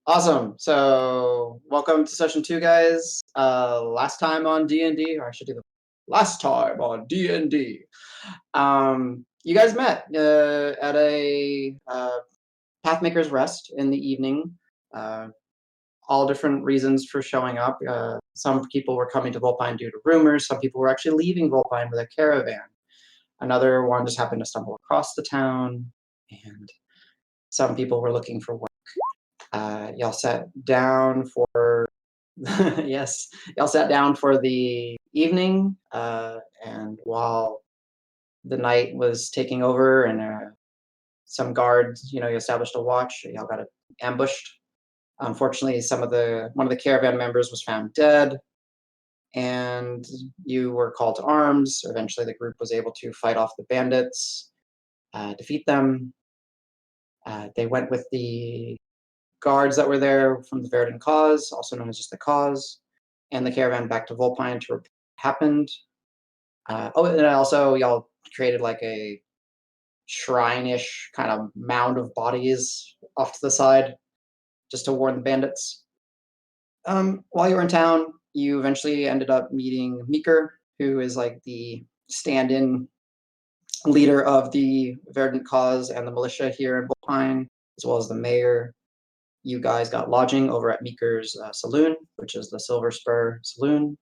Awesome. So welcome to session 2, guys. Last time on D&D, or I should do the last time on D&D. You guys met at a Pathmaker's Rest in the evening. All different reasons for showing up. Some people were coming to Volpine due to rumors. Some people were actually leaving Volpine with a caravan. Another one just happened to stumble across the town, and some people were looking for work. Y'all sat down for yes, y'all sat down for the evening, and while the night was taking over and some guards, you established a watch. Y'all got ambushed. Unfortunately, one of the caravan members was found dead, and you were called to arms. Eventually, the group was able to fight off the bandits, defeat them. They went with the guards that were there from the Verdant Cause, also known as just the Cause, and the caravan back to Volpine to report what happened. And also y'all created like a shrine-ish kind of mound of bodies off to the side, just to warn the bandits. While you were in town, you eventually ended up meeting Meeker, who is like the stand-in leader of the Verdant Cause and the militia here in Volpine, as well as the mayor. You guys got lodging over at Meeker's saloon, which is the Silver Spur Saloon.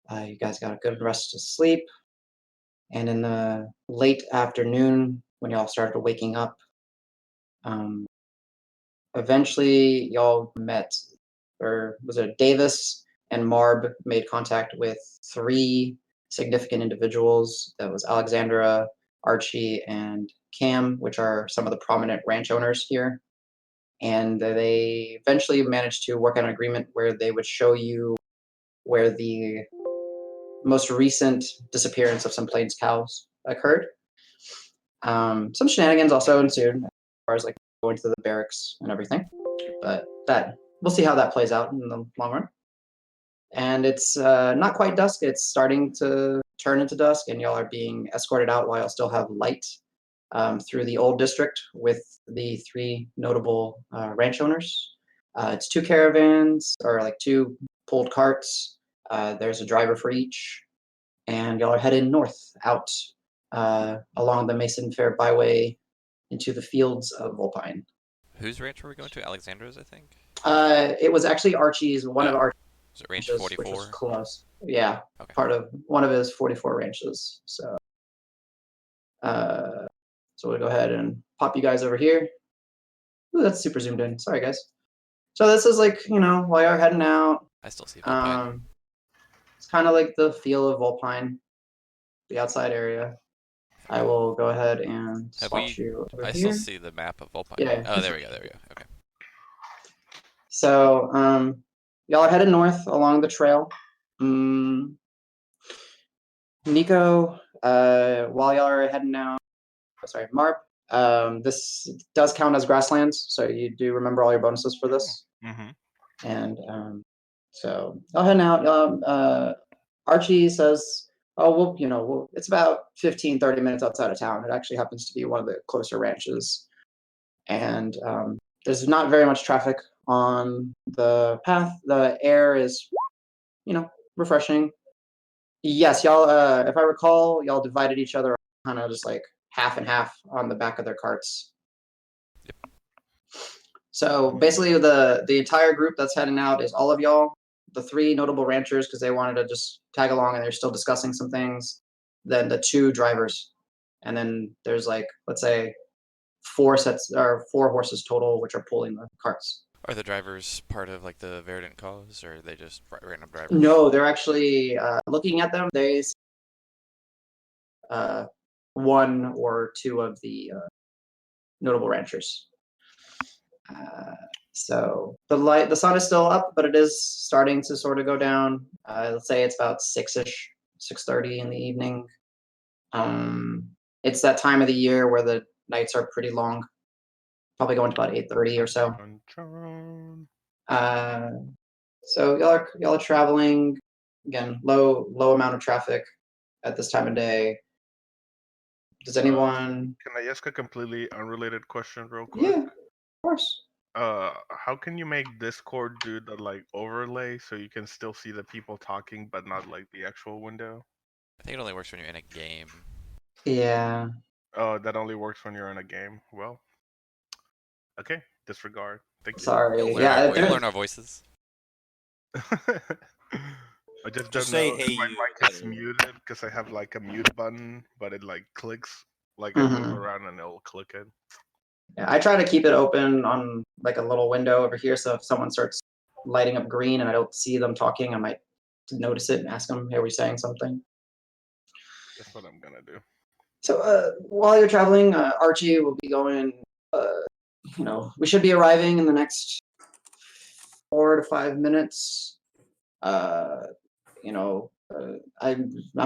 You guys got a good rest of sleep. And in the late afternoon, when y'all started waking up, eventually y'all met, or was it Davis and Marb made contact with 3 significant individuals. That was Alexandra, Archie, and Cam, which are some of the prominent ranch owners here. And they eventually managed to work out an agreement where they would show you where the most recent disappearance of some Plains cows occurred. Some shenanigans also ensued, as far as like going to the barracks and everything. But that we'll see how that plays out in the long run. And it's not quite dusk. It's starting to turn into dusk, and y'all are being escorted out while y'all still have light through the old district with the 3 notable ranch owners. It's 2 caravans, or like 2 pulled carts. There's a driver for each, and y'all are headed north out along the Mason Fair Byway into the fields of Volpine. Whose ranch were we going to? Alexandra's, I think. It was actually Archie's, one of Oh, Archie's is it ranch ranches, which was 44? close. Yeah, Okay. part of one of his 44 ranches. So Uh, so we'll go ahead and pop you guys over here. Ooh, that's super zoomed in. Sorry, guys. So this is like, while you're heading out, I still see Volpine. it's kind of like the feel of Volpine, the outside area. I will go ahead and Have swap we? you over I still here. see the map of Volpine. Yeah. Oh, there we go. There we go. Okay. So y'all are headed north along the trail. Nico, while y'all are heading out, sorry, Marb, this does count as grasslands, so you do remember all your bonuses for this. Mm-hmm. And so y'all heading out. Archie says, oh, it's about 15, 30 minutes outside of town. It actually happens to be one of the closer ranches. And there's not very much traffic on the path. The air is, refreshing. Yes, y'all, if I recall, y'all divided each other kind of just like half and half on the back of their carts. Yep. So basically the entire group that's heading out is all of y'all, the 3 notable ranchers, because they wanted to just tag along and they're still discussing some things, then the 2 drivers. And then there's like, let's say 4 horses total, which are pulling the carts. Are the drivers part of like the Verdant Cause, or are they just random drivers? No, they're actually, looking at them, they 1 or 2 of the notable ranchers. So the sun is still up, but it is starting to sort of go down. Let's say it's about 6-ish, 6:30 in the evening. It's that time of the year where the nights are pretty long, probably going to about 8:30 or so. So y'all are traveling, again, low amount of traffic at this time of day. Does anyone? Can I ask a completely unrelated question real quick? Yeah, of course. How can you make Discord do the like overlay so you can still see the people talking but not like the actual window? I think it only works when you're in a game. Yeah. Oh, that only works when you're in a game. Well, okay, disregard. Thank you. Sorry. You'll learn, Yeah. you'll learn our voices. I just Just don't say, know "Hey, if my you," mic is anyway. muted because I have like a mute button, but it like clicks. Like I Mhm. move around and it'll click it. Yeah, I try to keep it open on like a little window over here, so if someone starts lighting up green and I don't see them talking, I might notice it and ask them, "Hey, are we saying something?" That's what I'm gonna do. So while you're traveling, Archie will be going. We should be arriving in the next 4 to 5 minutes. I'm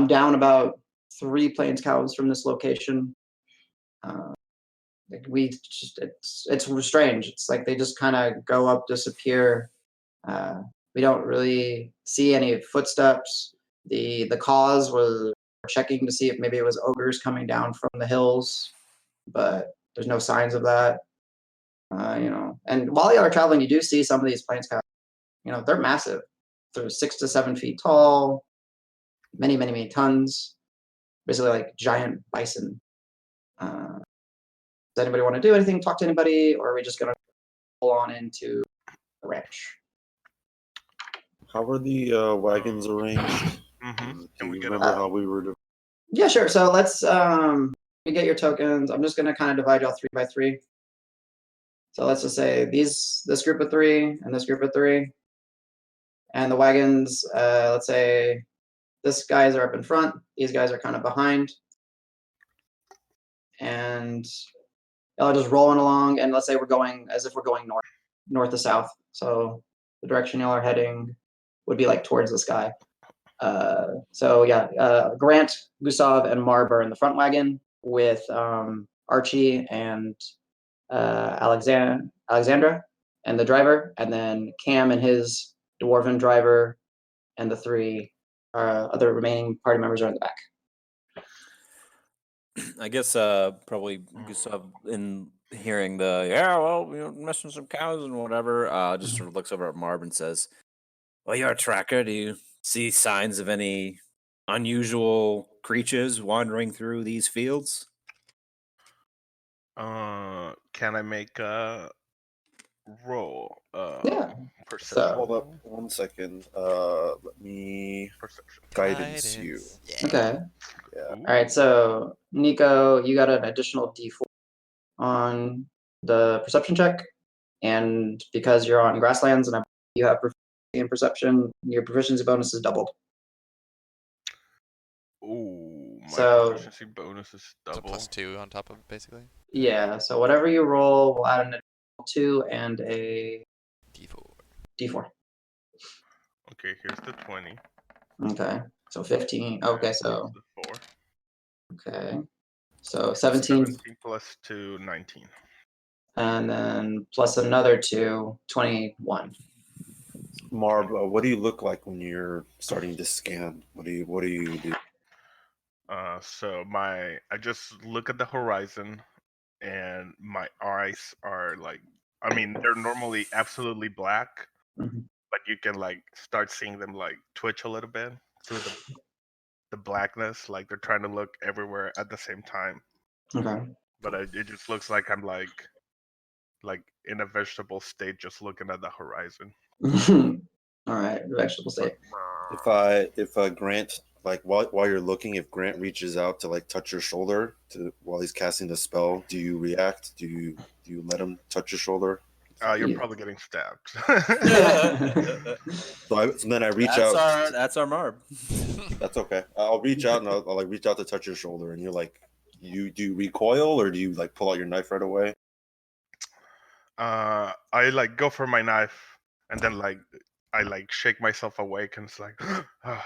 down about 3 plains cows from this location. It's strange. It's like they just kind of go up, disappear. We don't really see any footsteps. The cause was checking to see if maybe it was ogres coming down from the hills, but there's no signs of that. And while you are traveling, you do see some of these plains cows. They're massive. They're 6 to 7 feet tall, many, many, many tons. Basically, like giant bison. Does anybody want to do anything? Talk to anybody, or are we just gonna pull on into the ranch? How were the wagons arranged? Can Do we you get remember how we were? Yeah, sure. So let's you get your tokens. I'm just gonna kind of divide y'all 3 by 3. So let's just say this group of 3 and this group of 3, and the wagons. Let's say this guys are up in front. These guys are kind of behind, and y'all are just rolling along. And let's say we're going as if we're going north to south. So the direction y'all are heading would be like towards the sky. Grant, Gustav, and Marb are in the front wagon with Archie and Alexandra and the driver, and then Cam and his dwarven driver, and the 3 other remaining party members are in the back. I guess probably Gustav, in hearing messing some cows and whatever, just sort of looks over at Marb and says, "Well, you're a tracker. Do you see signs of any unusual creatures wandering through these fields?" Can I make a roll? Yeah. Perception. So- Hold up 1 second. Let me Perception. guidance you. Yeah. Okay. Yeah. All right. So Nico, you got an additional D4 on the perception check, and because you're on grasslands and you have proficiency in perception, your proficiency bonus is doubled. Ooh, my So- proficiency bonus is So double. +2 on top of it, basically. Yeah. So whatever you roll, we'll add an additional 2 and a D4. D4. Okay, here's the 20. Okay. So 15. Okay. So Here's the 4. okay. So 17, 17 plus 2, 19. and then plus another 2, 21. Marb, what do you look like when you're starting to scan? What do you do? So I just look at the horizon, and my eyes are like, I mean, they're normally absolutely black, Mhm. but you can like start seeing them like twitch a little bit through the blackness, like they're trying to look everywhere at the same time. Okay. But it just looks like I'm like in a vegetable state, just looking at the horizon. All right. Vegetable state. If Grant, like while you're looking, if Grant reaches out to like touch your shoulder while he's casting the spell, do you react? Do you let him touch your shoulder? You're Yeah. probably getting stabbed. So then I reach out. That's our Marb. That's okay. I'll reach out and I'll like reach out to touch your shoulder, and you're like, do you recoil or do you like pull out your knife right away? I like go for my knife, and then like I like shake myself awake, and it's like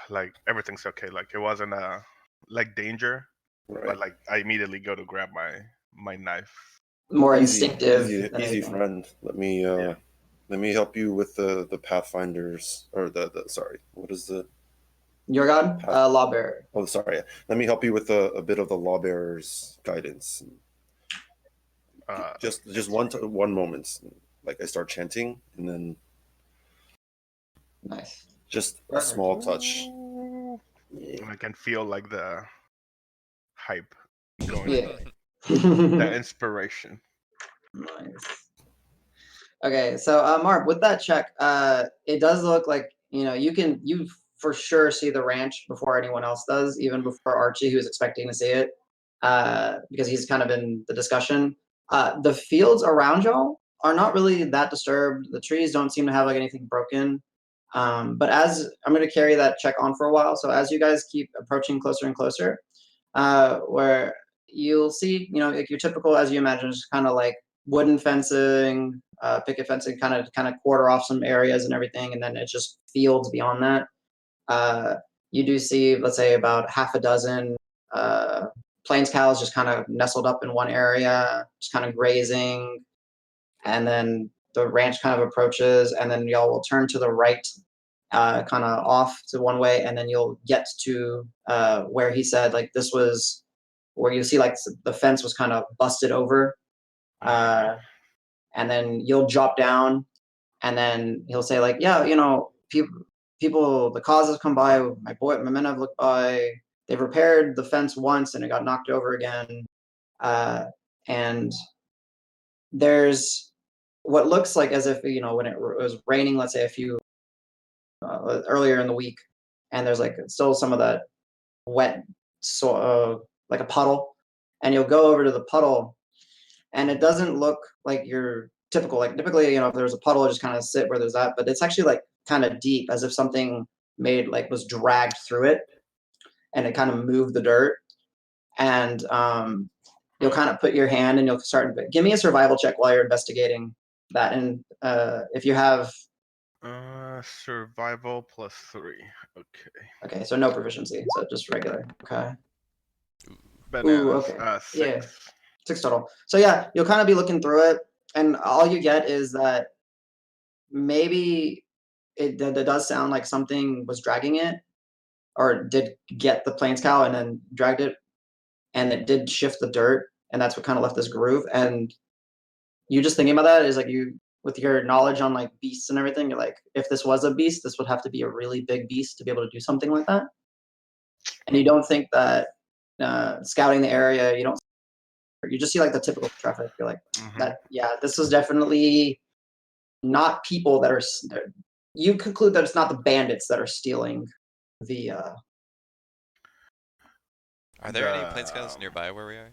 like everything's okay. Like it wasn't like danger, Right. but like I immediately go to grab my knife. More instinctive. than Easy anything. friend. Let me help you with the Pathfinders or the sorry. What is the Your god? Lawbearer. Oh, sorry. Let me help you with a bit of the Lawbearer's guidance. Just one moment. like I start chanting, and then Nice. just a Perfect. small touch. I can feel like the hype going. Yeah. The inspiration. Nice. Okay, so Marb, with that check, it does look like you for sure see the ranch before anyone else does, even before Archie, who's expecting to see it, because he's kind of in the discussion. The fields around y'all are not really that disturbed. The trees don't seem to have like anything broken. But as I'm going to carry that check on for a while, so as you guys keep approaching closer and closer, where you'll see, like your typical, as you imagine, just kind of like wooden fencing, picket fencing, kind of quarter off some areas and everything, and then it's just fields beyond that. You do see, let's say, about half a dozen plains cows just kind of nestled up in one area, just kind of grazing, and then the ranch kind of approaches, and then y'all will turn to the right, kind of off to one way, and then you'll get to where he said like this was where you see like the fence was kind of busted over, and then you'll drop down, and then he'll say like, yeah, people, the causes come by. My men have looked by. They've repaired the fence once, and it got knocked over again. And there's what looks like as if when it was raining, let's say a few earlier in the week, and there's like still some of that wet, like a puddle, and you'll go over to the puddle, and it doesn't look like your typical, like typically, if there's a puddle, just kind of sit where there's that, but it's actually like kind of deep, as if something was dragged through it, and it kind of moved the dirt, and you'll kind of put your hand and you'll start. Give me a survival check while you're investigating that, and if you have. Survival +3. Okay, so no proficiency, so just regular. Okay. Bananas. Okay. 6. Yeah. 6 total. So yeah, you'll kind of be looking through it, and all you get is that maybe it does sound like something was dragging it, or did get the plains cow and then dragged it, and it did shift the dirt, and that's what kind of left this groove. And you just thinking about that is like, you, with your knowledge on like beasts and everything, you're like, if this was a beast, this would have to be a really big beast to be able to do something like that. And you don't think that scouting the area, you just see like the typical traffic. You're like, that, yeah, this was definitely not people that are. You conclude that it's not the bandits that are stealing the. Are there any plains cows nearby where we are?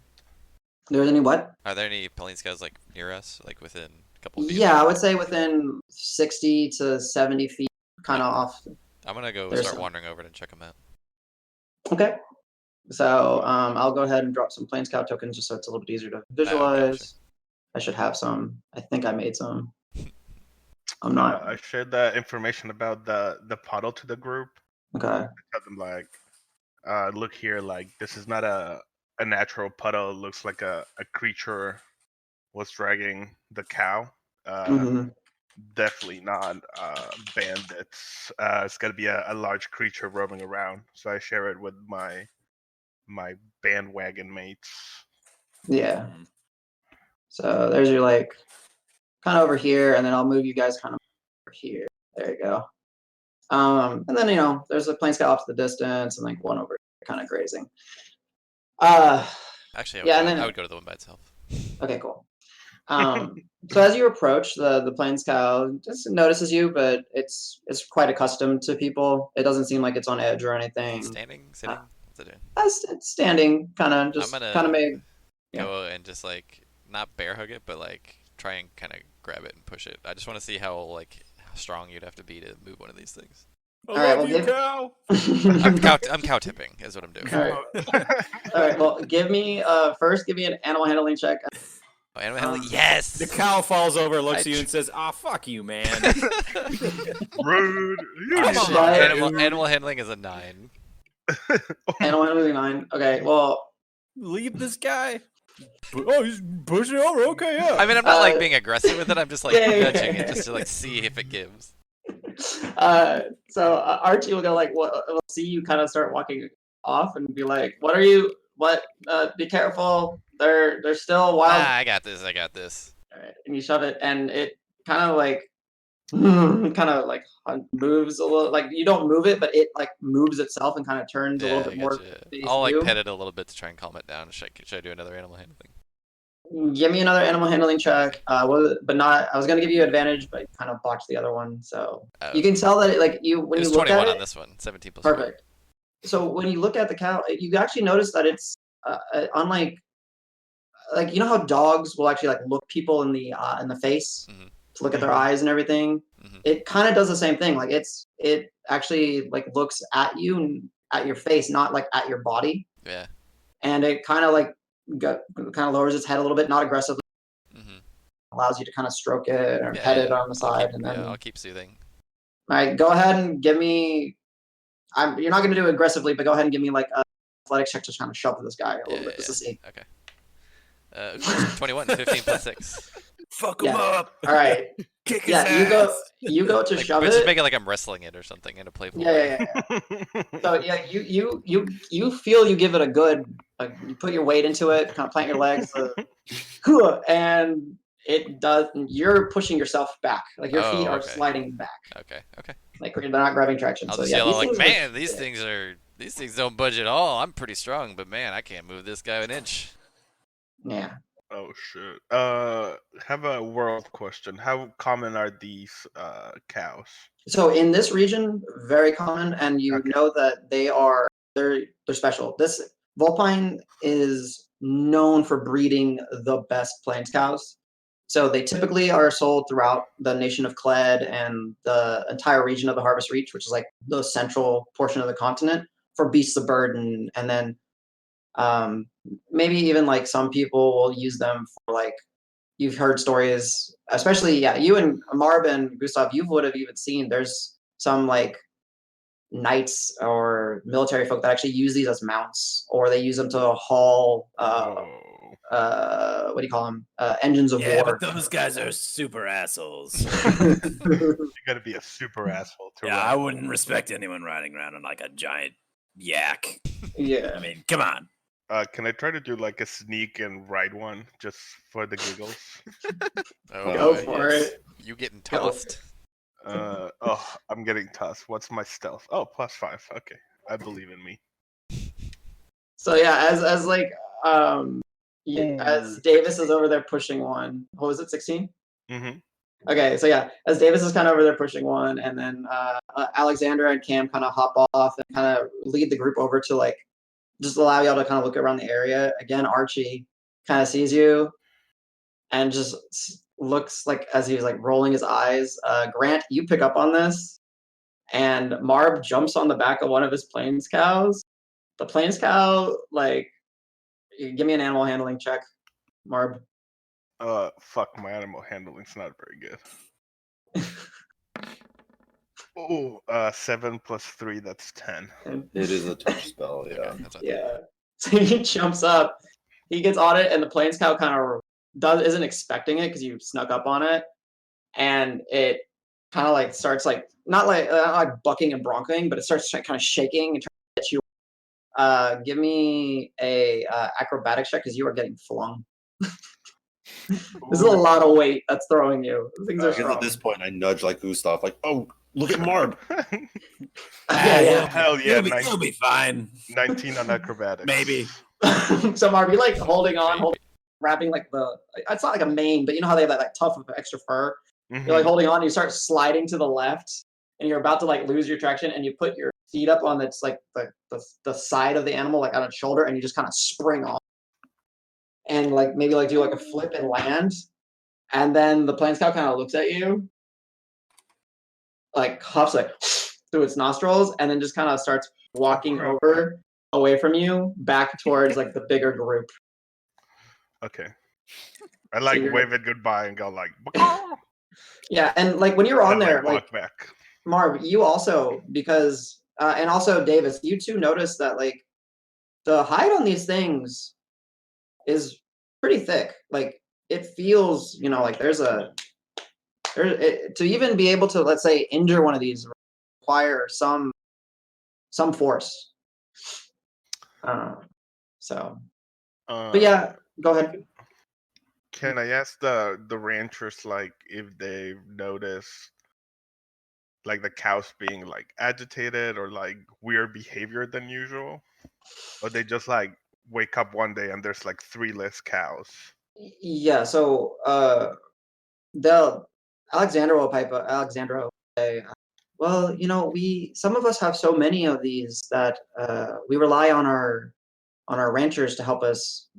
There's any what? Are there any plains cows like near us, like within a couple feet? Yeah, I would say within 60 to 70 feet, kind of off. I'm gonna go There's start some. wandering over and check them out. Okay. So I'll go ahead and drop some plains cow tokens just so it's a little bit easier to visualize. Gotcha. I should have some. I think I made some. I'm not. I shared that information about the puddle to the group. Okay. I tell them like, look here, like this is not a natural puddle. It looks like a creature was dragging the cow. Definitely not bandits. It's got to be a large creature roaming around. So I share it with my bandwagon mates. Yeah. So there's your like kind of over here, and then I'll move you guys kind of over here. There you go. And then there's a plains cow off to the distance, and like one over here, kind of grazing. Actually, I would go to the one by itself. Okay, cool. So as you approach, the plains cow just notices you, but it's quite accustomed to people. It doesn't seem like it's on edge or anything. Standing, sitting, what's it doing? It's standing, kind of just made. Go and just like not bear hug it, but like try and kind of grab it and push it. I just want to see how strong you'd have to be to move one of these things. All right, well, cow. I'm cow tipping is what I'm doing. All right. Well, give me an animal handling check. Oh, animal handling, yes. The cow falls over, looks at you, and says, "Ah, fuck you, man." Rude. Animal handling is a 9. Animal handling 9. Okay. Well, leave this guy. Oh, he's pushing over. Okay, yeah. I mean, I'm not like being aggressive with it. I'm just like nudging it just to like see if it gives. So Archie will go like, we'll see you kind of start walking off and be like, "What are you? What? Be careful. They're still wild." I got this. All right, and you shove it, and it kind of like moves a little. Like you don't move it, but it like moves itself and kind of turns a Yeah, little I bit more. gotcha. Face I'll like you. pet it a little bit to try and calm it down. Should I do another animal handling? Give me another animal handling check. But not. I was gonna give you advantage, but you kind of botched the other one. So you can tell that when it you was look 21 at on it. this one. 17 plus 4. Perfect. So when you look at the cow, you actually notice that it's unlike you know how dogs will actually like look people in the face Mhm. to look at their eyes and everything. Mhm. It kind of does the same thing. Like it actually like looks at you and at your face, not like at your body. Yeah. And it kind of like kind of lowers its head a little bit, not aggressively. Mhm. Allows you to kind of stroke it or Yeah, pet yeah. it on the side, and then Yeah, I'll keep soothing. all right, go ahead and give me. You're not going to do it aggressively, but go ahead and give me like a athletics check to kind of shove this guy a little bit just to see. Okay. 21, 15 plus 6. Fuck him Yeah. up. All right. Kick his Yeah, ass. you go to Like, shove but just it. make it like I'm wrestling it or something in a playful Yeah, way. yeah. So yeah, you feel you give it a good, like you put your weight into it, kind of plant your legs, and it does. You're pushing yourself back, like your feet are okay. sliding back, Okay. like they're not grabbing traction. I'll So just yeah, yell these like, things man, these things don't budge at all. I'm pretty strong, but man, I can't move this guy an inch. Yeah. Oh shit. Have a world question. How common are these cows? So in this region, very common, and you Okay. know that they're special. This Vulpine is known for breeding the best plains cows. So they typically are sold throughout the nation of Cled and the entire region of the Harvest Reach, which is like the central portion of the continent, for beasts of burden, and then maybe even like some people will use them for like you've heard stories, especially you and Marb and Gustav, you would have even seen there's some like knights or military folk that actually use these as mounts, or they use them to haul Whoa. what do you call them? Engines of Yeah, war. but those guys are super assholes. You gotta be a super asshole to Yeah, ride. I wouldn't respect anyone riding around on like a giant yak. Yeah. I mean, come on. Can I try to do like a sneak and ride one just for the giggles? Oh, Go boy, for yes. it. You getting Go. tossed. I'm getting tossed. What's my stealth? Oh, +5. Okay, I believe in me. So yeah, as like as Davis is over there pushing one. What was it, 16? Mm-hmm. Okay, so yeah, as Davis is kind of over there pushing one, and then Alexander and Cam kind of hop off and kind of lead the group over to like just allow y'all to kind of look around the area. Again, Archie kind of sees you and just looks like as he's like rolling his eyes. Grant, you pick up on this, and Marb jumps on the back of one of his plains cows. The plains cow, like, give me an animal handling check, Marb. Fuck, my animal handling's not very good. Oh, 7 + 3, that's 10. It is a touch spell, yeah. Okay, that's what I Yeah. So he jumps up, he gets on it, and the plains cow kind of isn't expecting it because you snuck up on it, and it kind of like starts like not like bucking and broncoing, but it starts kind of shaking and trying to hit you. Give me a acrobatics check because you are getting flung. This is a lot of weight that's throwing you. Things are Because strong. at this point, I nudge like Gustav, like, "Oh, look at Marb." Yeah. Hell yeah, You'll be fine. 19 on acrobatics. Maybe. So Marb, you like holding on, wrapping like it's not like a mane, but you know how they have that like tuft of extra fur. Mhm. You're like holding on, you start sliding to the left, and you're about to like lose your traction, and you put your feet up on that's like the side of the animal, like on its shoulder, and you just kind of spring off, and like maybe like do like a flip and land, and then the plains cow kind of looks at you, like huffs like through its nostrils, and then just kind of starts walking over away from you back towards like the bigger group. Okay. I like you're- wave it goodbye and go like. Yeah, and like when you're on and, there, like walk back. Marb, you also because and also Davis, you two notice that like the hide on these things is pretty thick. Like it feels, like to even be able to, let's say, injure one of these require some force. But yeah, go ahead. Can I ask the ranchers like if they've noticed like the cows being like agitated or like weird behavior than usual, or they just like wake up one day and there's like 3 less cows? Yeah, so the Alexandra will say, well, some of us have so many of these that we rely on our ranchers to help us,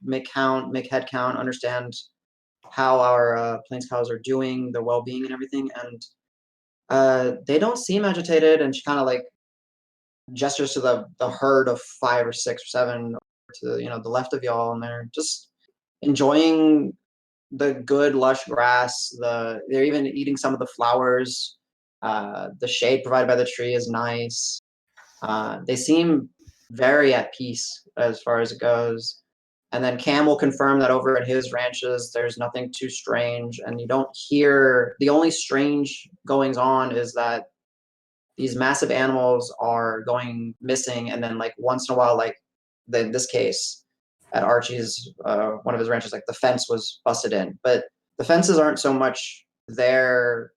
make head count, understand how our plains cows are doing, their well-being and everything, and they don't seem agitated. And she kind of like gestures to the herd of 5 or 6 or 7 to the left of y'all, and they're just enjoying the good lush grass. They're even eating some of the flowers. The shade provided by the tree is nice. They seem very at peace as far as it goes. And then Cam will confirm that over at his ranches, there's nothing too strange, and you don't hear. The only strange goings on is that these massive animals are going missing, and then like once in a while, like in this case at Archie's, one of his ranches, like the fence was busted in, but the fences aren't so much there.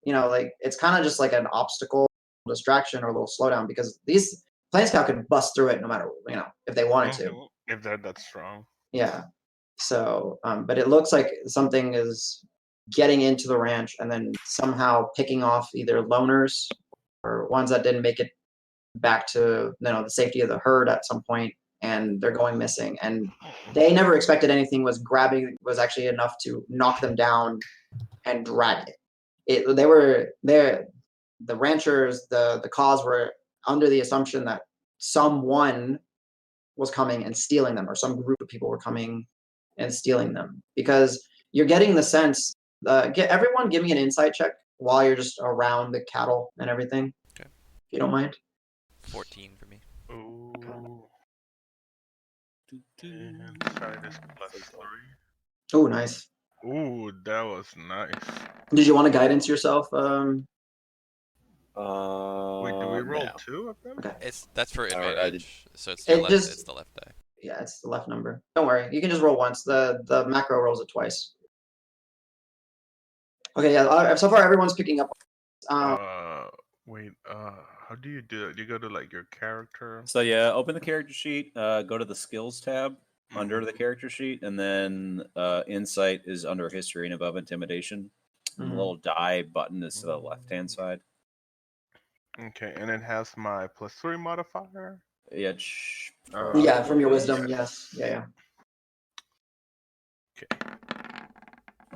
Like it's kind of just like an obstacle, distraction, or a little slowdown, because these plains cow could bust through it no matter if they wanted to. If they're that strong. Yeah. So, but it looks like something is getting into the ranch and then somehow picking off either loners or ones that didn't make it back to the safety of the herd at some point, and they're going missing. And they never expected anything was actually enough to knock them down and drag it. The ranchers, the cause were under the assumption that someone was coming and stealing them, or some group of people were coming and stealing them, because you're getting the sense. Everyone give me an insight check while you're just around the cattle and everything. Okay. If you don't mind. 14 for me. Ooh. And try this +3. Oh, nice. Ooh, that was nice. Did you want to guidance yourself? Wait, do we roll no. 2 of them? Okay. That's for Alright, advantage. So it's it's the left die. Yeah, it's the left number. Don't worry, you can just roll once. The macro rolls it twice. Okay, yeah. So far, everyone's picking up. Wait, how do you do it? You go to like your character. So yeah, open the character sheet, go to the skills tab under the character sheet, and then insight is under history and above intimidation. And the little die button is to the left-hand side. Okay, and it has my +3 modifier. Yeah. Yeah, from your wisdom. Yes. Yeah.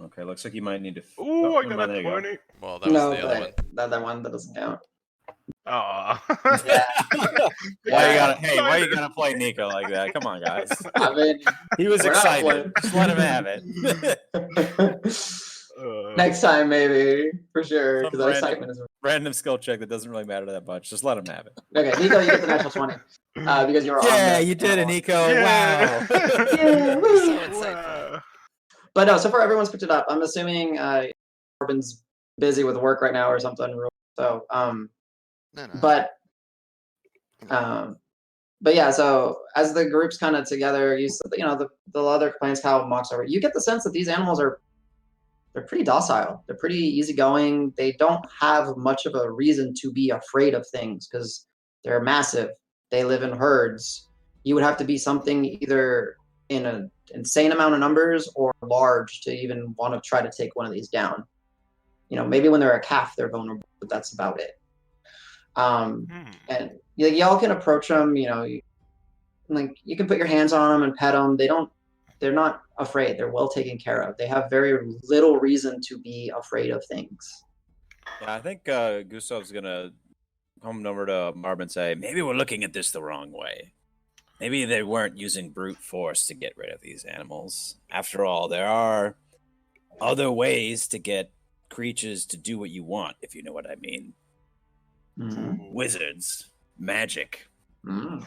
Okay, looks like you might need to. Ooh, I got there a you go. 20. Well, that was No, the other one. that one that doesn't count. Aw. Why you gotta play Nico like that? Come on, guys. I mean, He was we're not excited. playing. Just let him have it. Next time, maybe, for sure, because Some that excitement is. Random skill check that doesn't really matter that much. Just let him have it. Okay, Nico, you get the natural 20 because you're on. Yeah, you did it, Nico. Wow. Yeah, woo. So insightful. But no, so far everyone's picked it up. I'm assuming Corbin's busy with work right now or something. So, No. but yeah. So as the group's kind of together, the other plains cow mocks over. You get the sense that these animals they're pretty docile. They're pretty easygoing. They don't have much of a reason to be afraid of things because they're massive. They live in herds. You would have to be something either in an insane amount of numbers or large to even want to try to take one of these down. Maybe when they're a calf, they're vulnerable, but that's about it. And y'all can approach them. You can put your hands on them and pet them. They're not afraid. They're well taken care of. They have very little reason to be afraid of things. Yeah, I think Gustav's gonna come over to Marb and say, maybe we're looking at this the wrong way. Maybe they weren't using brute force to get rid of these animals. After all, there are other ways to get creatures to do what you want, if you know what I mean. Mm-hmm. Wizards, magic. Mm.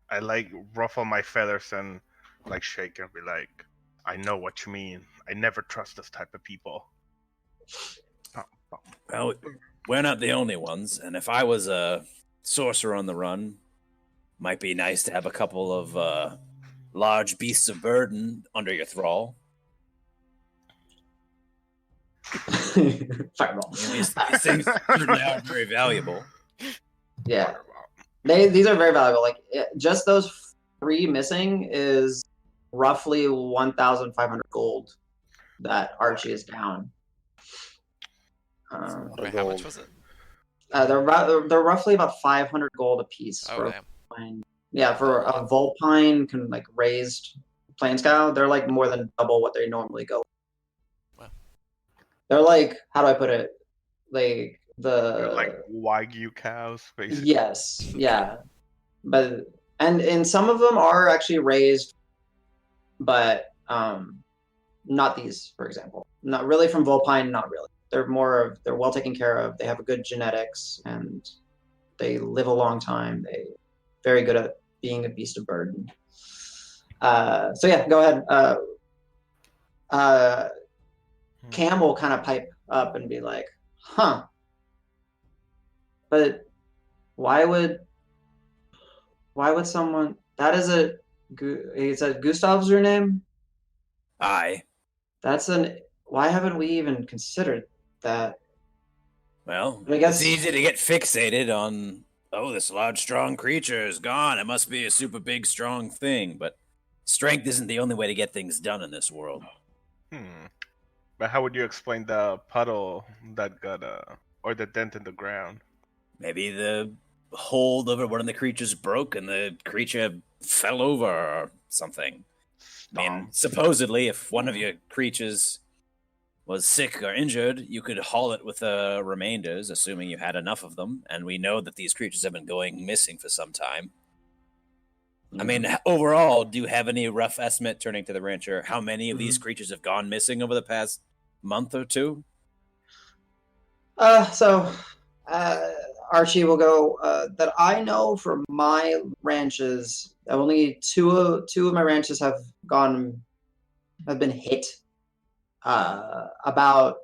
I like ruffle my feathers and like shake and be like, I know what you mean. I never trust this type of people. Well, we're not the only ones, and if I was a sorcerer on the run, might be nice to have a couple of large beasts of burden under your thrall. Fireball. These things certainly are very valuable. Yeah, these are very valuable. Like just those 3 missing is roughly 1,500 gold that Archie is down. Wait, how much was it? They're roughly about 500 gold a piece. Oh, for damn. Vulpine. Yeah, for a Vulpine like raised Planescow, they're like more than double what they normally go. Wow. They're like, how do I put it? Like They're like Wagyu cows, basically. Yes, yeah, but and some of them are actually raised, but not these, for example. Not really from Vulpine, not really. They're well taken care of. They have a good genetics and they live a long time. They very good at being a beast of burden. So yeah, go ahead. Cam will kind of pipe up and be like, huh. But why would someone that is he said Gustav's your name? Aye. Why haven't we even considered that? Well, I guess it's easy to get fixated on, this large, strong creature is gone. It must be a super big, strong thing. But strength isn't the only way to get things done in this world. But how would you explain the puddle that got or the dent in the ground? Maybe the hold over one of the creatures broke and the creature fell over or something. I mean, supposedly, if one of your creatures was sick or injured, you could haul it with the remainders, assuming you had enough of them. And we know that these creatures have been going missing for some time. I mean, overall, do you have any rough estimate, turning to the rancher, how many of these creatures have gone missing over the past month or two? Archie will go, that I know from my ranches, only two of my ranches have been hit. About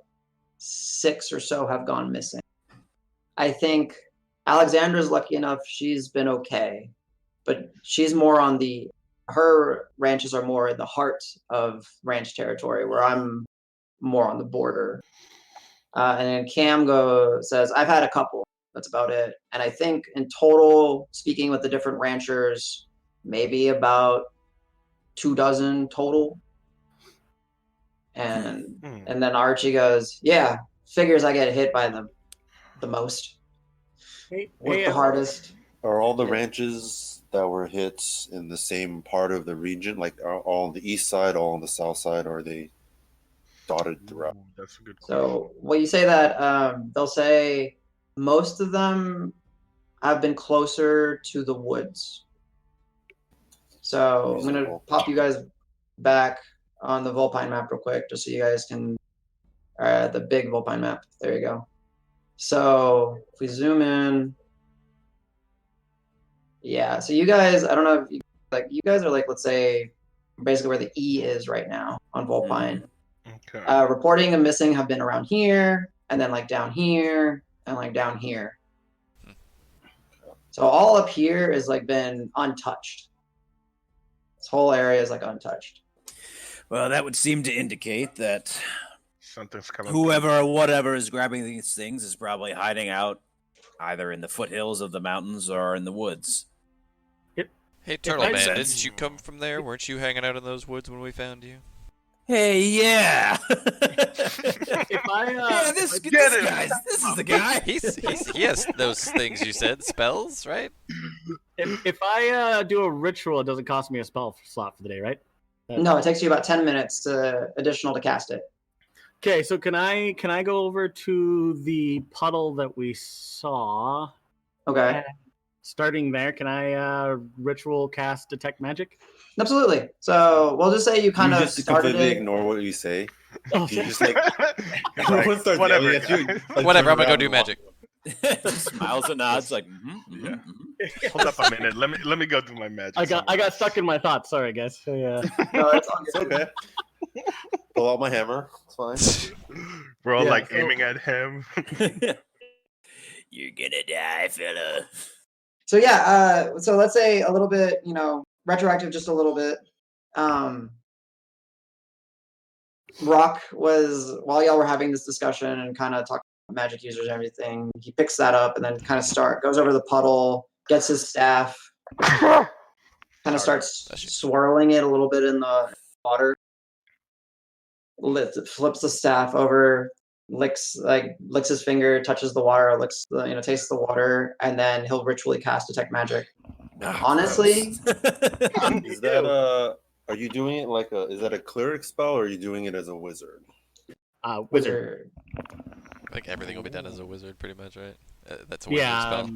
6 or so have gone missing. I think Alexandra's lucky enough, she's been okay, but she's more on her ranches are more in the heart of ranch territory, where I'm more on the border. And then Cam says, I've had a couple. That's about it. And I think in total, speaking with the different ranchers, maybe about 24 total. And then Archie goes, yeah, figures I get hit by the most. With the hardest. Are all the ranches that were hit in the same part of the region? Like, are all on the east side, all on the south side, or are they dotted throughout? That's a good question. So when you say that, they'll say most of them have been closer to the woods. So I'm going to pop you guys back on the Vulpine map real quick, just so you guys can, the big Vulpine map. There you go. So if we zoom in, yeah. So you guys, I don't know if you guys are like, let's say, basically where the E is right now on Vulpine. Okay. Reporting of missing have been around here, and then like down here, and like down here. So all up here is like been untouched. This whole area is like untouched. Well, that would seem to indicate that Something's coming. whoever or whatever is grabbing these things is probably hiding out either in the foothills of the mountains or in the woods. Hey, Turtle Man, didn't you come from there? Weren't you hanging out in those woods when we found you? Hey, yeah. This is the guy. He has those things you said, spells, right? If I do a ritual, it doesn't cost me a spell slot for the day, right? No, it takes you about 10 minutes additional to cast it. Okay, so can I go over to the puddle that we saw? Okay. Starting there, can I ritual cast detect magic? Absolutely. So we'll just say you kind of just started completely it. ignore what you say. Oh, You just like whatever. Like, Whatever, I'm turn gonna go around do and magic. Smiles and nods like, Hold up a minute. Let me go do my magic. I got stuck in my thoughts. Sorry, guys. So, yeah. No, it's all It's good. okay. Pull out my hammer. It's fine. We're all Yeah, aiming at him. You're gonna die, fella. So yeah, so let's say a little bit, retroactive just a little bit. Roque was, while y'all were having this discussion and kind of talking about magic users and everything, he picks that up and then kind of goes over to the puddle, gets his staff, kind of starts swirling it a little bit in the water, flips the staff over, licks his finger, touches the water, tastes the water, and then he'll ritually cast detect magic. Honestly, is that are you doing it like is that a cleric spell or are you doing it as a wizard? Wizard. I think everything will be done as a wizard, pretty much, right? That's a wizard spell.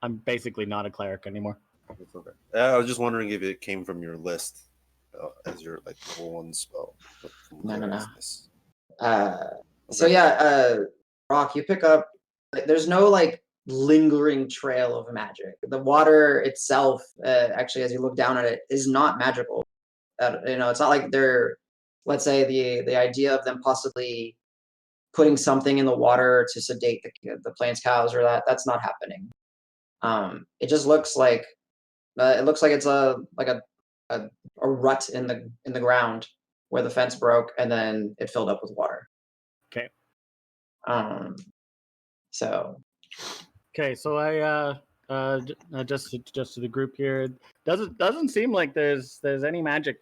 I'm basically not a cleric anymore. It's okay. I was just wondering if it came from your list as your like level 1 spell. No. So yeah, Roque, you pick up. There's no like lingering trail of magic. The water itself, actually, as you look down at it, is not magical. It's not like they're, let's say, the idea of them possibly putting something in the water to sedate the plains cows or that's not happening. It just looks like it's a rut in the ground where the fence broke and then it filled up with water. Okay. So. Okay, so I just to the group here, doesn't seem like there's any magic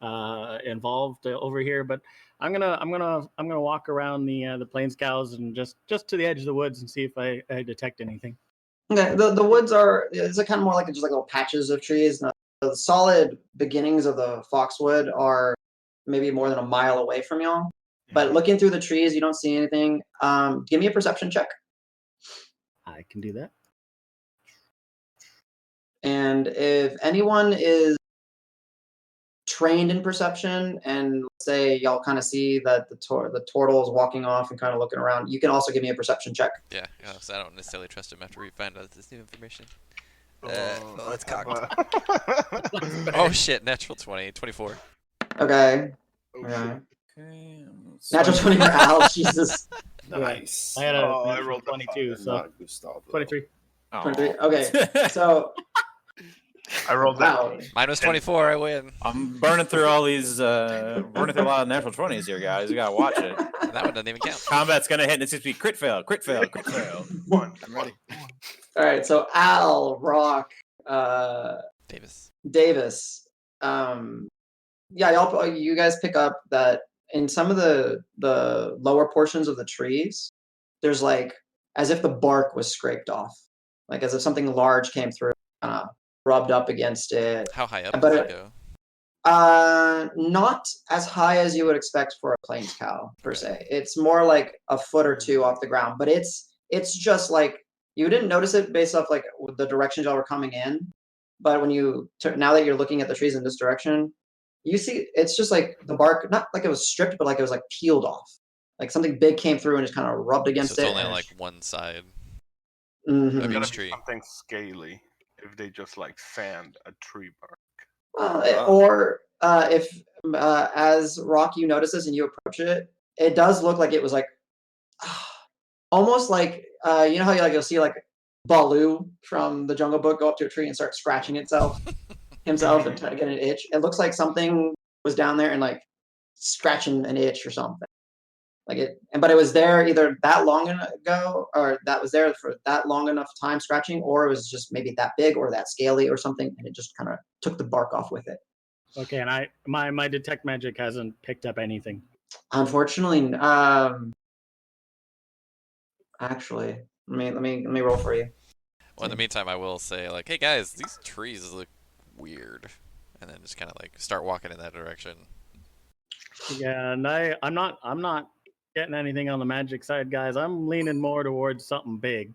involved over here, but I'm gonna walk around the plains cows and just to the edge of the woods and see if I detect anything. Okay, the woods it's kind of more like just like little patches of trees. The solid beginnings of the foxwood are maybe more than a mile away from y'all. But looking through the trees, you don't see anything. Give me a perception check. I can do that. And if anyone is trained in perception, and let's say y'all kind of see that the Tortle is walking off and kind of looking around, you can also give me a perception check. Yeah, so I don't necessarily trust him after we find out this new information. Let's cock. Oh shit, natural 20, 24. Okay. Okay. Natural 20 for Al, Jesus. Nice. I had I rolled 22, so Not Gustav. 23. 23. Okay, so I rolled wow. Mine was 24, I win. I'm burning through all these, burning through a lot of natural 20s here, guys. You gotta watch it. That one doesn't even count. Combat's gonna hit and it's just be crit fail, crit fail, crit fail. One. I'm ready. All right, so Al, Roque, Davis. Yeah, you guys pick up that in some of the lower portions of the trees, there's like as if the bark was scraped off, like as if something large came through, rubbed up against it. How high up does it go? Not as high as you would expect for a plains cow per se. It's more like a foot or two off the ground, but it's just like you didn't notice it based off like the directions y'all were coming in, but when you now that you're looking at the trees in this direction, you see it's just like the bark, not like it was stripped, but like it was like peeled off, like something big came through and just kind of rubbed against so it's it. only like one side Mm-hmm. of each Be tree. something scaly if they just like sand a tree bark. Or if as Roque, you notice this and you approach it, it does look like it was like almost like you know how you'll see like Baloo from the Jungle Book go up to a tree and start scratching himself and trying to get an itch. It looks like something was down there and like scratching an itch or something. But it was there either that long ago, or that was there for that long enough time scratching, or it was just maybe that big or that scaly or something, and it just kind of took the bark off with it. Okay, and my detect magic hasn't picked up anything. Unfortunately, actually, let me roll for you. Well, in the meantime, I will say like, hey guys, these trees look weird, and then just kind of like start walking in that direction. Yeah, and I'm not getting anything on the magic side, guys. I'm leaning more towards something big.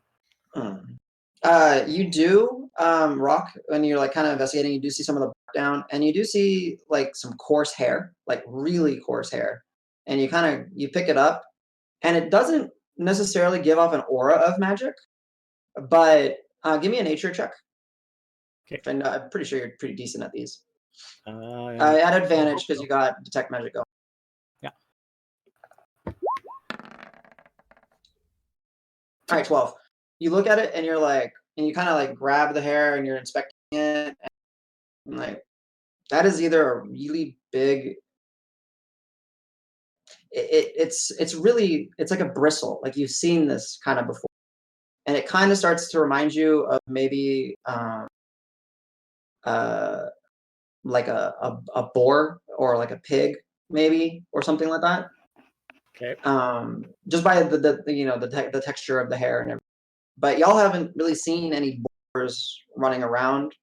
You do, Roque, when you're like kind of investigating, you do see some of the bark down, and you do see like some coarse hair, like really coarse hair, and you pick it up, and it doesn't necessarily give off an aura of magic, but give me a nature check. Okay. And I'm pretty sure you're pretty decent at these. Yeah. At advantage because you got detect magic going. Yeah. All right, 12. You look at it and you're like, and you kind of like grab the hair and you're inspecting it, and like that is either a really big. It's really it's like a bristle. Like you've seen this kind of before, and it kind of starts to remind you of maybe like a boar or like a pig maybe or something like that. Okay. Just by the texture of the hair and everything. But y'all haven't really seen any boars running around,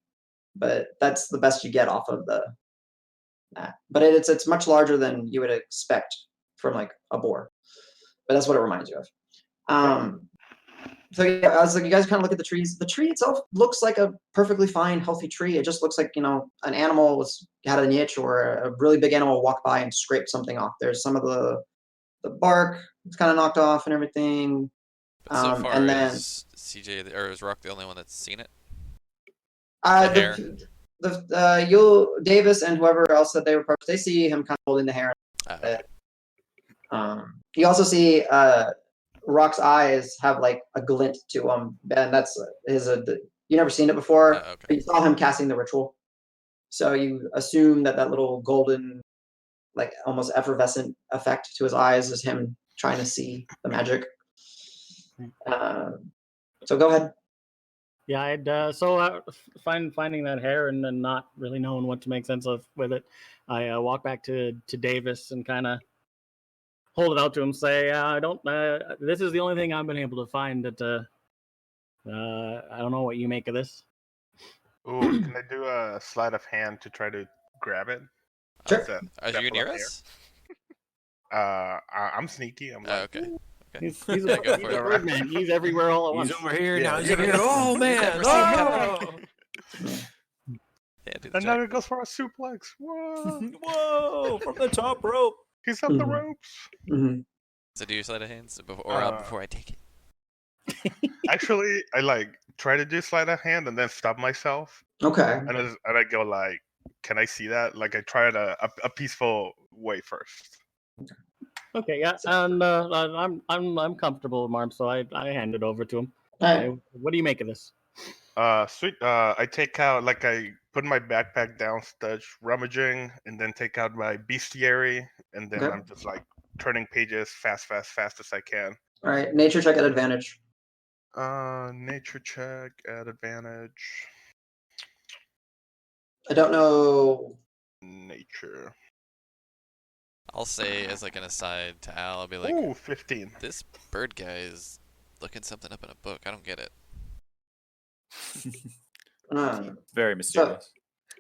but that's the best you get off of that. But it's much larger than you would expect from like a boar. But that's what it reminds you of. So yeah, I was like, you guys kind of look at the trees. The tree itself looks like a perfectly fine, healthy tree. It just looks like an animal had a niche, or a really big animal walked by and scraped something off. There's some of the bark it's kind of knocked off and everything. But so far, and then is CJ or is Roque the only one that's seen it? you'll Davis and whoever else that they were approached, they see him kind of holding the hair. Okay. You also see Rock's eyes have like a glint to them, and that's you never seen it before, Okay. but you saw him casting the ritual, so you assume that little golden, like almost effervescent effect to his eyes is him trying to see the magic. So go ahead. Yeah, I'd finding that hair and then not really knowing what to make sense of with it. I walk back to Davis and kind of hold it out to him, say, "I don't. This is the only thing I've been able to find that. I don't know what you make of this." Ooh, can I do a sleight of hand to try to grab it? Sure. Are you near us? I'm sneaky. I'm like, Okay. He's Yeah, go for a it. birdman. He's everywhere all at once. He's over here Yeah. now. He's over here. Oh man! Never seen Oh! Yeah, do the and now check. it goes for a suplex. Whoa! Whoa! From the top rope. He's up the Mhm. ropes. Mm-hmm. So do your sleight of hands before I take it. Actually, I like try to do sleight of hand and then stop myself, Okay. and I go like, "Can I see that?" Like I try it a peaceful way first. Okay, yeah, and I'm comfortable with Marb, so I hand it over to him. All right. Hey, what do you make of this? Sweet. I take out I put my backpack down, start rummaging, and then take out my bestiary, and then Okay. I'm just like turning pages fast as I can. All right. Nature check at advantage. Nature check at advantage. I don't know. Nature. I'll say as like an aside to Al, I'll be like, Ooh, 15. this bird guy is looking something up in a book. I don't get it. Very mysterious.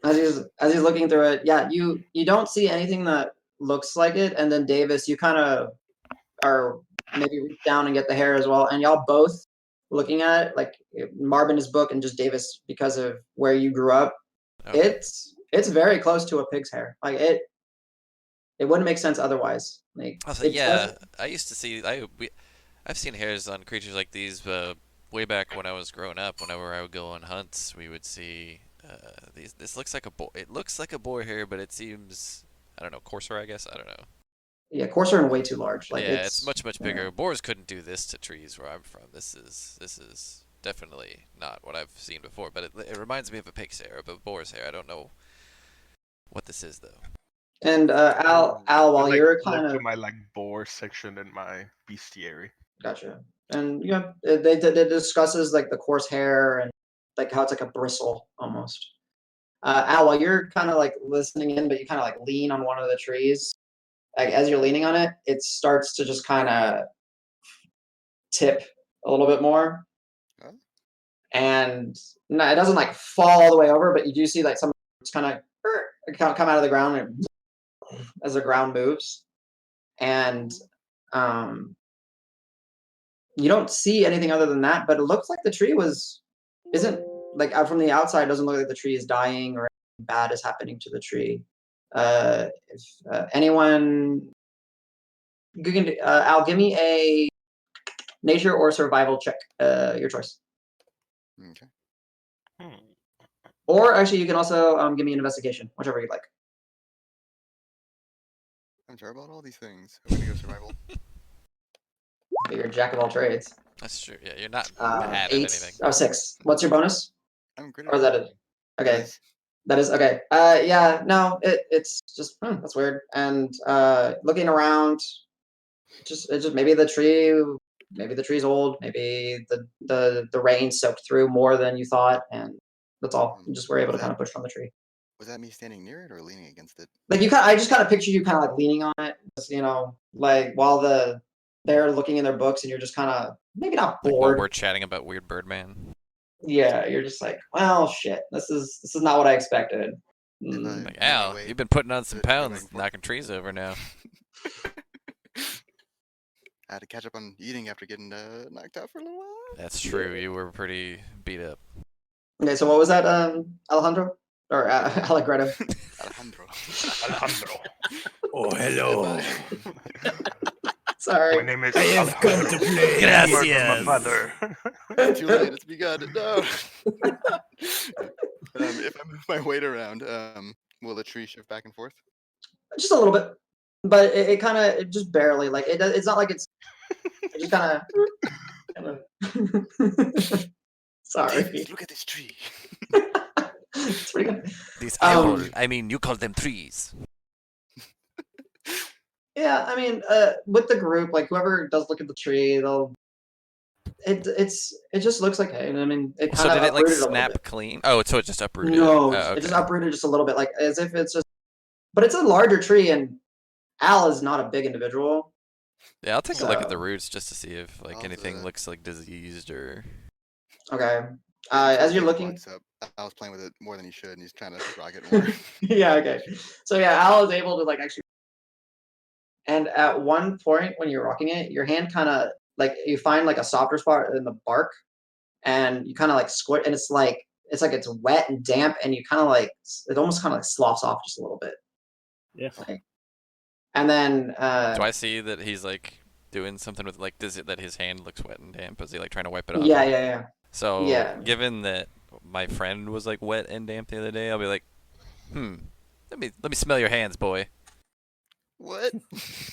As he's looking through it, yeah, you don't see anything that looks like it, and then Davis, you kind of are maybe reach down and get the hair as well, and y'all both looking at it, like Marb in his book and just Davis because of where you grew up. Okay. It's very close to a pig's hair. Like it wouldn't make sense otherwise. Like I was like, it yeah, doesn't- I used to see. I've seen hairs on creatures like these way back when I was growing up. Whenever I would go on hunts, we would see these. This looks like a boar. It looks like a boar hair, but it seems, I don't know, coarser. I guess I don't know. Yeah, coarser and way too large. Like yeah, it's much yeah. bigger. Boars couldn't do this to trees where I'm from. This is definitely not what I've seen before. But it reminds me of a pig's hair, of a boar's hair. I don't know what this is though. And Al, while you're kind of to my boar section in my bestiary. Gotcha. And they discusses like the coarse hair and like how it's like a bristle almost. Al, while you're kind of like listening in, but you kind of like lean on one of the trees. Like as you're leaning on it, it starts to just kind of tip a little bit more, and no, it doesn't like fall all the way over, but you do see like some it's kind of come out of the ground as the ground moves, and you don't see anything other than that, but it looks like the tree isn't like from the outside, it doesn't look like the tree is dying or anything bad is happening to the tree. If anyone, you can, Al, give me a nature or survival check, your choice. Okay. Or actually, you can also give me an investigation, whichever you'd like. I'm terrible at all these things. I'm gonna go survival. You're a jack of all trades. That's true. Yeah, you're not bad at 8. anything. Oh, 6. What's your bonus? I'm great Or is at that it? Okay. That is okay. Yeah, no, it's just that's weird. And looking around, it just maybe the tree's old, maybe the rain soaked through more than you thought, and that's all. You just were able to kind of push on the tree. Was that me standing near it or leaning against it? Like I just kind of pictured you kind of like leaning on it, just, like while they're looking in their books, and you're just kind of maybe not Like bored. while we're chatting about Weird Birdman. Yeah, you're just like, well, shit. This is not what I expected. Like, Al, you've been putting on some pounds, knocking trees over now. I had to catch up on eating after getting knocked out for a little while. That's true. You were pretty beat up. Okay, so what was that, Alejandro? Or Allegretto? Alejandro. Oh, hello. Sorry. My name is I have come to play. Gracias. my father. Too late. It's begun. No. If I move my weight around, will the tree shift back and forth? Just a little bit. But it kind of, just barely. Like, it's not like it just kind of... Sorry. Davis, look at this tree. It's pretty good. These apples, I mean, you call them trees. Yeah, I mean, with the group, like whoever does look at the tree, it just looks like hay. I mean, it kind So of did it like uprooted a little snap bit. clean? Oh, so it just uprooted. No, Oh, it just okay. uprooted just a little bit, like as if it's just. But it's a larger tree, and Al is not a big individual. Yeah, I'll take a look at the So- roots just to see if like I'll anything do that. looks like diseased or. Okay. As you're looking, So I was playing with it more than he should, and he's trying to rock it more. yeah, okay. So yeah, Al is able to like actually. And at one point when you're rocking it, your hand kind of like you find like a softer spot in the bark, and you kind of like squirt, and it's like it's wet and damp, and you kind of like it almost kind of like sloughs off just a little bit. Yeah. Like, and then Do I see that he's like doing something with like does it that his hand looks wet and damp? Is he like trying to wipe it off? yeah. So Yeah. given that my friend was like wet and damp the other day, I'll be like, let me smell your hands, boy, What?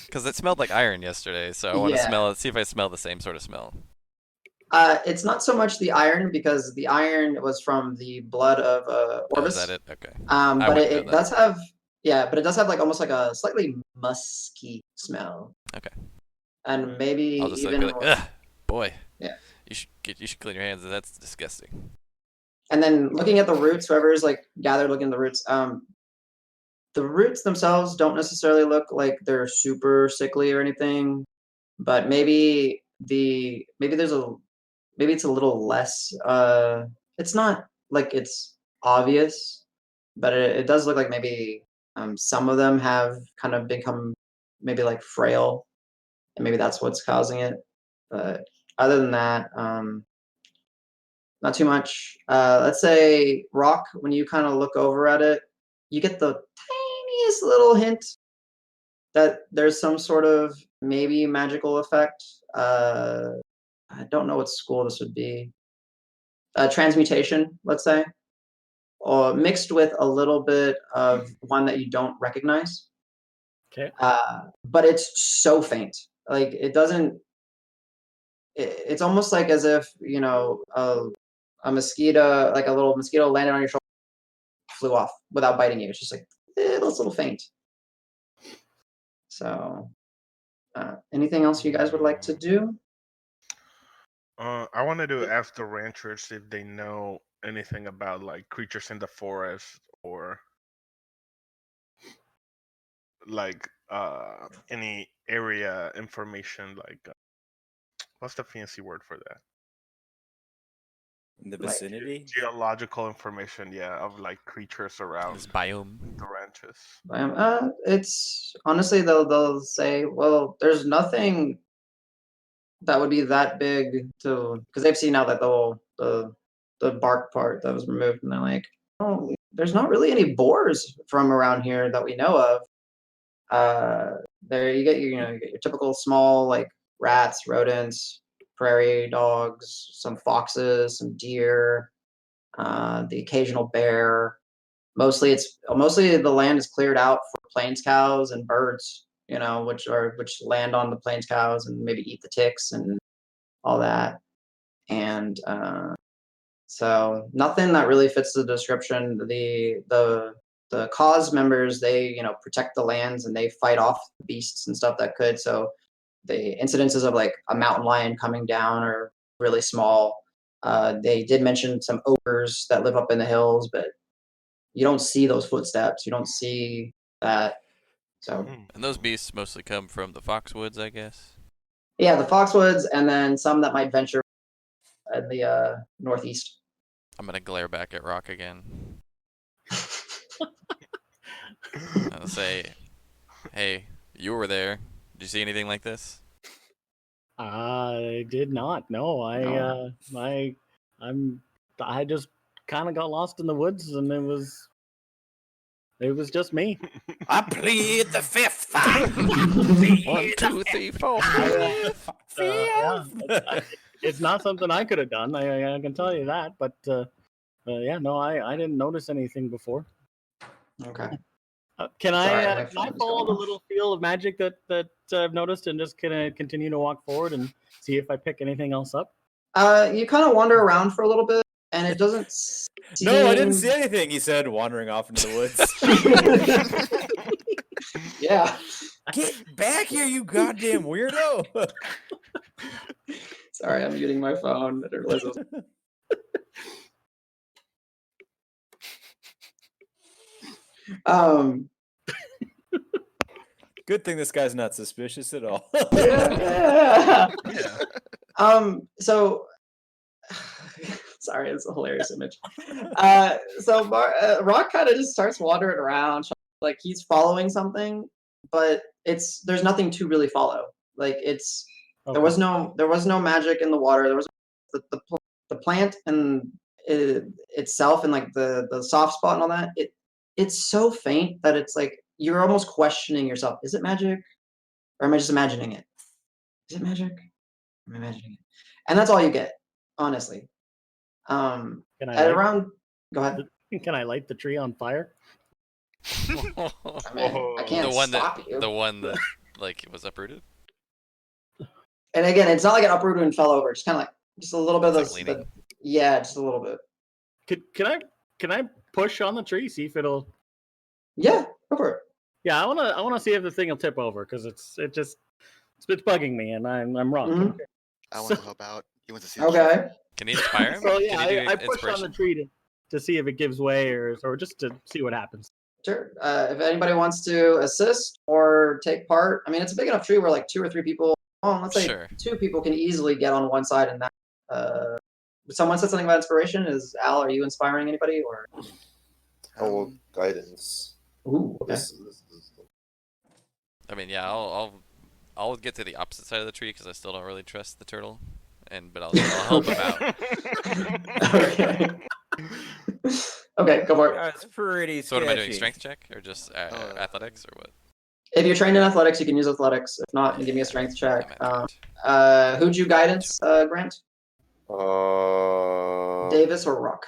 because it smelled like iron yesterday. So I want to Yeah. smell it, see if I smell the same sort of smell. It's not so much the iron because the iron was from the blood of Oh, Orbis. is that it? Okay. But wouldn't it know that. does have but it does have like almost like a slightly musky smell. Okay. And maybe I'll just like, even be like, ugh, boy. Yeah. You should clean your hands. That's disgusting. and then looking at the roots, whoever's like gathered looking at the roots themselves don't necessarily look like they're super sickly or anything, but maybe it's a little less it's not like it's obvious, but it does look like maybe some of them have kind of become maybe like frail, and maybe that's what's causing it. But other than that, not too much. Let's say Roque, when you kind of look over at it, you get the tiniest little hint that there's some sort of maybe magical effect. I don't know what school this would be. Transmutation, let's say, or mixed with a little bit of one that you don't recognize. Okay. But it's so faint. Like it doesn't. It's almost like as if a mosquito, like a little mosquito, landed on your shoulder, flew off without biting you. It's just like it's a little faint. So, anything else you guys would like to do? I wanted to ask the ranchers if they know anything about like creatures in the forest or like any area information. Like, what's the fancy word for that? In the Like, vicinity? Geological information, yeah, of like creatures around This biome. the ranches. It's honestly they'll say, well, there's nothing that would be that big to because they've seen now that the bark part that was removed, and they're like, oh, there's not really any boars from around here that we know of. There you get you get your typical small like rats, rodents, prairie dogs, some foxes, some deer, the occasional bear. Mostly the land is cleared out for plains cows and birds, which land on the plains cows and maybe eat the ticks and all that. And So nothing that really fits the description. The cause members, they protect the lands and they fight off beasts and stuff that could. So the incidences of like a mountain lion coming down are really small. They did mention some ogres that live up in the hills, but you don't see those footsteps. You don't see that. So And those beasts mostly come from the Foxwoods, I guess. yeah, the Foxwoods, and then some that might venture in the northeast. I'm gonna glare back at Roque again. I'll say, "Hey, you were there. Did you see anything like this?" I did not. No, I just kind of got lost in the woods, and it was just me. I plead the fifth. 1, 2, 3, 4. Yeah, it's not something I could have done. I can tell you that. But yeah, no, I didn't notice anything before. Okay. Can Sorry, I my can I phone's follow going the off. little field of magic that I've noticed and just kind of continue to walk forward and see if I pick anything else up? You kind of wander around for a little bit, and it doesn't seem... No, I didn't see anything. He said, wandering off into the woods. Yeah. Get back here, you goddamn weirdo! Sorry, I'm muting my phone. I didn't realize it was... Good thing this guy's not suspicious at all. yeah. Yeah. So sorry, it's a hilarious image. So Roque kind of just starts wandering around, like he's following something, but there's nothing to really follow. Like Okay. there was no magic in the water. There was the plant and itself and like the soft spot and all that. It's so faint that it's like you're almost questioning yourself. Is it magic? Or am I just imagining it? Is it magic? I'm imagining it. And that's all you get, honestly. Can At around... Go ahead. Can I light the tree on fire? I mean, I can't stop you. The one that like was uprooted. And again, it's not like it uprooted and fell over. Just kind of like just a little bit of It's the, like leaning. yeah, just a little bit. Can I push on the tree, see if it'll... Yeah, go for it. Yeah, I wanna see if the thing will tip over because it's bugging me and I'm wrong. Mhm. I want to help out. He wants to see. the show. Okay. Can you inspire him? So yeah, Can you do I push on the inspiration? tree to see if it gives way or just to see what happens. Sure. If anybody wants to assist or take part, I mean, it's a big enough tree where like 2 or 3 people, let's say Sure. 2 people can easily get on one side and that. Someone said something about inspiration. Is Al, are you inspiring anybody or? Oh, guidance. Ooh, okay. This is- I mean, yeah, I'll get to the opposite side of the tree because I still don't really trust the turtle, but I'll help him out. Okay. Okay, go for it. That's pretty So what am I doing? sketchy. Strength check or just athletics or what? If you're trained in athletics, you can use athletics. If not, you give me a strength check. I'm at Who'd you guidance, Grant? Uh, Davis or Roque?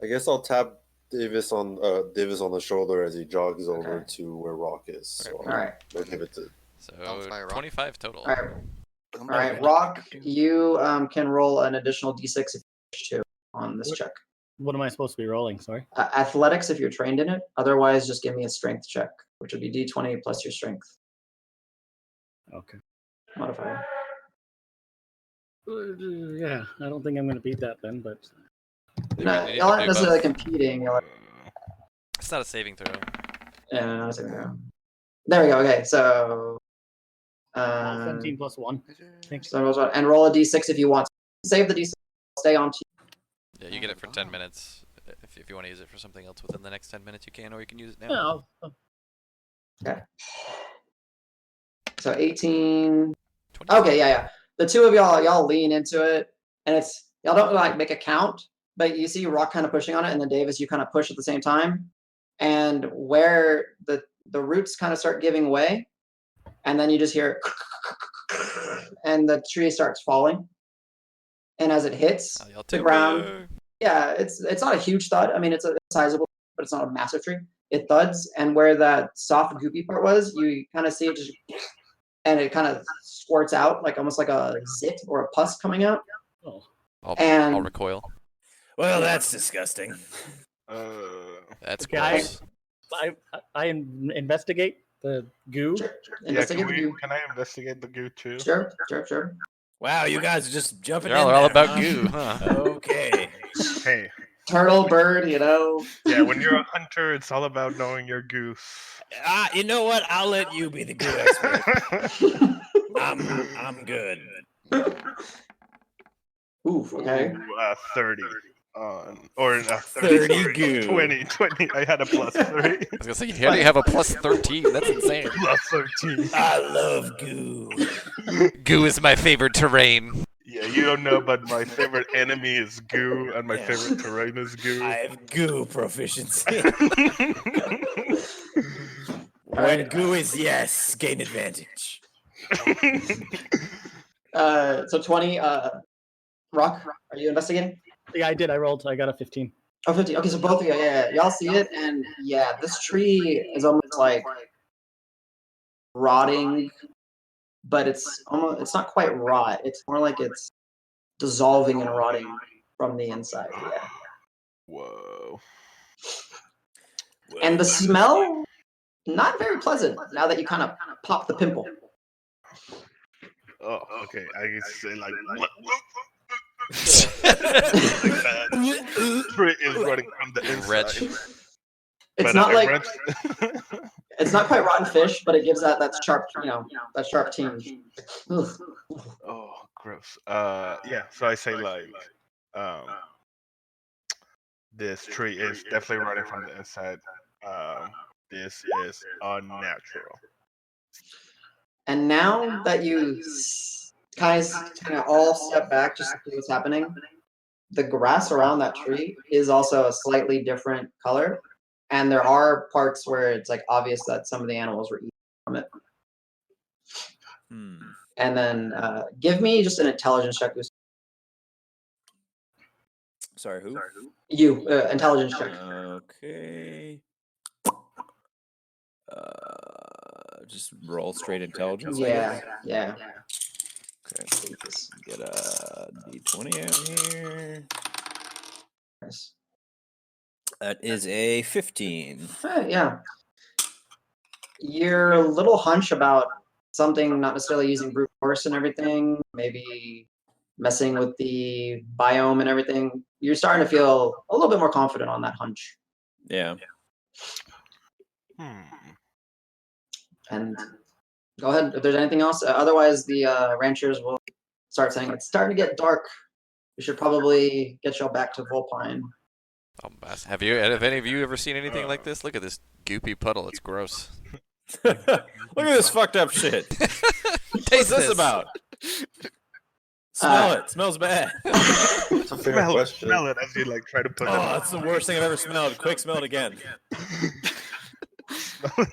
I guess I'll tap Davis on the shoulder as he jogs over Okay. to where Roque is. So All right. I'll give it to. So Bounce by a rock. 25 total. All right. All right, Roque, you can roll an additional d6 if you wish to on this check. What am I supposed to be rolling? Sorry. Athletics if you're trained in it. Otherwise, just give me a strength check, which would be d20 plus your strength Okay. modifier. Yeah, I don't think I'm gonna beat that then, but No, you need y'all to aren't do necessarily both. competing. Y'all are, It's not a saving throw. yeah, no, there we go. Okay, so 17 plus 1. Thanks. so and roll a d6 if you want. Save the d6. Stay on. Yeah, you get it for 10 minutes. If you want to use it for something else within the next 10 minutes, you can, or you can use it now. Yeah, Okay. So 18. 20. Okay, yeah. The 2 of y'all lean into it, and y'all don't like make a count, but you see Roque kind of pushing on it, and then Davis, you kind of push at the same time, and where the roots kind of start giving way, and then you just hear, and the tree starts falling, and as it hits Y'all the take ground, care. yeah, it's not a huge thud. I mean, it's a sizable, but it's not a massive tree. It thuds, and where that soft goopy part was, you kind of see it just, and it kind of squirts out like almost like a zit or a pus coming out. Oh. I'll And- recoil. Well, that's disgusting. That's Okay, gross. I investigate the goo. Sure. Yeah, Investigate the goo. can I investigate the goo too? Sure. Wow, you guys are just jumping Y'all in are all there, about huh? goo, huh? Okay. Hey, Turtle, bird, you know. yeah, when you're a hunter, it's all about knowing your goose. You know what? I'll let you be the goo expert. I'm good. Oof, okay. Ooh, 30 on, or 30 goo. 20. I had a plus 3. I was gonna say, how do you have a plus 13? That's insane. Plus 13. I love goo. Goo is my favorite terrain. Yeah, you don't know, but my favorite enemy is goo, and my Yeah. favorite terrain is goo. I have goo proficiency. When Alright. goo is yes, gain advantage. So 20, Rock, are you investigating? Yeah, I did. I rolled. I got a 15. Oh, 50. Okay, so both of you, yeah. Y'all see it, and yeah, this tree is almost like rotting, but it's not quite rot. It's more like it's dissolving and rotting from the inside. Yeah. Whoa. And the smell, not very pleasant now that you kind of pop the pimple. Oh, okay. I can say like tree is running from the inside. Wretch. It's But not I like read- it's not quite rotten fish, but it gives that sharp, that sharp tinge. Ugh. Oh, gross. Yeah. So I say like, this tree is definitely running from the inside. This is unnatural. And now that you kind of all step back just to see what's happening, the grass around that tree is also a slightly different color, and there are parts where it's like obvious that some of the animals were eating from it. And then give me just an intelligence check. Sorry, who? You intelligence check. Okay. Just roll straight intelligence. I Yeah, guess? yeah. Okay. Get a d20 out here. Nice. That is a 15. Yeah. Your little hunch about something not necessarily using brute force and everything, maybe messing with the biome and everything, you're starting to feel a little bit more confident on that hunch. Yeah. And go ahead if there's anything else. Otherwise, the ranchers will start saying it's starting to get dark. We should probably get y'all back to Volpine. Oh, have any of you ever seen anything like this? Look at this goopy puddle. It's gross. Look at this fucked up shit. What's this about? Smell it. Smells bad. It's a fair question. Smell it as you like try to put Oh, it. that's the worst thing I've ever smelled. Quick, smell it again.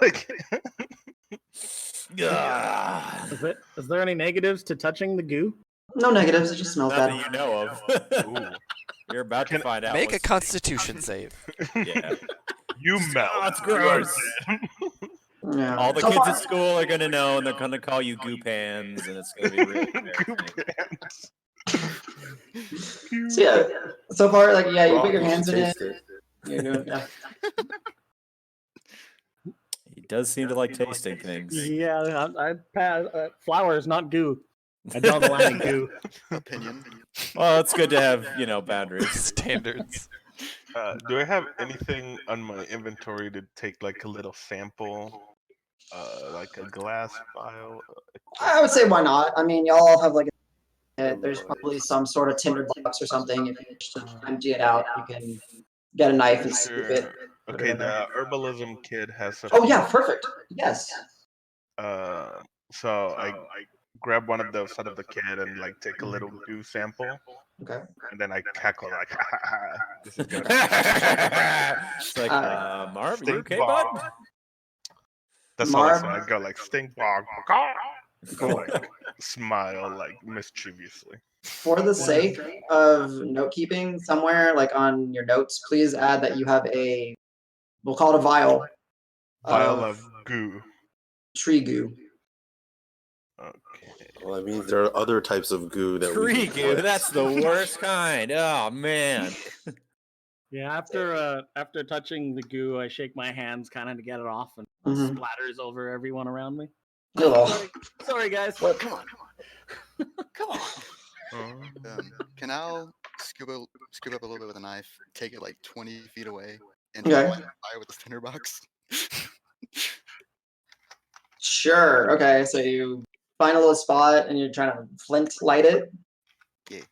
Like, Ah. Is there any negatives to touching the goo? No negatives. It just smells Not bad. that you know of. ooh, You're about to find out. Make a what's- Constitution save. Yeah. you melt. Oh, it's You are gross. dead. Yeah. All the So kids far- at school are gonna know, and they're gonna call you goop hands, and it's gonna be really Goop embarrassing. So yeah, so far, like you put your You hands should in it. taste it. You're doing, yeah. He does seem to like tasting things. Yeah, I pass. Flour is not goo. I draw the line at goo. Opinion. Well, it's good to have, boundaries. Standards. Do I have anything on my inventory to take like a little sample? Like a glass vial? I would say why not? I mean, y'all all have like there's probably some sort of tinder box or something. If you wish to empty it out, you can get a knife and scoop it. put it Okay, in there. the herbalism kid has a. Oh yeah, perfect. Yes. So I grab one of those out of the kid and like take a little goo sample, Okay. and then I cackle like, ha ha ha. This is gonna. It's like, Marb, are you Stink okay, bomb. bud? That's all I Marb? say. I go like stink bog, Cool. like, smile like mischievously. For the sake of note keeping, somewhere like on your notes, please add that you have we'll call it a vial. Vial of goo. Tree goo. Okay. Well, that means there are other types of goo that we Tree can goo, collect. that's the worst kind. Oh man. Yeah, after touching the goo, I shake my hands kind of to get it off, and Mhm. splatters over everyone around me. Oh. Sorry, guys. Come on. Come on. Can I scoop up a little bit with a knife, take it like 20 feet away, and Okay. light fire with the tinderbox? Sure. Okay. So you find a little spot and you're trying to flint light it. Yeah.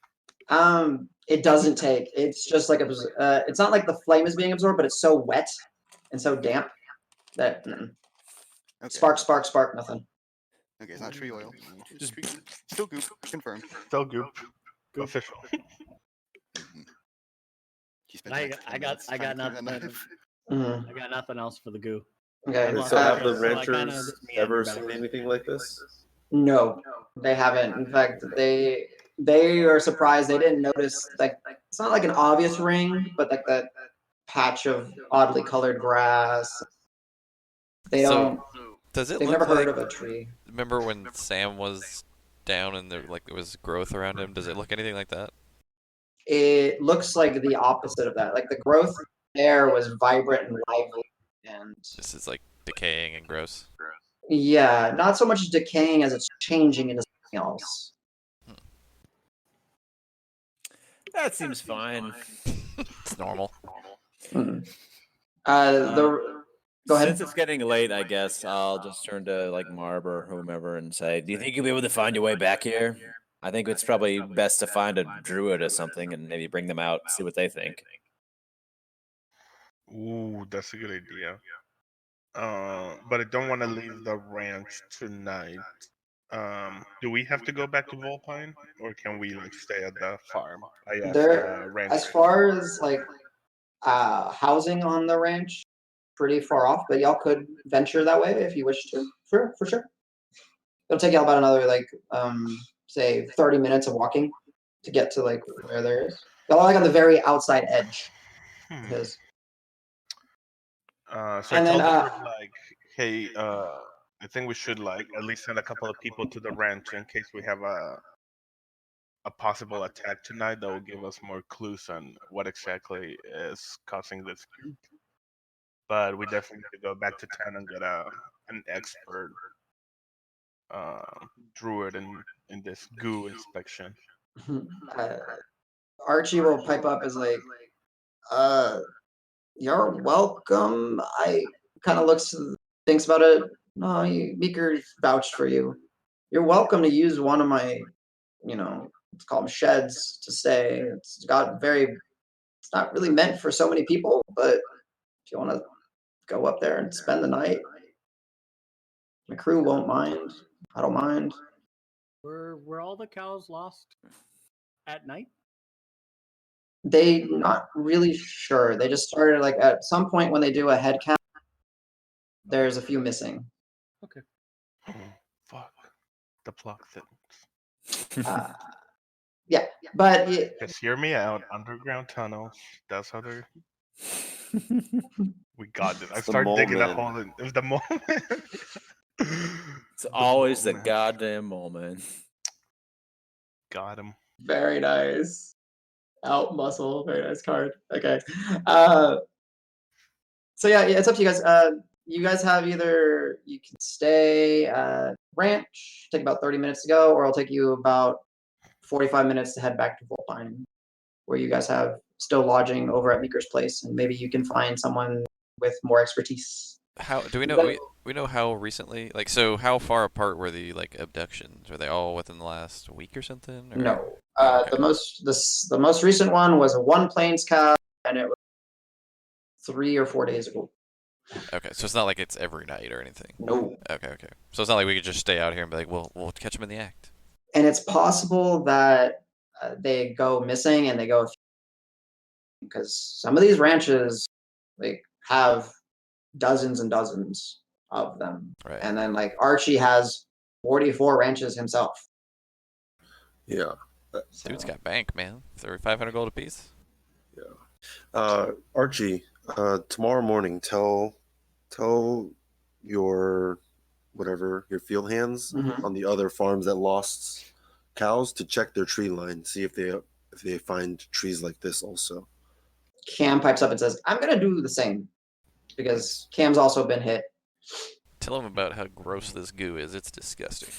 It doesn't take. It's just like it's not like the flame is being absorbed, but it's so wet and so damp that Okay. spark, nothing. Okay, it's not tree oil. Just still goop. Confirmed. Still goop. Official. Mhm. He spent I like 10 got minutes trying to clean that nothing. knife. Mhm. I got nothing else for the goo. Okay. lost So have interest, the so I kinda ranchers just meandered ever back. seen anything like this? No, they haven't. In fact, they are surprised they didn't notice. Like, it's not like an obvious ring, but like that patch of oddly colored grass. They So, don't. Does it They've look never heard like? of a tree. Remember when Sam was down and there was growth around him? Does it look anything like that? It looks like the opposite of that. Like the growth there was vibrant and lively, and This is like decaying and gross. yeah, not so much decaying as it's changing into something else. That seems fine. It's normal. Mhm. Go ahead. Since it's getting late, I guess I'll just turn to like Marb or whomever and say, "Do you think you'll be able to find your way back here?" I think it's probably best to find a druid or something and maybe bring them out, see what they think. Ooh, that's a good idea. But I don't want to leave the ranch tonight. Do we have to go back to Volpine, or can we like stay at the farm? I asked There, ranch. as far as like housing on the ranch, pretty far off, but y'all could venture that way if you wish to. Sure, for sure. It'll take y'all about another like say 30 minutes of walking to get to like where there is. Y'all are like on the very outside edge of his. So I And then, told the group like, hey, I think we should like at least send a couple of people to the ranch in case we have a possible attack tonight that will give us more clues on what exactly is causing this. But we definitely need to go back to town and get an expert druid in this goo inspection. Archie will pipe up as like, you're welcome. I kind of thinks about it. No, Meeker vouched for you. You're welcome to use one of my, let's call them sheds to stay. It's not really meant for so many people, but if you want to go up there and spend the night, my crew won't mind. I don't mind. Were all the cows lost at night? They not really sure. They just started like at some point when they do a head count, there's a few missing. Okay. Oh, fuck. The plot thickens. Yeah, but Just hear me out. Underground tunnels. That's how they're. We got it. I It's the started digging a moment. hole. It was the moment. It's always the goddamn moment. Got him. very nice. Out muscle, very nice card. Okay. So yeah, it's up to you guys. You guys have either you can stay at ranch, take about 30 minutes to go, or it'll take you about 45 minutes to head back to Volpine, where you guys have still lodging over at Meeker's place, and maybe you can find someone with more expertise. How do we know? We know how recently. Like, so how far apart were the like abductions? Were they all within the last week or something? Or? No. Oh, okay. The most recent one was a one planes cast, and it was 3 or 4 days ago. Okay, so it's not like it's every night or anything. No. Okay. So it's not like we could just stay out here and be like, we'll catch them in the act. And it's possible that they go missing and they go because some of these ranches like have dozens and dozens of them. Right. And then like Archie has 44 ranches himself. Yeah. So, Dude's got bank, man. 3,500 gold apiece. Archie, tomorrow morning, tell your whatever your field hands Mhm. on the other farms that lost cows to check their tree line, see if they find trees like this also. Cam pipes up and says, "I'm gonna do the same," because Cam's also been hit. Tell them about how gross this goo is. It's disgusting.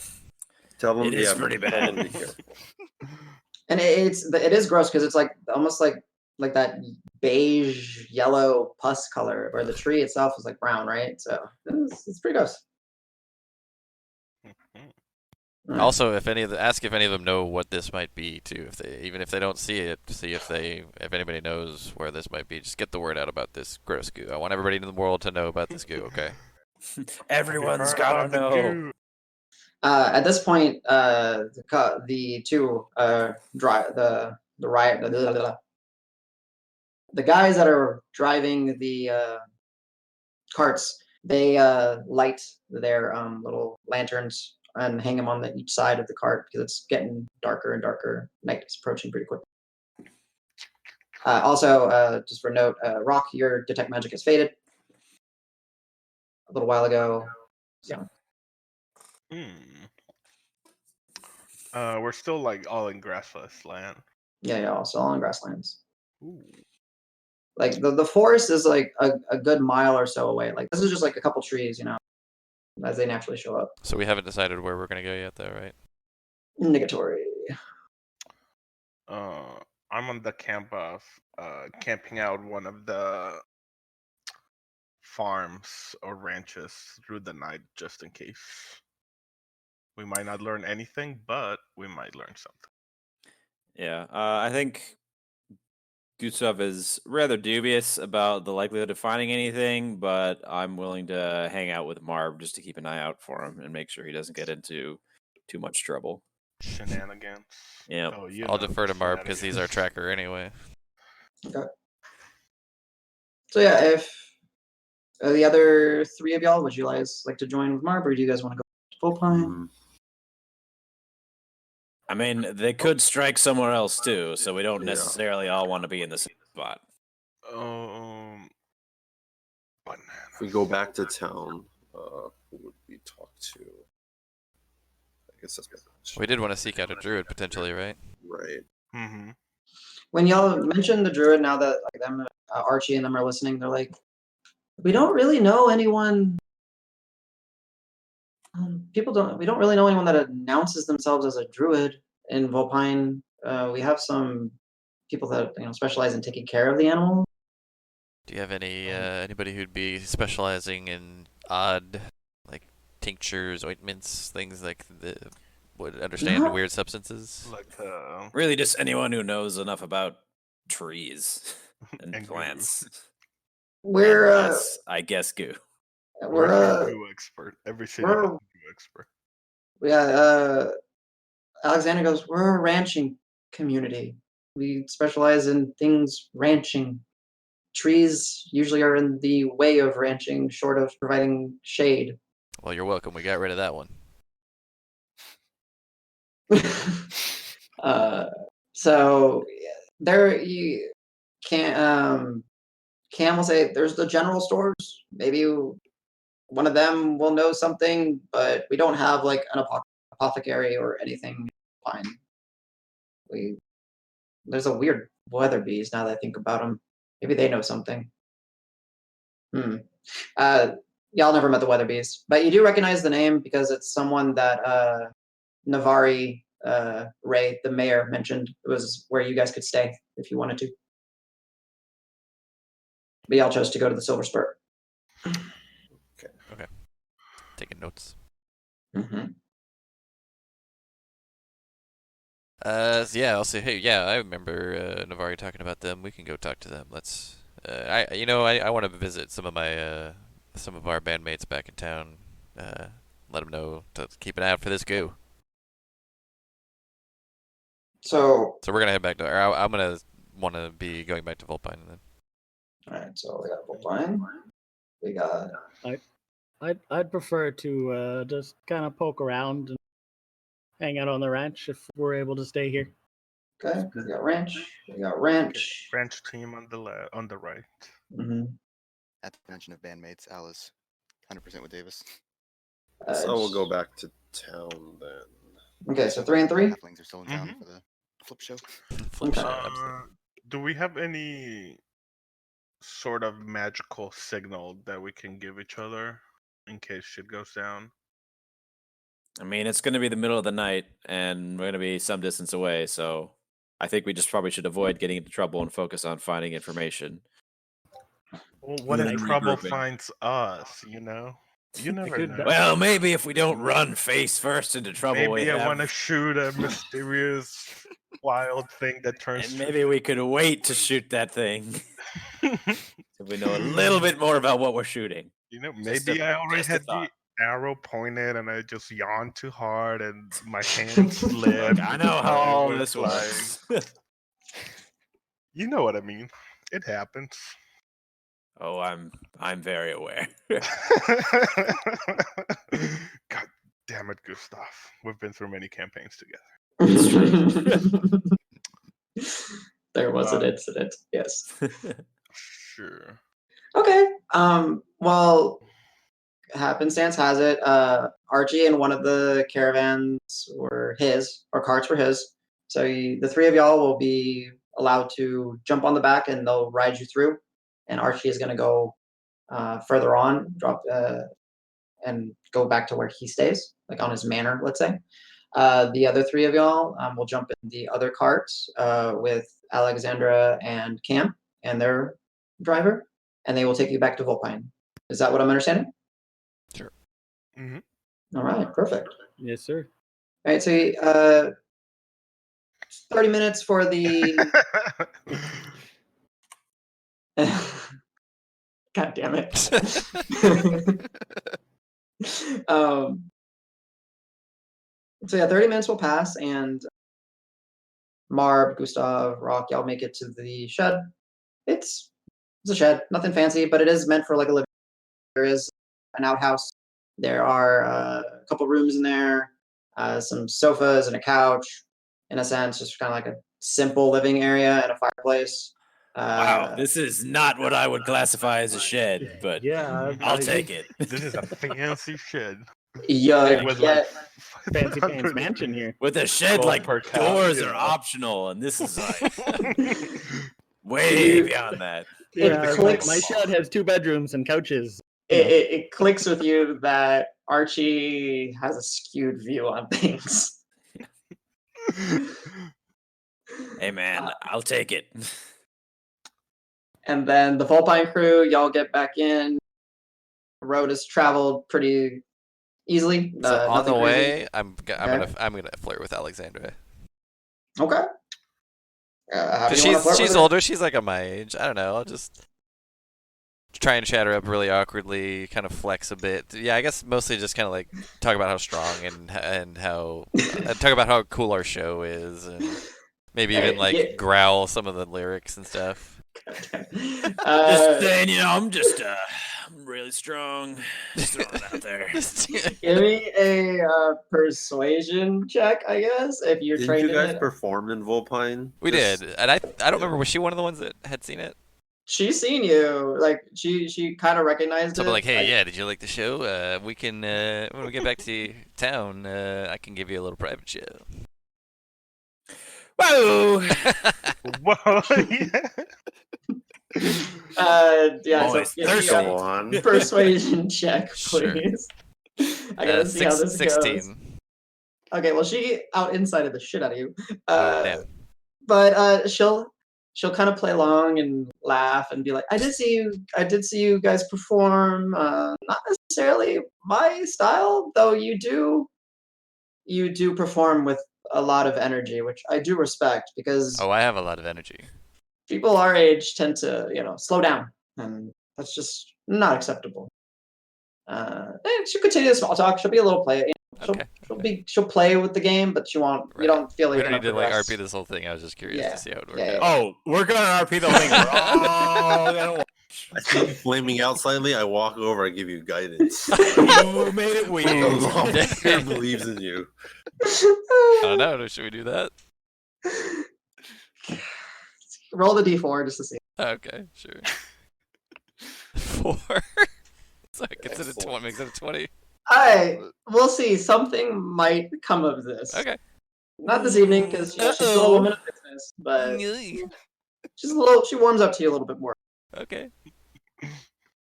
Tell them It is pretty tell them bad. to be careful. And it is gross because it's like almost like that beige yellow pus color, where the tree itself is like brown, right? So it's pretty gross. All right. Also, ask if any of them know what this might be too. Even if they don't see it, see if anybody knows where this might be. Just get the word out about this gross goo. I want everybody in the world to know about this goo. Okay. Everyone's gotta know. At this point, the two the guys that are driving the carts, they light their little lanterns and hang them on each side of the cart because it's getting darker and darker. Night is approaching pretty quick. Also, just for note, Roque, your detect magic has faded a little while ago. So. We're still like all in grassless land. Yeah, also all on grasslands. Ooh. Like the forest is like a good mile or so away. Like this is just like a couple trees, as they naturally show up. So we haven't decided where we're gonna go yet, though, right? Negatory. I'm on the camp of camping out one of the farms or ranches through the night just in case. We might not learn anything, but we might learn something. Yeah, I think Gustav is rather dubious about the likelihood of finding anything, but I'm willing to hang out with Marb just to keep an eye out for him and make sure he doesn't get into too much trouble. Shenanigans. Yeah. Oh, I'll defer to Marb because he's our tracker anyway. Okay. So yeah, if the other three of y'all, would you guys like to join with Marb, or do you guys want to go to full pine? I mean, they could strike somewhere else too, so we don't Yeah. necessarily all want to be in the same spot. If we go back to town, who would we talk to? I guess that's my question. We did want to seek out a druid potentially, right? Right. Mm-hmm. When y'all mentioned the druid, now that like them, Archie and them are listening, they're like, we don't really know anyone. We don't really know anyone that announces themselves as a druid in Volpine. We have some people that specialize in taking care of the animal. Do you have anybody who'd be specializing in odd, like tinctures, ointments, things like would understand No. weird substances? Like Really, just anyone who knows enough about trees and And plants. We're And yes, I guess goo. we're we're a goo expert. Every city has a goo expert. Alexander goes, we're a ranching community. We specialize in things ranching. Trees usually are in the way of ranching, short of providing shade. Well, you're welcome. We got rid of that one. So there you can't. Cam will say there's the general stores. Maybe one of them will know something, but we don't have like an apothecary or anything. Fine. There's a weird Weatherbees now that I think about them. Maybe they know something. Y'all never met the Weatherbees, but you do recognize the name because it's someone that Navari Ray, the mayor, mentioned. It was where you guys could stay if you wanted to. But y'all chose to go to the Silver Spur. Okay. Taking notes. Mm-hmm. So yeah, I'll say, hey, yeah, I remember Navari talking about them. We can go talk to them. Let's. I want to visit some of our bandmates back in town. Let them know to keep an eye out for this goo. So we're gonna head back to. I'm gonna want to be going back to Volpine then. all right, so we got Volpine. We got. I'd prefer to just kind of poke around and hang out on the ranch if we're able to stay here. Okay, we got ranch. We got ranch. Ranch team on the right. Mm-hmm. At the mention of bandmates, Al is 100% with Davis. So we'll go back to town then. Okay, so 3 and 3. Halflings are still in town for the flip show. Flip shot, absolutely. Do we have any sort of magical signal that we can give each other in case shit goes down? I mean, it's going to be the middle of the night, and we're going to be some distance away, so I think we just probably should avoid getting into trouble and focus on finding information. Well, what if And trouble regrouping. finds us, you know? You never could- know. Well, maybe if we don't run face first into trouble, Maybe I have... want to shoot a mysterious, wild thing that turns. and maybe we could wait to shoot that thing. So we know a little bit more about what we're shooting. You know, Just maybe a- I already just a had the thought. arrow pointed and I just yawned too hard and my hand slipped. I know how and I all was this like- works. You know what I mean. It happens. Oh, I'm very aware. God damn it, Gustav. We've been through many campaigns together. There was an incident. Yes. Sure. Okay. Well, happenstance has it. Archie and one of the caravans were his, or carts were his. So the three of y'all will be allowed to jump on the back, and they'll ride you through. And Archie is going to go further on, and go back to where he stays, like on his manor, let's say. The other three of y'all will jump in the other cart with Alexandra and Cam and their driver, and they will take you back to Volpine. Is that what I'm understanding? Sure. Mm-hmm. All right, perfect. Yes, sir. All right, so 30 minutes for the. God damn it. So yeah, 30 minutes will pass, and Marb, Gustav, Roque, y'all make it to the shed. It's a shed, nothing fancy, but it is meant for like a living. There is an outhouse. There are a couple rooms in there, some sofas and a couch. In a sense, just kind of like a simple living area and a fireplace. Wow, this is not what I would classify as a shed, but Yeah, I'll take it. This is a fancy shed. Yeah, With yeah. Fancy 500 pants mansion here. With a shed, Gold like per cow, doors you are know. optional, and this is like way beyond that. It Yeah, clicks. my shed has 2 bedrooms and couches. It clicks with you that Archie has a skewed view on things. Hey man, I'll take it. And then the Volpine crew, y'all get back in. The road is traveled pretty easily. So on the nothing crazy. way, I'm gonna flirt with Alexandra. Okay. How do 'Cause you wanna flirt she's with her? older. She's like my age. I don't know. I'll just try and chat her up really awkwardly, kind of flex a bit. Yeah, I guess mostly just kind of like talk about how strong and how talk about how cool our show is, and maybe even like Yeah. growl some of the lyrics and stuff. Just saying, you know, I'm really strong. Just throwing it out there. Give me a persuasion check, I guess, if you're Didn't trained you guys in it. perform in Volpine? We This- did, and I don't remember. Was she one of the ones that had seen it? She's seen you. Like she kind of recognized So it. I'm like, hey, yeah, did you like the show? We can when we get back to town, I can give you a little private show. Whoa! Whoa, yeah. Yeah. Boys, So give me thirsty. a Go on. persuasion check, Sure. please. I gotta see how this 16. goes. Okay, well, she out insided the shit out of you. Oh, damn. But she'll kind of play along and laugh and be like, I did see you guys perform. Not necessarily my style, though. You do perform with a lot of energy, which I do respect, because Oh, I have a lot of energy. people our age tend to, slow down, and that's just not acceptable. She'll continue the small talk. She'll be a little play. Okay. She'll play with the game, but she won't. Right. You don't feel We like don't you're need to gonna like progress. RP this whole thing. I was just curious Yeah. to see how it worked Yeah, out. Oh, we're gonna RP the thing. We're all gonna watch. I see you flaming out slightly. I walk over. I give you guidance. You made it The weird. Lawmaker believes in you. I don't know. Should we do that? Roll the d4 just to see. Okay, sure. 4. So it gets it a 20. Makes it a 20. We'll see. Something might come of this. Okay. Not this evening, because she's still a woman of business, but she's a little. She warms up to you a little bit more. Okay.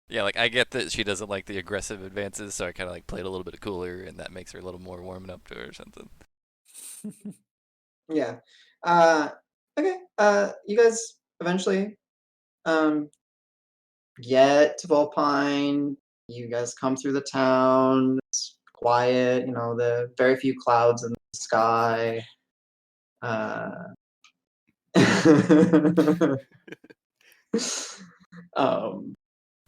Yeah, like I get that she doesn't like the aggressive advances, so I kind of like played a little bit cooler, and that makes her a little more warming up to her or something. Yeah. Okay. You guys eventually get to Volpine. You guys come through the town. It's quiet. You know, the very few clouds in the sky.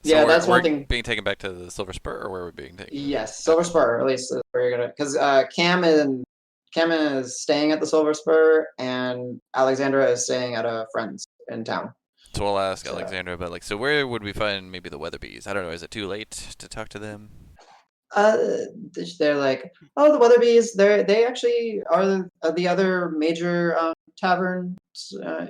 Yeah, So that's we're one thing. being taken back to the Silver Spur, or where are we being taken? Yes, Silver Spur. At least is where you're gonna, because Cam is staying at the Silver Spur, and Alexandra is staying at a friend's in town. So I'll ask So- Alexandra about, like, so where would we find maybe the Weatherbees? I don't know. Is it too late to talk to them? They're like, oh, the Weatherbees. They actually are the other major taverns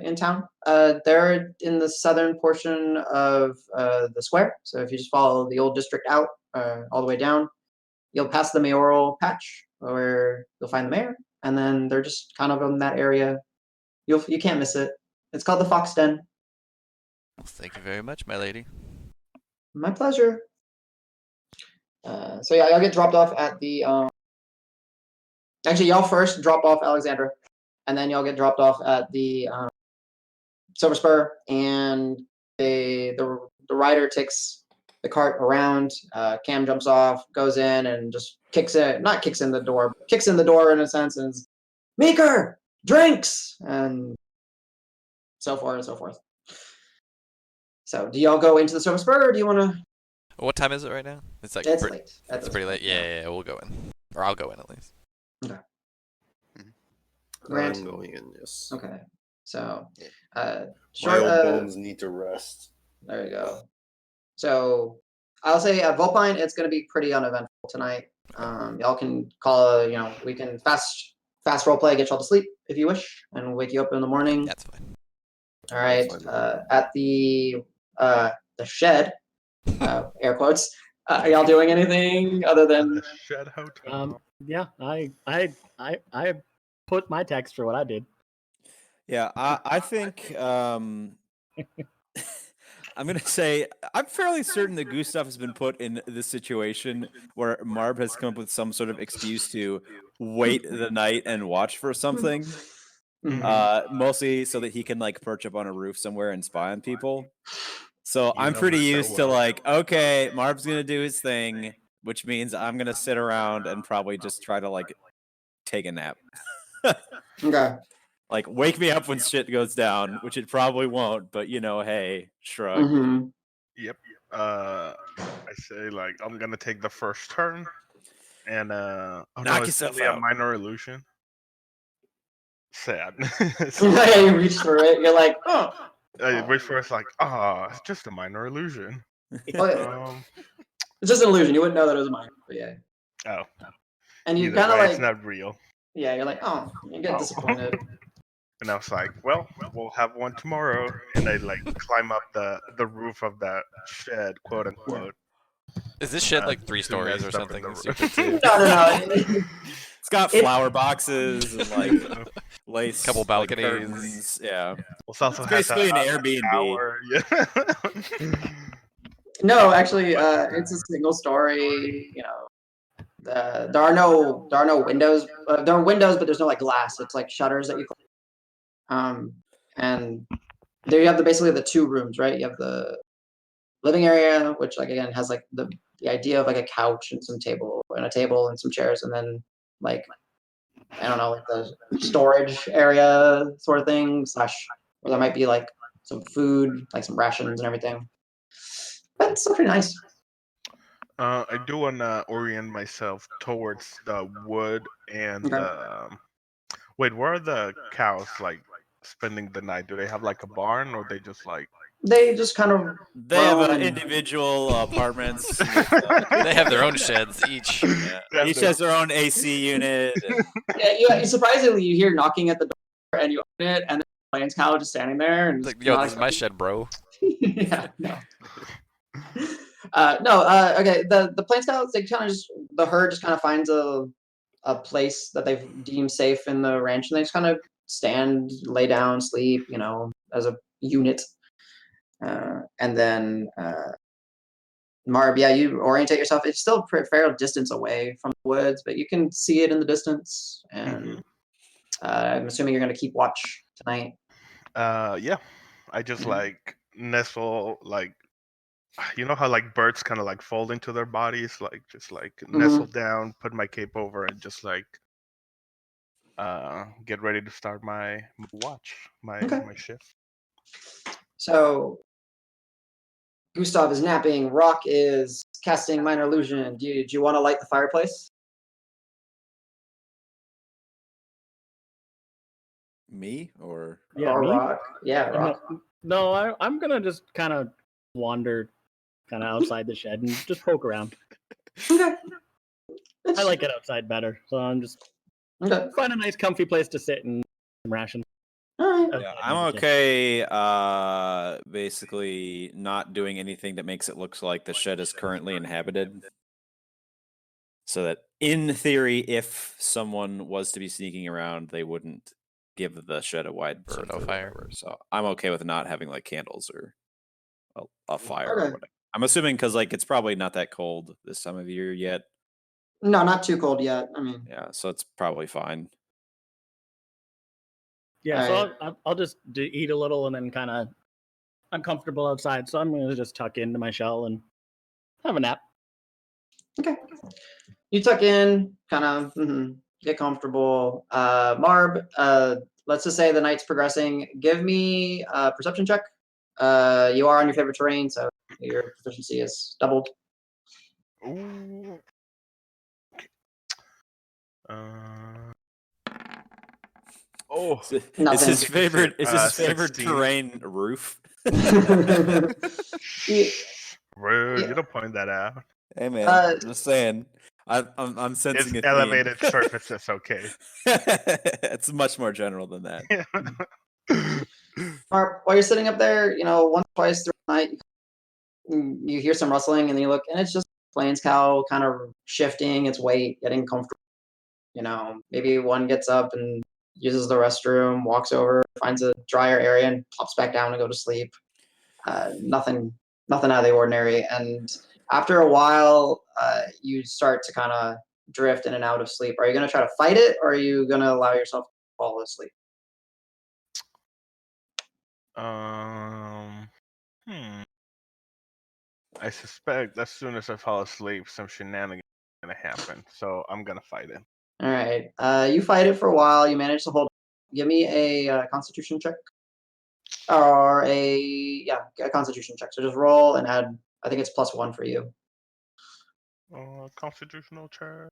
in town. They're in the southern portion of the square. So if you just follow the old district out all the way down, you'll pass the mayoral patch where you'll find the mayor, and then they're just kind of in that area. You can't miss it. It's called the Fox Den. Well, thank you very much, my lady. My pleasure. So yeah, y'all get dropped off at the. Actually, y'all first drop off Alexandra, and then y'all get dropped off at the Silver Spur, and the rider takes the cart around. Cam jumps off, goes in, and just kicks in the door in a sense, and is, Meeker, drinks, and so forth and so forth. So, do y'all go into the Silver Spur, or do you want to? What time is it right now? It's like It's pre- late. It's pretty late. Yeah, we'll go in, or I'll go in at least. Okay. Grant? I'm going in, yes. Okay. So, My short. old bones need to rest. There you go. So, I'll say at Volpine, it's going to be pretty uneventful tonight. Y'all can call. We can fast role play, get y'all to sleep if you wish, and wake you up in the morning. That's fine. All right. That's fine. At the shed, air quotes. Are y'all doing anything other than? The shed hotel. Yeah, I put my text for what I did. Yeah, I think I'm gonna say I'm fairly certain that Gustav has been put in this situation where Marb has come up with some sort of excuse to wait the night and watch for something. Mostly so that he can like perch up on a roof somewhere and spy on people. So I'm know pretty me so used to well. like, okay, Marb's gonna do his thing, which means I'm gonna sit around and probably just try to like take a nap. Okay. Like wake me up when shit goes down, which it probably won't, but hey, shrug. Mm-hmm. Yep. I say like I'm gonna take the first turn, and Knock it's yourself only a out. minor illusion. Sad. You reach for it. You're like, oh. Wait for it's like, it's just a minor illusion. Oh, it's just an illusion. You wouldn't know that it was mine. But yeah. Oh. And you Either kind of way, like, it's not real. yeah, you're like, oh, you get disappointed. And I was like, well, we'll have one tomorrow. And I like climb up the roof of that shed, quote unquote. Is this shed like 3 to stories or nest up in something? the Stupid roof. too? No. It's got flower boxes and like lace, Couple like, balconies. curtains. Yeah, Well, it also it's has basically an a Airbnb. tower. Yeah. No, actually, it's a single story. There are no windows. There are windows, but there's no like glass. It's like shutters that you. And there you have basically the 2 rooms, right? You have the living area, which like again has like the idea of like a couch and some table and some chairs, and then like I don't know, like the storage area sort of thing / where there might be like some food, like some rations and everything. But it's still pretty nice. I do want to orient myself towards the wood and Okay. wait, where are the cows like spending the night? Do they have like a barn, or they just like? They just kind of They have roam and- individual apartments. They have their own sheds each. Yeah. Each has their own AC unit. And... Yeah, surprisingly, you hear knocking at the door and you open it, and then Lane's kind of just standing there. And It's like, yo, this is my shed, bro. Yeah, no. No. Okay. The plain scouts, they kind of just the herd just kind of finds a place that they've deemed safe in the ranch, and they just kind of stand, lay down, sleep, as a unit. And then Marb, yeah, you orientate yourself. It's still a fair distance away from the woods, but you can see it in the distance. And I'm assuming you're going to keep watch tonight. Yeah. I just like nestle, like, you know how like birds kind of like fold into their bodies, like just like nestle down, put my cape over, and just like get ready to start my watch, my shift. So Gustav is napping. Roque is casting minor illusion. Do you want to light the fireplace? Me or or me? Roque? Yeah, Roque. No, I'm gonna just kind of wander, kind of outside the shed and just poke around. Okay. I like it outside better, so I'm just find a nice, comfy place to sit and some rations. All right. Yeah, I'm okay. Basically, not doing anything that makes it look like the shed is currently inhabited. So that, in theory, if someone was to be sneaking around, they wouldn't give the shed a wide berth no or fire. whatever. So I'm okay with not having like candles or a fire or Okay. whatever. I'm assuming because like it's probably not that cold this time of year yet. No, not too cold yet. I mean, Yeah, so it's probably fine. Yeah, so I'll just eat a little and then kind of uncomfortable outside. So I'm gonna just tuck into my shell and have a nap. Okay. You tuck in, kind of get comfortable. Marb, let's just say the night's progressing. Give me a perception check. You are on your favorite terrain, so your proficiency is doubled. Ooh. Oh, is his Nothing. favorite? Is his favorite 16. terrain roof? Rude. Yeah. You don't point that out. Hey man, I'm just saying. I'm It's sensing a theme. elevated surfaces, okay. It's much more general than that. Marb, while you're sitting up there, once, twice through the night, you hear some rustling, and then you look, and it's just plains cow kind of shifting its weight, getting comfortable. Maybe one gets up and uses the restroom, walks over, finds a drier area, and plops back down to go to sleep. Nothing out of the ordinary. And after a while, you start to kind of drift in and out of sleep. Are you going to try to fight it, or are you going to allow yourself to fall asleep? I suspect as soon as I fall asleep, some shenanigans are gonna happen. So I'm gonna fight it. All right. You fight it for a while. You manage to hold. Give me a Constitution check, or a Constitution check. So just roll and add. I think it's +1 for you. Constitutional check.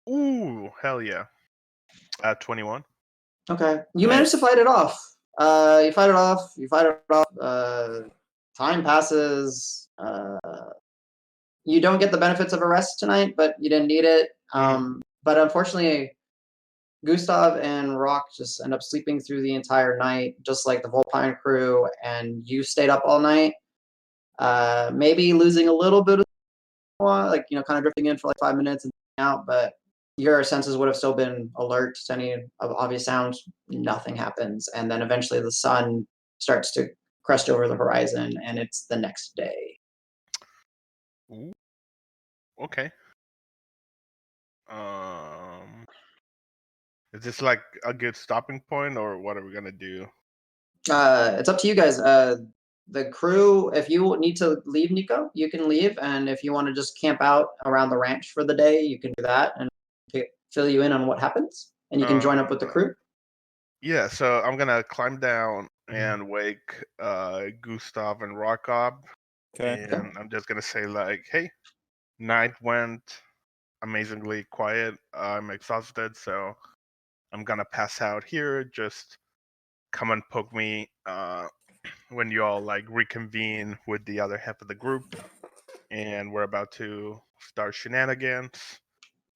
Ooh, hell yeah. 21. Okay. You manage to fight it off. You fight it off. Time passes. You don't get the benefits of a rest tonight, but you didn't need it. But unfortunately, Gustav and Roque just end up sleeping through the entire night, just like the Volpine crew, and you stayed up all night. Maybe losing a little bit of, kind of drifting in for like 5 minutes and out, but your senses would have still been alert to any obvious sounds. Nothing happens, and then eventually the sun starts to crest over the horizon, and it's the next day. Ooh. Okay. Is this like a good stopping point, or what are we gonna do? It's up to you guys. The crew, if you need to leave, Nico, you can leave, and if you want to just camp out around the ranch for the day, you can do that, and fill you in on what happens, and you can join up with the crew. Yeah, so I'm gonna climb down and wake Gustav and Roque up. Okay. And I'm just gonna say like, hey, night went amazingly quiet. I'm exhausted, so I'm gonna pass out here. Just come and poke me when you all like reconvene with the other half of the group, and we're about to start shenanigans.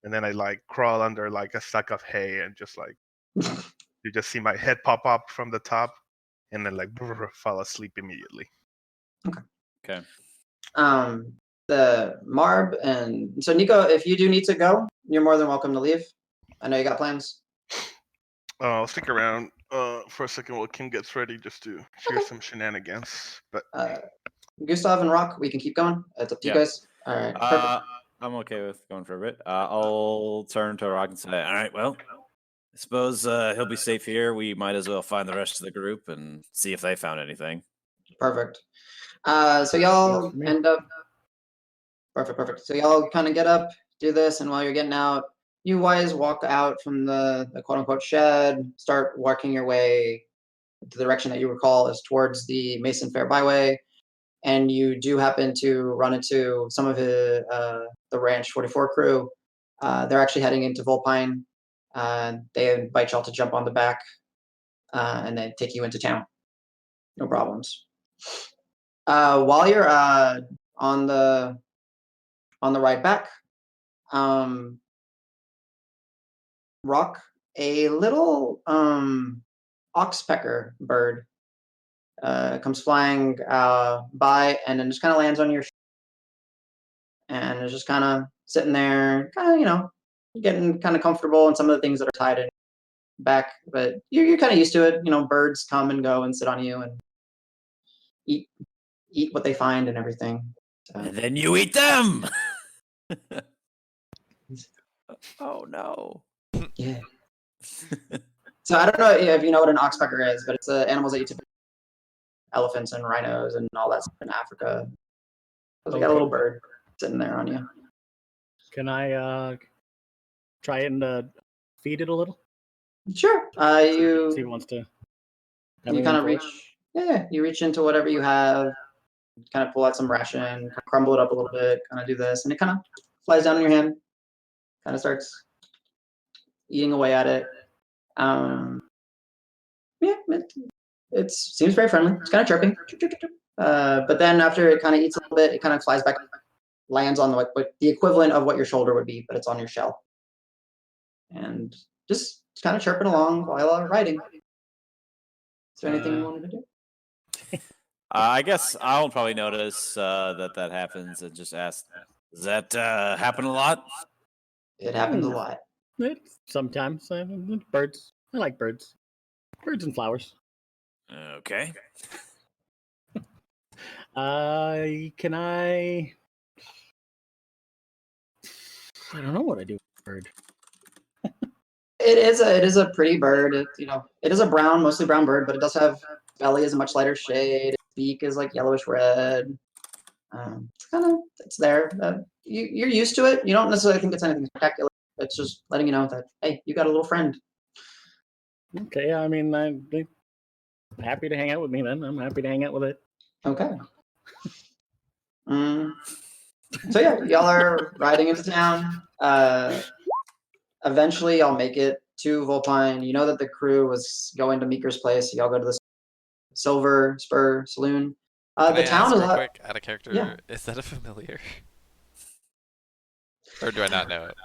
And then I like crawl under like a sack of hay and just like you just see my head pop up from the top, and then like fall asleep immediately. Okay. the Marb, and so Nico, if you do need to go, you're more than welcome to leave. I know you got plans. I'll stick around for a second while Kim gets ready just to share Okay. some shenanigans. But Gustav and Roque, we can keep going. It's up to you guys. All right, perfect. I'm okay with going for a bit. I'll turn to Roque and say, all right, well, I suppose he'll be safe here. We might as well find the rest of the group and see if they found anything. Perfect. So y'all for me. end up. Perfect. So y'all kind of get up, do this, and while you're getting out, you guys walk out from the quote unquote shed, start working your way the direction that you recall is towards the Mason Fair Byway, and you do happen to run into some of the Ranch 44 crew. They're actually heading into Volpine. They invite y'all to jump on the back and then take you into town. No problems. While you're on the ride back, Roque, a little oxpecker bird comes flying by and then just kind of lands on your and is just kind of sitting there, kind of, getting kind of comfortable in some of the things that are tied in back, but you're kind of used to it. Birds come and go and sit on you and eat what they find and everything. So. And then you eat them! Oh, no. Yeah. So I don't know if you know what an oxpecker is, but it's animals that you typically elephants and rhinos and all that stuff in Africa. So they got a little bird sitting there on you. Can I try and feed it a little? Sure. See if it wants to. You kind of reach. Yeah, you reach into whatever you have, kind of pull out some ration, crumble it up a little bit, kind of do this, and it kind of flies down in your hand, kind of starts eating away at it. Yeah, it seems very friendly. It's kind of chirping. But then after it kind of eats a little bit, it kind of flies back, lands on what the equivalent of what your shoulder would be, but it's on your shell. And just kind of chirping along while riding. Is there anything you wanted to do? I guess I'll probably notice that happens and just ask, does that happen a lot? It happens a lot. Sometimes. Birds. I like birds. Birds and flowers. Okay. Can I don't know what I do with a bird. It is a pretty bird. It is a mostly brown bird, but it does have belly is a much lighter shade. Its beak is like yellowish red. It's there. You're used to it. You don't necessarily think it's anything spectacular. It's just letting you know that hey, you got a little friend. Okay, I mean, I'm happy to hang out with me then. I'm happy to hang out with it. Okay. So yeah, y'all are riding into town. Eventually, y'all make it to Volpine. You know that the crew was going to Meeker's place. Y'all go to the Silver Spur Saloon. Can The I town ask is real quick, out of character, Yeah. is that a familiar? Or do I not know it?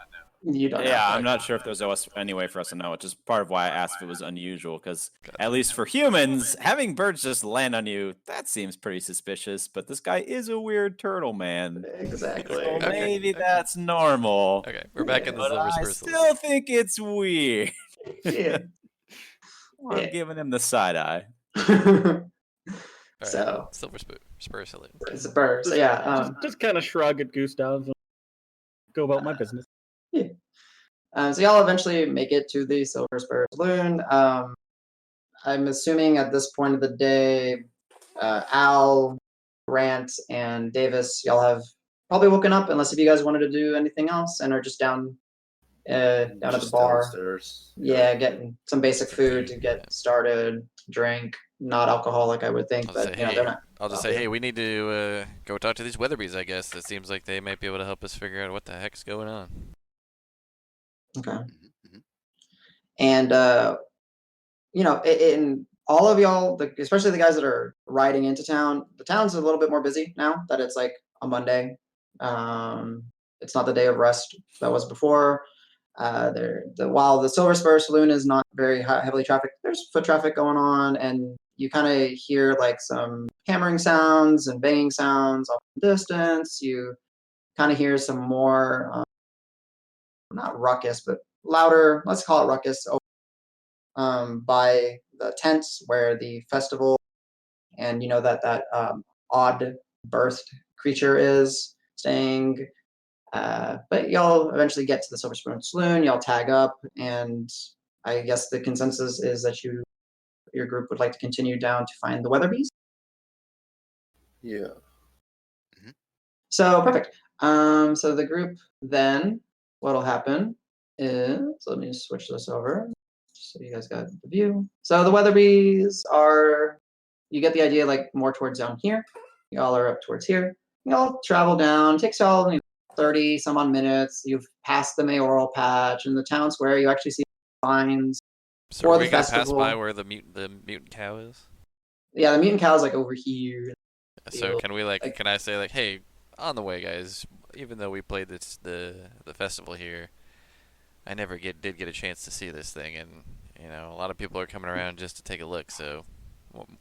You don't know. Yeah, I'm not sure if there's any way for us to know, which is part of why I asked if it was unusual, because at least for humans, having birds just land on you, that seems pretty suspicious, but this guy is a weird turtle man. Exactly. So Okay, maybe okay. that's normal. Okay, we're back in the But Silver I Spur Saloon. still think it's weird. Yeah. I'm giving him the side eye. All right, So Silver Spur Saloon. it's a bird. So yeah. Just kind of shrug at Gustav and go about my business. Yeah. So y'all eventually make it to the Silver Spur Saloon. I'm assuming at this point of the day, Al, Grant, and Davis, y'all have probably woken up, unless if you guys wanted to do anything else and are just down at the Just bar. downstairs. Yeah, getting some basic food to get started, drink, not alcoholic, I would think, I'll but say, they're not. I'll just say, hey, we need to go talk to these Weatherbees, I guess. It seems like they might be able to help us figure out what the heck's going on. Okay. And in all of y'all, especially the guys that are riding into town, the town's a little bit more busy now that it's like a Monday. It's not the day of rest that was before. While the Silver Spur Saloon is not very heavily trafficked, there's foot traffic going on, and you kind of hear like some hammering sounds and banging sounds off in the distance. You kind of hear some more, not ruckus, but louder, let's call it ruckus, by the tents where the festival and that odd birthed creature is staying. But y'all eventually get to the Silver Spoon Saloon. Y'all tag up, and I guess the consensus is that your group would like to continue down to find the Weatherbees. Yeah. So perfect. So the group then, what'll happen is, let me just switch this over so you guys got the view. So the Weatherbees are, you get the idea, like more towards down here. Y'all are up towards here. Y'all travel down. Takes y'all 30 some odd minutes. You've passed the mayoral patch in the town square. You actually see signs So for are the we gonna festival. pass by where the mutant cow is? Yeah, the mutant cow is like over here. So can we can I say like, hey, on the way, guys? Even though we played the festival here, I never did get a chance to see this thing, and a lot of people are coming around just to take a look. So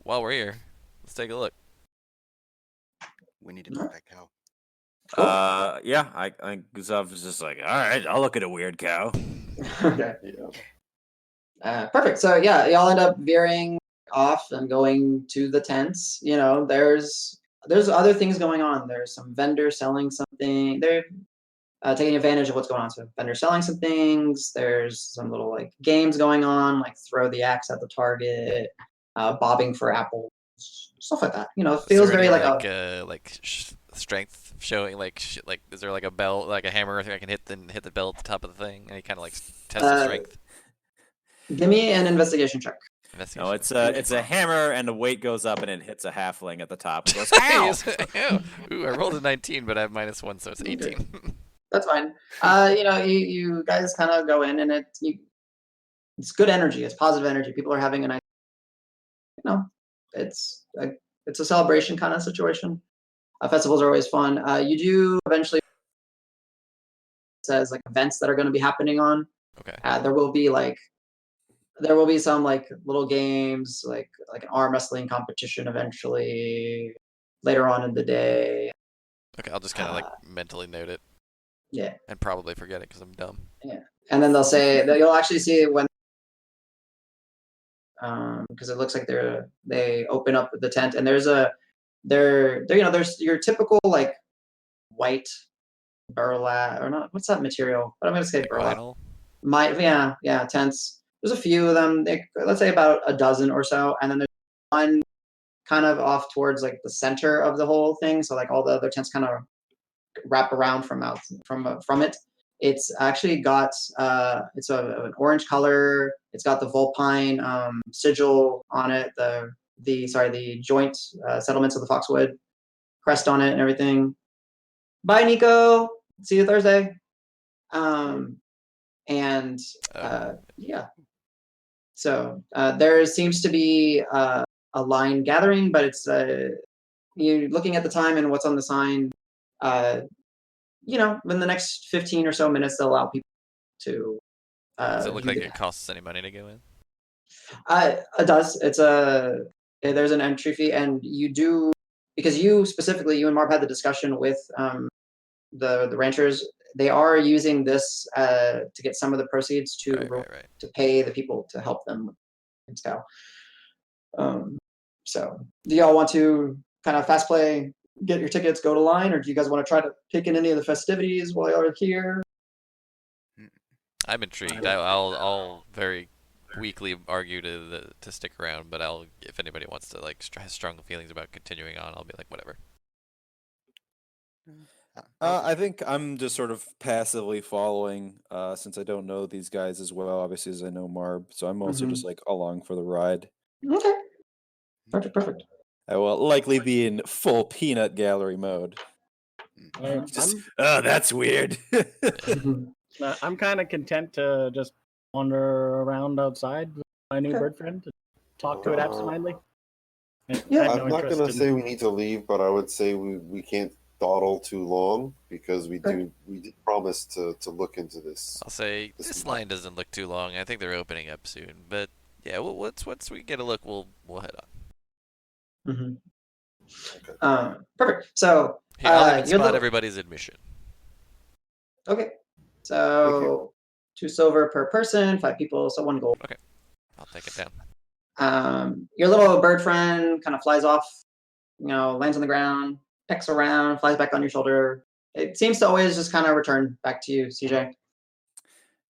while we're here, let's take a look. We need to meet that cow. Cool. Yeah, I Gustav was just like, all right, I'll look at a weird cow. Okay. Yeah. Perfect. So yeah, y'all end up veering off and going to the tents. There's other things going on. There's some vendors selling something. They're taking advantage of what's going on. So vendors selling some things. There's some little like games going on, like throw the axe at the target, bobbing for apples, stuff like that. It feels very strength showing, like is there like a bell, like a hammer I can hit the bell at the top of the thing, and he kind of like test the strength. Give me an investigation check. No, it's a hammer, and the weight goes up, and it hits a halfling at the top. And goes, ow! Ooh, I rolled a 19, but I have -1, so it's 18. Okay. That's fine. You guys kind of go in, and it's good energy. It's positive energy. People are having a nice, it's a celebration kind of situation. Festivals are always fun. You do eventually, says like events that are going to be happening on. Okay. There will be some like little games, like an arm wrestling competition eventually later on in the day. Okay, I'll just kind of like mentally note it. Yeah. And probably forget it because I'm dumb. Yeah. And then they'll say that you'll actually see when, because it looks like they open up the tent, and there's your typical like white burlap, or not, what's that material? But I'm gonna say Like burlap. vinyl? Yeah, tents. There's a few of them. Let's say about a dozen or so, and then there's one kind of off towards like the center of the whole thing. So like all the other tents kind of wrap around from it. It's actually got it's an orange color. It's got the Vulpine sigil on it. The joint settlements of the Foxwood crest on it and everything. Bye, Nico. See you Thursday. Yeah. So there seems to be a line gathering, but it's you looking at the time and what's on the sign. In the next 15 or so minutes, they'll allow people to. Does it look like it costs any money to go in? It does. There's an entry fee, and you do, because you and Marb had the discussion with the ranchers. They are using this to get some of the proceeds to pay the people to help them with cow. So do y'all want to kind of fast play, get your tickets, go to line, or do you guys want to try to take in any of the festivities while you're here? I'm intrigued. I'll very weakly argue to stick around, but if anybody wants to has strong feelings about continuing on, I'll be like, whatever. I think I'm just sort of passively following, since I don't know these guys as well, obviously, as I know Marb. So I'm also just like along for the ride. Okay. Perfect. I will likely be in full peanut gallery mode. That's weird. I'm kind of content to just wander around outside with my new bird friend and talk to it absentmindly. Yeah, I'm not going to say we need to leave, but I would say we can't dawdle too long, because we did promise to look into this. I'll say this line doesn't look too long. I think they're opening up soon, but yeah, once we get a look, we'll head on. Mm-hmm. Okay. Perfect. So I'll even you're spot the- everybody's admission. Okay. So 2 silver per person, 5 people, so 1 gold. I'll take it down. Your little bird friend kind of flies off, lands on the ground, pecks around, flies back on your shoulder. It seems to always just kind of return back to you, CJ.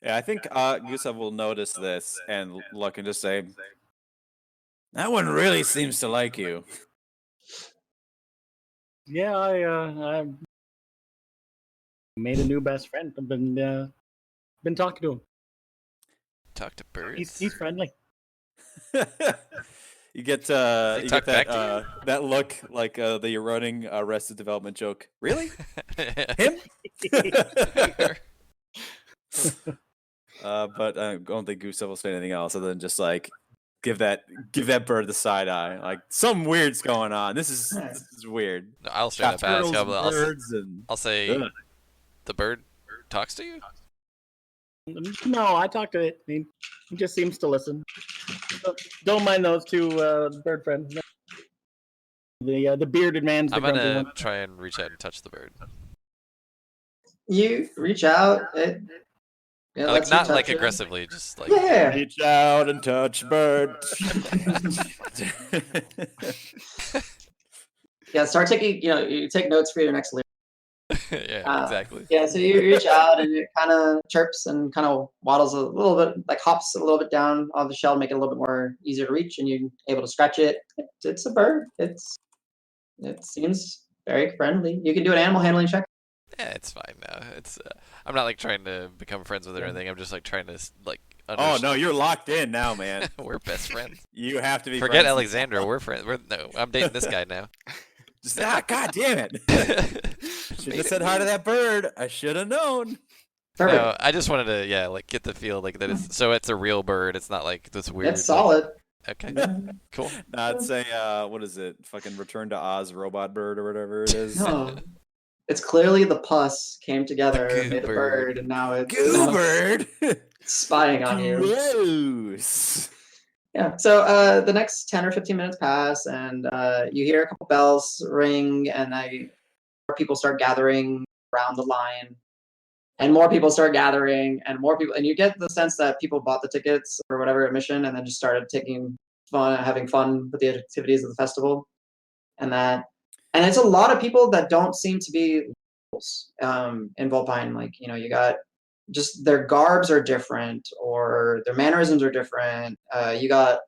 Yeah, I think Gustav will notice this and look and just say, "That one really seems to like you." Yeah, I made a new best friend. I've been talking to him. Talk to birds. He's friendly. You get he you talk get that back to that look like the running Arrested Development joke. Really? Him? But I don't think Gustav will say anything else other than just like give that bird the side eye. Like something weird's going on. This is weird. No, I'll straight up ask. Birds and I'll say, Ugh. the bird talks to you? No, I talked to it. He just seems to listen. Don't mind those 2 bird friends. The bearded man's the I'm grumpy gonna one. try and reach out and touch the bird. You reach out. It Like lets you not touch like it. aggressively, just like Yeah. Reach out and touch bird. Yeah. Start taking. You take notes for your next lyric. yeah, exactly. Yeah. So you reach out and it kind of chirps and kind of waddles a little bit, like hops a little bit down on the shell, make it a little bit more easier to reach, and you're able to scratch it. It's a bird. It seems very friendly. You can do an animal handling check. Yeah, it's fine now. It's I'm not like trying to become friends with it or anything. I'm just like trying to like. Oh no, you're locked in now, man. We're best friends. You have to be. Forget friends. Alexandra. We're friends. No, I'm dating this guy now. Just, God damn it! Should have said hi to that bird. I should have known. Perfect. No, I just wanted to like get the feel like that it's so it's a real bird. It's not like this weird. It's solid. Okay, cool. No, I'd say what is it? Fucking Return to Oz robot bird or whatever it is. No. It's clearly the pus came together, The made a goo bird, bird. and now it's Goo bird. spying on you. Gross. Yeah. So the next 10 or 15 minutes pass, and you hear a couple bells ring, and more people start gathering around the line, and more people start gathering, and more people, and you get the sense that people bought the tickets or whatever admission, and then just started having fun with the activities of the festival, and it's a lot of people that don't seem to be locals in Volpine. Like you got. Just their garbs are different, or their mannerisms are different. You got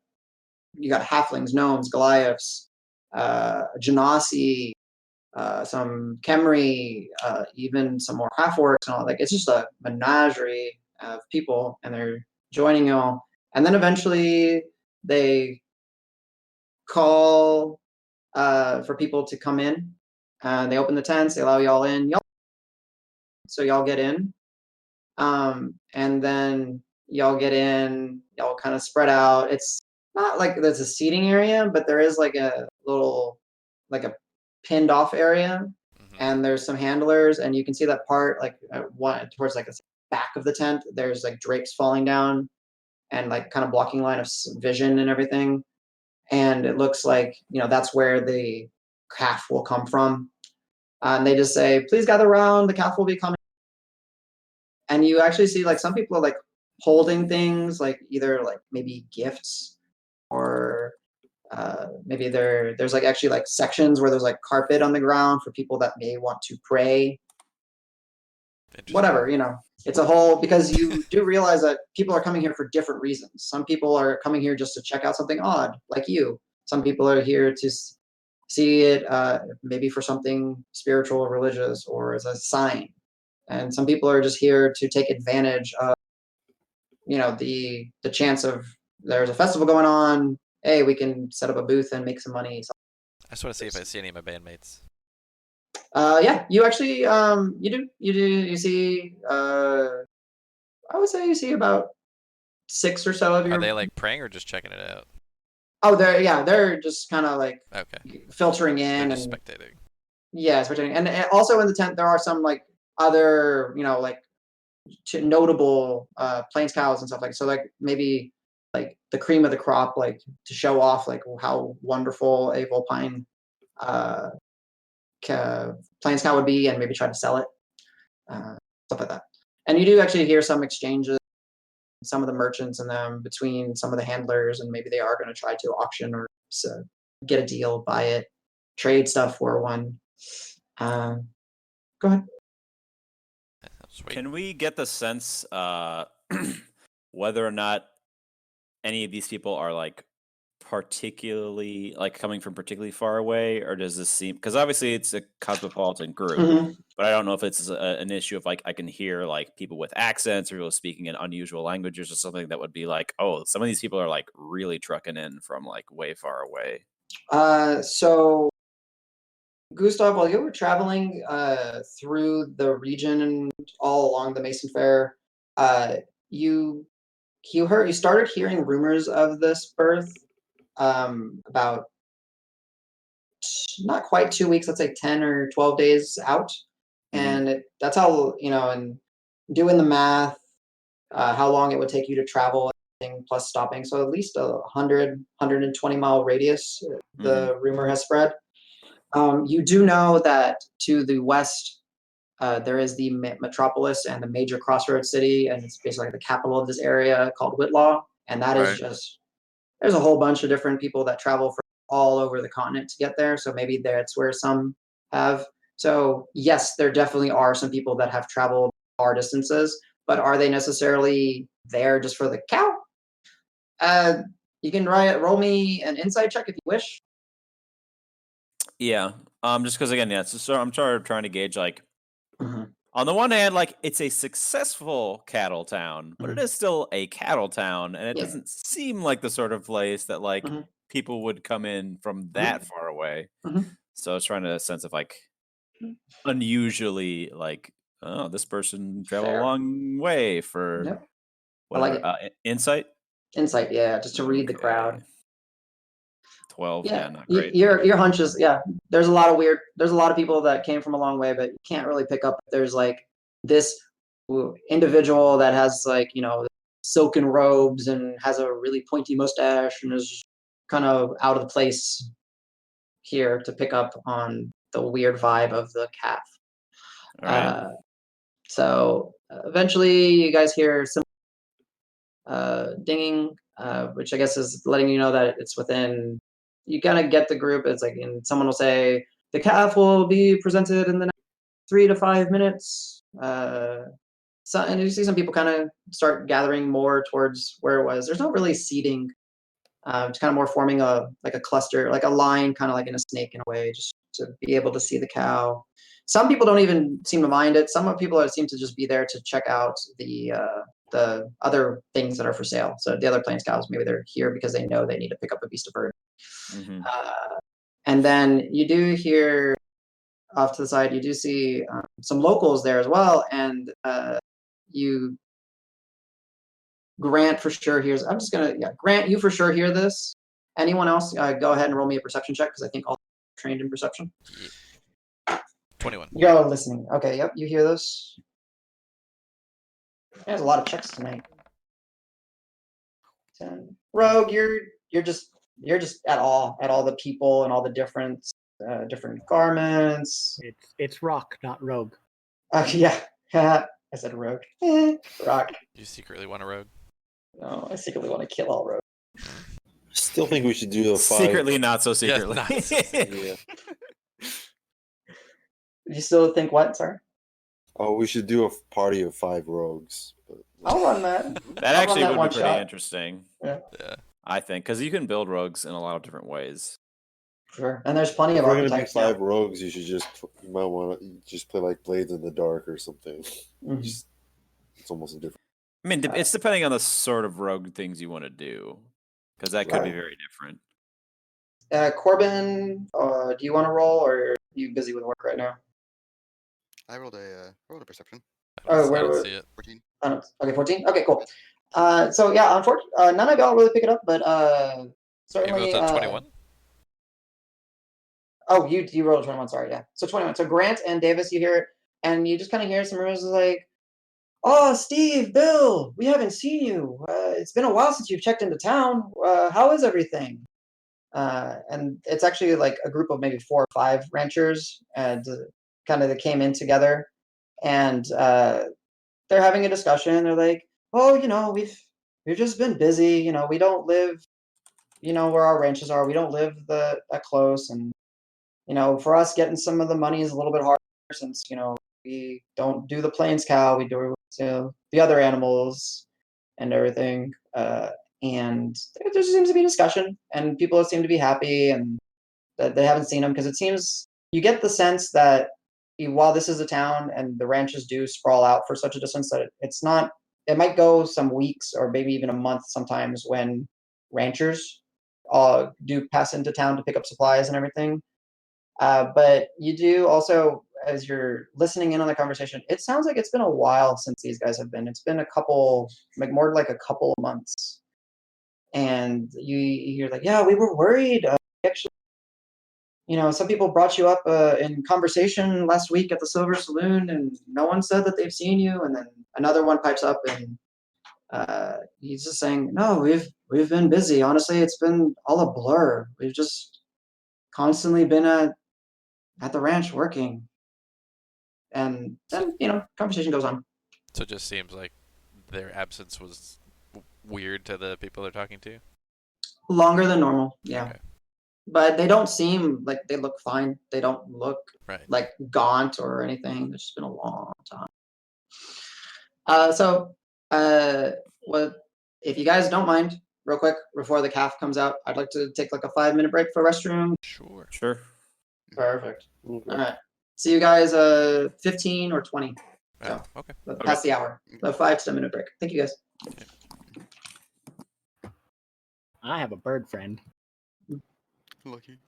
halflings, gnomes, Goliaths, Genasi, some Khemri, even some more Half-Orcs and all. Like it's just a menagerie of people, and they're joining you all. And then eventually they call for people to come in. They open the tents. They allow y'all in. So y'all get in. And then y'all get in, y'all kind of spread out. It's not like there's a seating area, but there is like a little, like a pinned off area, and there's some handlers, and you can see that part like towards like the back of the tent. There's like drapes falling down, and like kind of blocking line of vision and everything. And it looks like that's where the calf will come from. And they just say, "Please gather around. The calf will be coming." And you actually see like some people are like holding things, like either like maybe gifts, or maybe there's like actually like sections where there's like carpet on the ground for people that may want to pray. Whatever, it's a whole, because you do realize that people are coming here for different reasons. Some people are coming here just to check out something odd, like you. Some people are here to see it maybe for something spiritual or religious, or as a sign. And some people are just here to take advantage of, the chance of there's a festival going on. Hey, we can set up a booth and make some money. I just want to see if I see any of my bandmates. Yeah, you actually you do. You see I would say you see about 6 or so of your. Are they like praying or just checking it out? Oh, they're just kind of like filtering in They're just and spectating. Yeah, spectating. And also in the tent there are some like other, like notable plains cows and stuff like, so like maybe like the cream of the crop, like to show off like how wonderful a Vulpine plains cow would be, and maybe try to sell it, stuff like that. And you do actually hear some exchanges, some of the merchants and them between some of the handlers, and maybe they are going to try to auction or get a deal, buy it, trade stuff for one. Go ahead. Sweet. Can we get the sense whether or not any of these people are like particularly like coming from particularly far away, or does this seem, because obviously it's a cosmopolitan group, Mhm. but I don't know if it's an issue of like I can hear like people with accents or people speaking in unusual languages or something that would be like, oh, some of these people are like really trucking in from like way far away. So Gustav, while you were traveling through the region and all along the Mason Fair, you started hearing rumors of this birth about not quite 2 weeks, let's say 10 or 12 days out. And that's how, and doing the math, how long it would take you to travel plus stopping. So at least 120 mile radius, the rumor has spread. You do know that to the west, there is the metropolis and the major crossroads city, and it's basically the capital of this area called Whitlaw. And that is just, there's a whole bunch of different people that travel from all over the continent to get there. So maybe that's where some have. So yes, there definitely are some people that have traveled far distances, but are they necessarily there just for the cow? You can roll me an insight check if you wish. Yeah. Just because again, yeah. So I'm trying to gauge like, on the one hand, like it's a successful cattle town, but it is still a cattle town, and it doesn't seem like the sort of place that like people would come in from that far away. So I was trying to sense of like unusually like, oh, this person traveled a long way for whatever. I like it. Insight? Insight, yeah, just to read the crowd. 12, yeah, not great. Your hunch is, there's a lot of people that came from a long way, but you can't really pick up if there's like this individual that has like, silken robes and has a really pointy mustache and is kind of out of place here to pick up on the weird vibe of the calf. All right. So eventually you guys hear some dinging, which I guess is letting you know that it's within. You kind of get the group. It's like, and someone will say the calf will be presented in the next 3 to 5 minutes. And you see some people kind of start gathering more towards where it was. There's not really seating. It's kind of more forming a cluster, like a line, kind of like in a snake in a way, just to be able to see the cow. Some people don't even seem to mind it. Some people seem to just be there to check out the other things that are for sale. So the other plains cows, maybe they're here because they know they need to pick up a beast of burden. And then you do hear off to the side, you do see some locals there as well. And Grant for sure hears. I'm just going to, Grant, you for sure hear this. Anyone else, go ahead and roll me a perception check because I think all trained in perception. 21. You're all listening. Okay, yep, you hear this. There's a lot of checks tonight. 10. Rogue, you're just at all the people and all the different garments. It's Roque, not Rogue. Yeah, I said Rogue. Roque. You secretly want a rogue? No, I secretly want to kill all rogues. I still think we should do a 5. Secretly, not so secretly. Yeah. You still think what? Sorry. Oh, we should do a party of 5 rogues. I'll run that. That actually would be pretty shot. Interesting. Yeah. I think because you can build rogues in a lot of different ways. Sure, and there's plenty of If we're gonna do archetypes. 5 rogues, you might want to just play like Blades in the Dark or something. It's almost a different. I mean, it's depending on the sort of rogue things you want to do, because that could be very different. Corbin, do you want to roll, or are you busy with work right now? I rolled a perception. I don't see it. 14. Okay, 14. Okay, cool. So yeah, unfortunately, none of y'all really pick it up, but certainly. You rolled a 21. Oh, you rolled a 21. Sorry, yeah. So 21. So Grant and Davis, you hear it, and you just kind of hear some rumors like, "Oh, Steve, Bill, we haven't seen you. It's been a while since you've checked into town. How is everything?" And it's actually like a group of maybe 4 or 5 ranchers, and kind of that came in together, and they're having a discussion. They're like, "Oh, we've just been busy. We don't live, where our ranches are. We don't live that close, and for us, getting some of the money is a little bit harder since we don't do the plains cow. We do the other animals and everything." And there seems to be discussion, and people seem to be happy, and that they haven't seen them because it seems you get the sense that while this is a town and the ranches do sprawl out for such a distance that it's not. It might go some weeks or maybe even a month sometimes when ranchers do pass into town to pick up supplies and everything. But you do also, as you're listening in on the conversation, it sounds like it's been a while since these guys have been. It's been a couple, like more like a couple of months. And you're like, yeah, we were worried. Actually, some people brought you up in conversation last week at the Silver Saloon, and no one said that they've seen you. And then another one pipes up, and he's just saying, no, we've been busy. Honestly, it's been all a blur. We've just constantly been at the ranch working. And then, conversation goes on. So it just seems like their absence was weird to the people they're talking to. Longer than normal, yeah. Okay. But they don't seem like they look fine. They don't look Right. like gaunt or anything. It's just been a long time. What if you guys don't mind, real quick, before the calf comes out, I'd like to take like a 5-minute break for restroom. Sure. Sure. Perfect. Okay. All right. See you guys 15 or 20. So Okay. past the hour. A 5 to 10 minute break. Thank you guys. I have a bird friend. Lucky.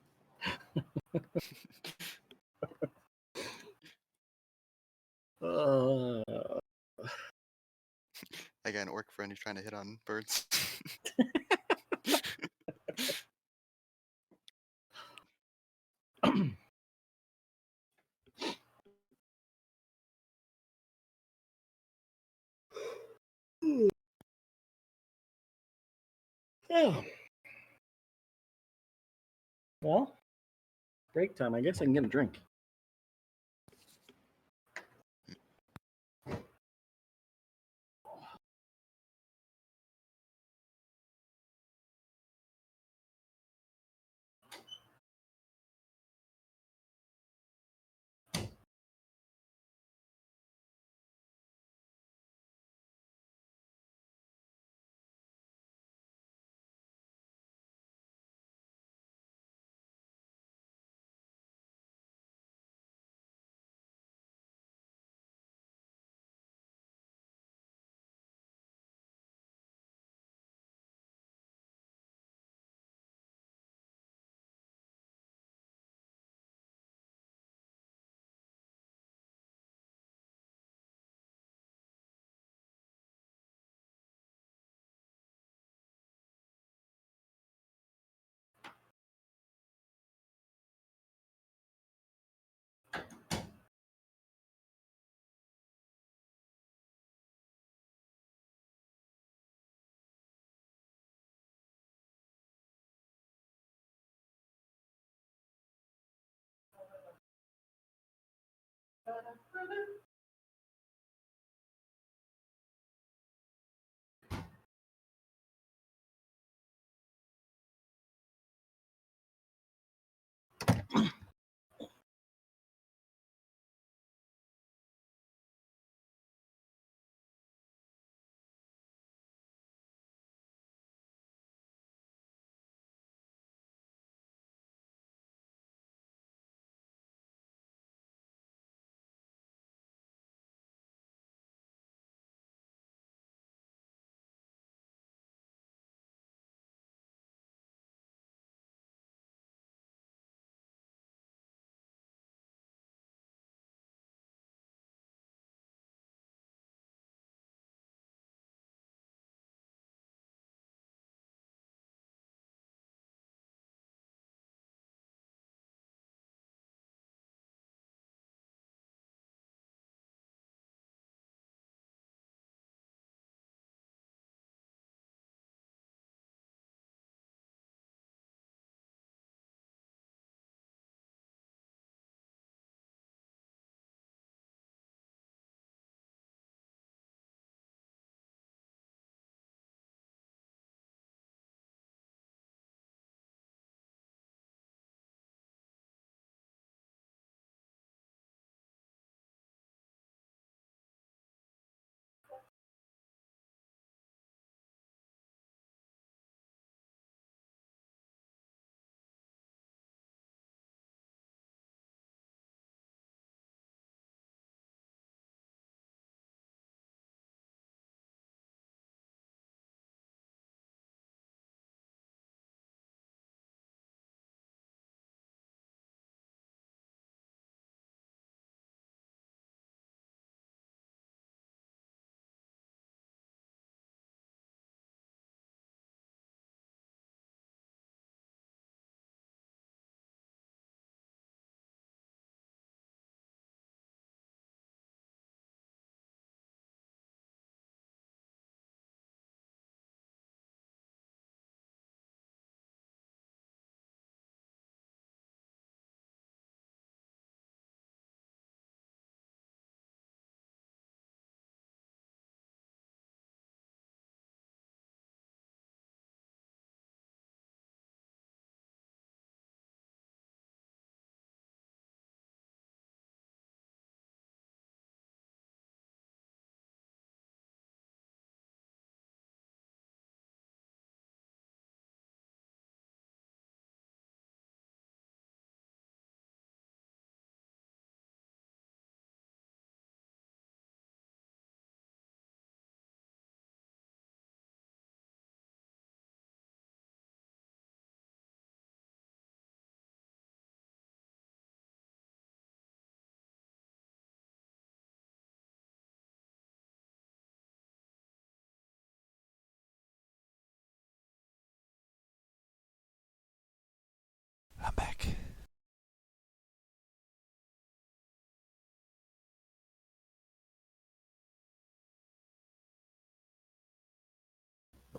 I got an orc friend who's trying to hit on birds. Yeah. Well, break time. I guess I can get a drink.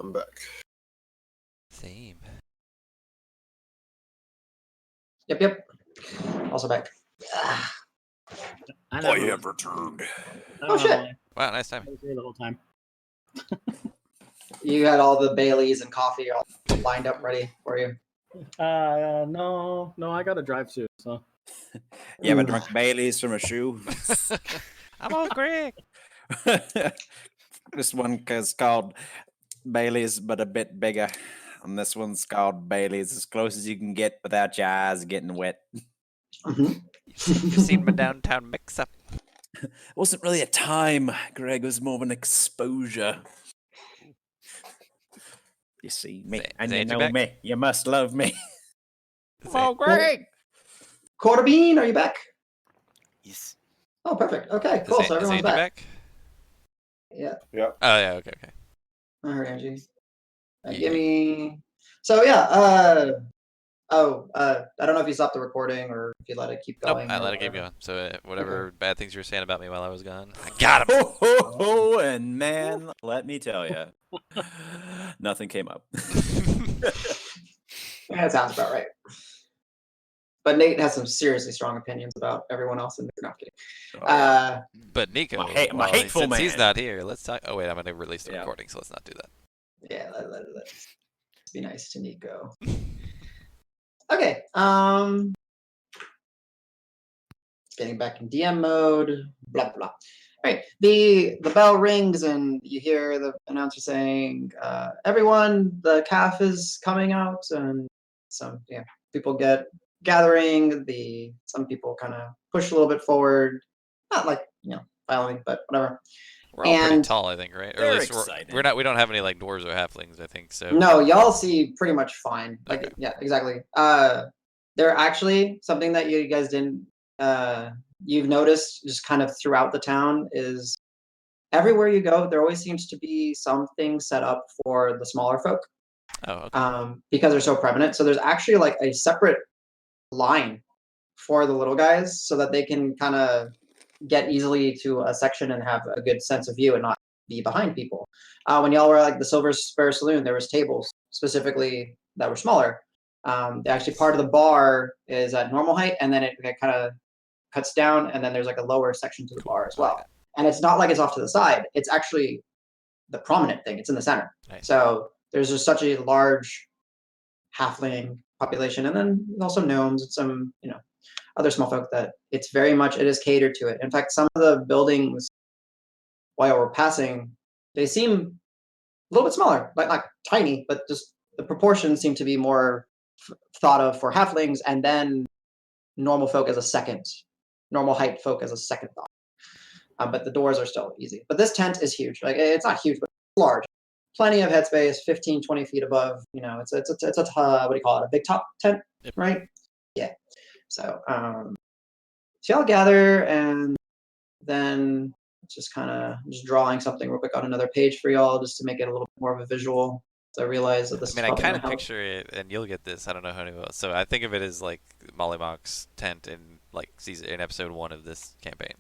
I'm back. Same. Yep. Also back. Ah, I I never. have returned. I Oh, don't know shit. why. Wow, nice time. I was here the whole time. you had all the Baileys and coffee all lined up ready for you. No, I got to drive soon. So You ever drunk Bailey's from a shoe? I'm all Greg. This one is called Bailey's, but a bit bigger. And this one's called Bailey's, as close as you can get without your eyes getting wet. Mhm. You've seen my downtown mix-up. It wasn't really a time, Greg. It was more of an exposure. You see me, Is and you Angie know back? me. You must love me. Is Oh, An- Greg! Quarterbean, are you back? Yes. Oh, perfect. Okay, is cool. An- So is everyone's Angie back. back? Yeah, Oh yeah, okay. I heard Angie. Yeah. Give me. So yeah. I don't know if you stopped the recording or if you let it keep Nope, going. I or let it keep whatever. going. So whatever bad things you were saying about me while I was gone, I got him. Oh, and man, let me tell you, nothing came up. Yeah, that sounds about right. But Nate has some seriously strong opinions about everyone else, and no, I'm kidding. Oh, yeah. But Nico, I'm a hateful since he's man. not here, let's talk. Oh wait, I'm gonna release the Yeah. recording, so let's not do that. Yeah, let's be nice to Nico. Okay. Getting back in DM mode. Blah blah. All right. The bell rings and you hear the announcer saying, "Everyone, the calf is coming out," and some people get gathering. Some people kind of push a little bit forward, not like violently, but whatever. We're all pretty And- tall, I think, right? Or at They're least excited. we're not. We don't have any like dwarves or halflings, I think. So No, y'all see pretty much fine. Like, Okay. yeah, exactly. They're actually something that you guys didn't, you've noticed just kind of throughout the town is everywhere you go, there always seems to be something set up for the smaller folk, Oh, okay. because they're so prevalent. So there's actually like a separate line for the little guys so that they can kind of get easily to a section and have a good sense of view and not be behind people. When y'all were like the Silver Spur Saloon, there was tables specifically that were smaller. Actually, part of the bar is at normal height, and then it kind of cuts down, and then there's like a lower section to the bar as I like well. And it's not like it's off to the side; it's actually the prominent thing. It's in the center. Nice. So there's just such a large halfling population, and then also gnomes and some other small folk that it is catered to it. In fact, some of the buildings while we're passing, they seem a little bit smaller, like not tiny, but just the proportions seem to be more thought of for halflings, and then normal folk as a second, normal height folk as a second thought. But the doors are still easy. But this tent is huge. Like it's not huge, but it's large. Plenty of headspace, 15, 20 feet above. It's a what do you call it? A big top tent, Yep. right? Yeah. So so y'all gather, and then just kind of just drawing something real quick on another page for y'all just to make it a little bit more of a visual. So I realize that this is I probably kind gonna of help. picture it, and you'll get this. I don't know how to. So I think of it as like Molly Mock's tent in like in episode 1 of this campaign.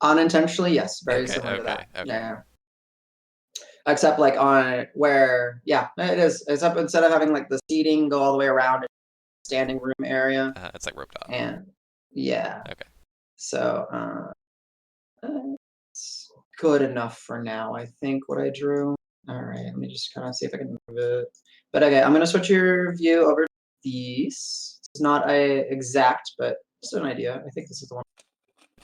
Unintentionally, yes, very similar to that. Yeah. Except like on where, it is. Except instead of having like the seating go all the way around, standing room area, It's like roped off. and yeah. Okay. So it's good enough for now. I think what I drew. All right, let me just kind of see if I can move it. But okay, I'm gonna switch your view over to these. It's not a exact, but just an idea. I think this is the one.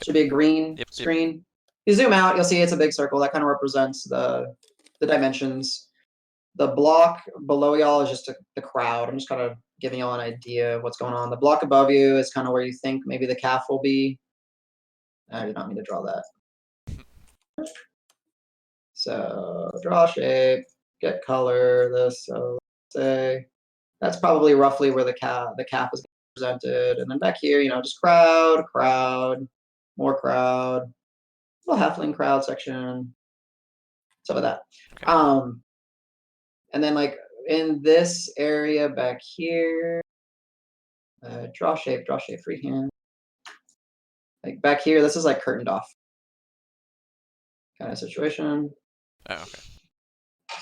Should be a green Yep. screen. You zoom out, you'll see it's a big circle. That kind of represents the dimensions. The block below y'all is just the crowd. I'm just kind of giving y'all an idea of what's going on. The block above you is kind of where you think maybe the calf will be. I did not mean to draw that. So draw shape, get color, this. So let's say that's probably roughly where the calf is presented. And then back here, just crowd, more crowd, little halfling crowd section, some of that. Okay. And then like in this area back here, draw shape freehand. Like back here, this is like curtained off kind of situation. Oh, okay.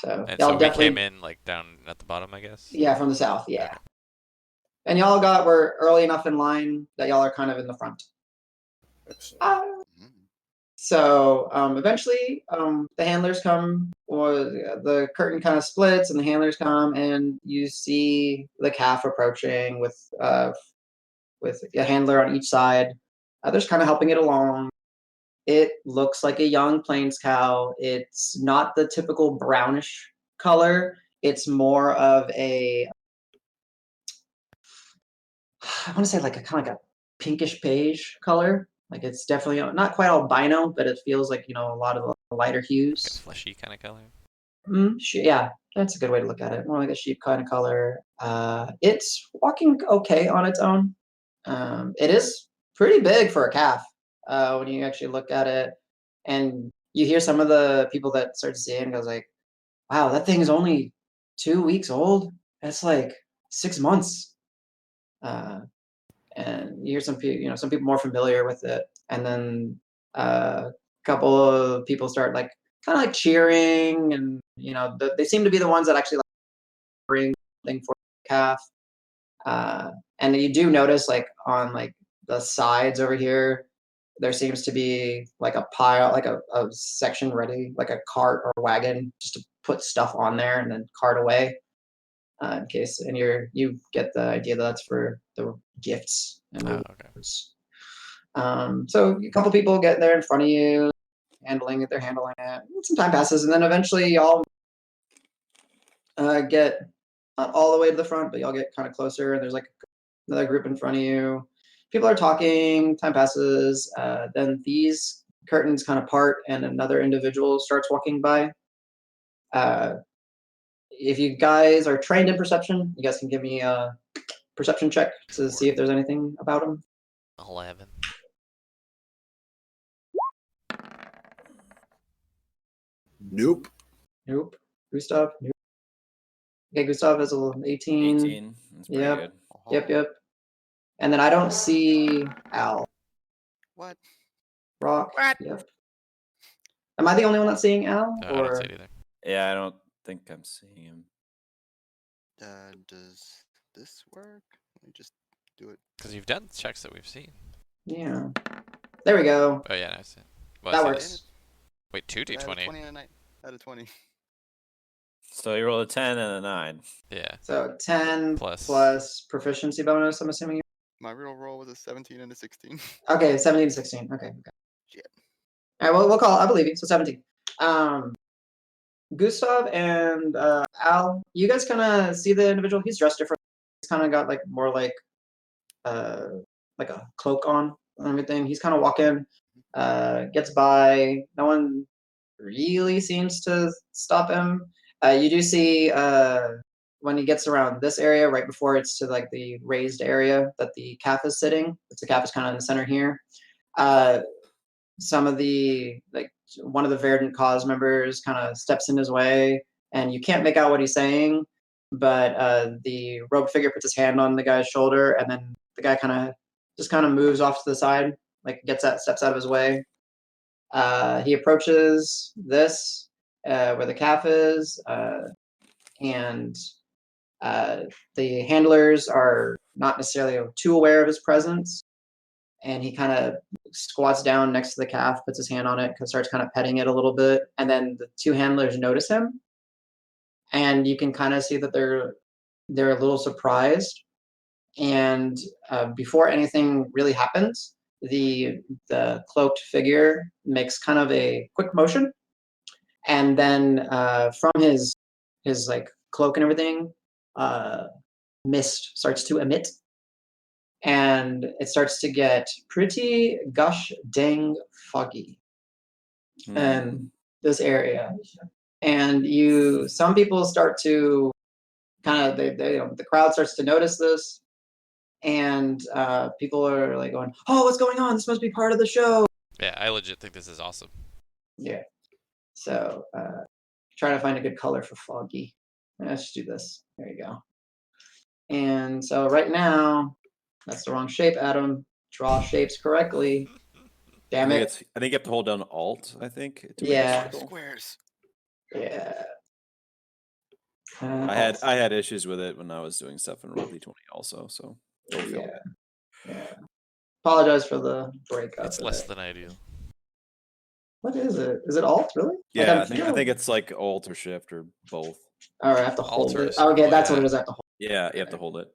So And y'all so we definitely came in like down at the bottom, I guess. yeah from the south, yeah. Okay. And y'all were early enough in line that y'all are kind of in the front. Excellent. Mm. So eventually, the handlers come, or the curtain kind of splits, and the handlers come, and you see the calf approaching with a handler on each side. Others kind of helping it along. It looks like a young plains cow. It's not the typical brownish color. It's more of a, I want to say like a kind of like a pinkish beige color. Like it's definitely not quite albino, but it feels like, a lot of the lighter Like a hues. fleshy kind of color. Yeah, that's a good way to look at it. More like a sheep kind of color. It's walking okay on its own. It is pretty big for a calf when you actually look at it, and you hear some of the people that start to see it and goes like, "Wow, that thing is only 2 weeks old. That's like 6 months." And you hear some people, some people more familiar with it, and then a couple of people start like kind of like cheering, and they seem to be the ones that actually like bring something for the calf. And you do notice like on like the sides over here, there seems to be like a pile, like a section ready, like a cart or wagon, just to put stuff on there and then cart away. In case, and you get the idea that that's for the gifts and Oh, rewards. So a couple people get there in front of you, handling it. They're handling it. Some time passes, and then eventually y'all get not all the way to the front, but y'all get kind of closer. And there's like another group in front of you. People are talking. Time passes. Then these curtains kind of part, and another individual starts walking by. If you guys are trained in perception, you guys can give me a perception check to see if there's anything about him. 11. Nope. Nope. Gustav? Nope. Okay, Gustav is a 18. 18. That's pretty Yep. good. Yep. And then I don't see Al. What? Roque? What? Yep. Am I the only one that's seeing Al? No, I don't see it either. Yeah, I don't think I'm seeing him. Does this work? Let me just do it. Because you've done checks that we've seen. Yeah. There we go. Oh, yeah, I see it. Well, That I see works. it. Wait, 2 I had a d20. 20 and a 9. Out of 20. So you roll a 10 and a 9. Yeah. So 10 Plus. plus proficiency bonus, I'm assuming. My real roll was a 17 and a 16. Okay, 17 to 16. Okay. Shit. All right, well, we'll call it. I believe you. So 17. Gustav and Al, you guys kind of see the individual. He's dressed different. He's kind of got like more like a cloak on and everything. He's kind of walking, gets by. No one really seems to stop him. You do see when he gets around this area, right before it's to like the raised area that the calf is sitting. The calf is kind of in the center here. Some of the one of the Verdant Cause members kind of steps in his way, and you can't make out what he's saying, but the robed figure puts his hand on the guy's shoulder, and then the guy kind of moves off to the side, like steps out of his way. He approaches this where the calf is, and the handlers are not necessarily too aware of his presence. And he kind of squats down next to the calf, puts his hand on it, starts kind of petting it a little bit. And then the two handlers notice him, and you can kind of see that they're a little surprised. And before anything really happens, the cloaked figure makes kind of a quick motion, and then from his like cloak and everything, mist starts to emit. And it starts to get pretty gosh dang foggy in this area. And some people start to kind of, the crowd starts to notice this, and people are like going, "Oh, what's going on? This must be part of the show." Yeah, I legit think this is awesome. Yeah. So trying to find a good color for foggy. Let's just do this. There you go. And so right now, that's the wrong shape, Adam. Draw shapes correctly. Damn it. I think you have to hold down Alt, I think. To Yeah. make a circle. Squares. Yeah. I had issues with it when I was doing stuff in Roll D20 also, so don't feel Yeah. bad. Yeah. Apologize for the breakup. It's less than ideal. What is it? Is it alt really? Yeah, I think it's like Alt or Shift or both. All right, I have to hold Alt or it. Okay, circle, that's what yeah. it is. I have to hold. Yeah, you have to hold it.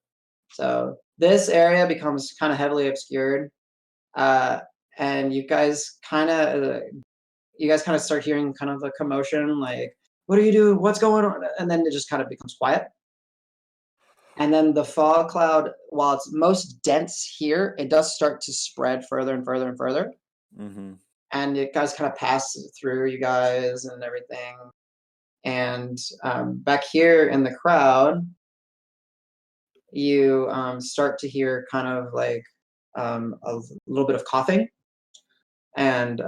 So this area becomes kind of heavily obscured, and you guys kind of start hearing kind of a commotion, like, "What do you do? What's going on?" And then it just kind of becomes quiet. And then the fog cloud, while it's most dense here, it does start to spread further and further and further. Mm-hmm. And it guys kind of pass through you guys and everything. And back here in the crowd, you start to hear kind of like a little bit of coughing. And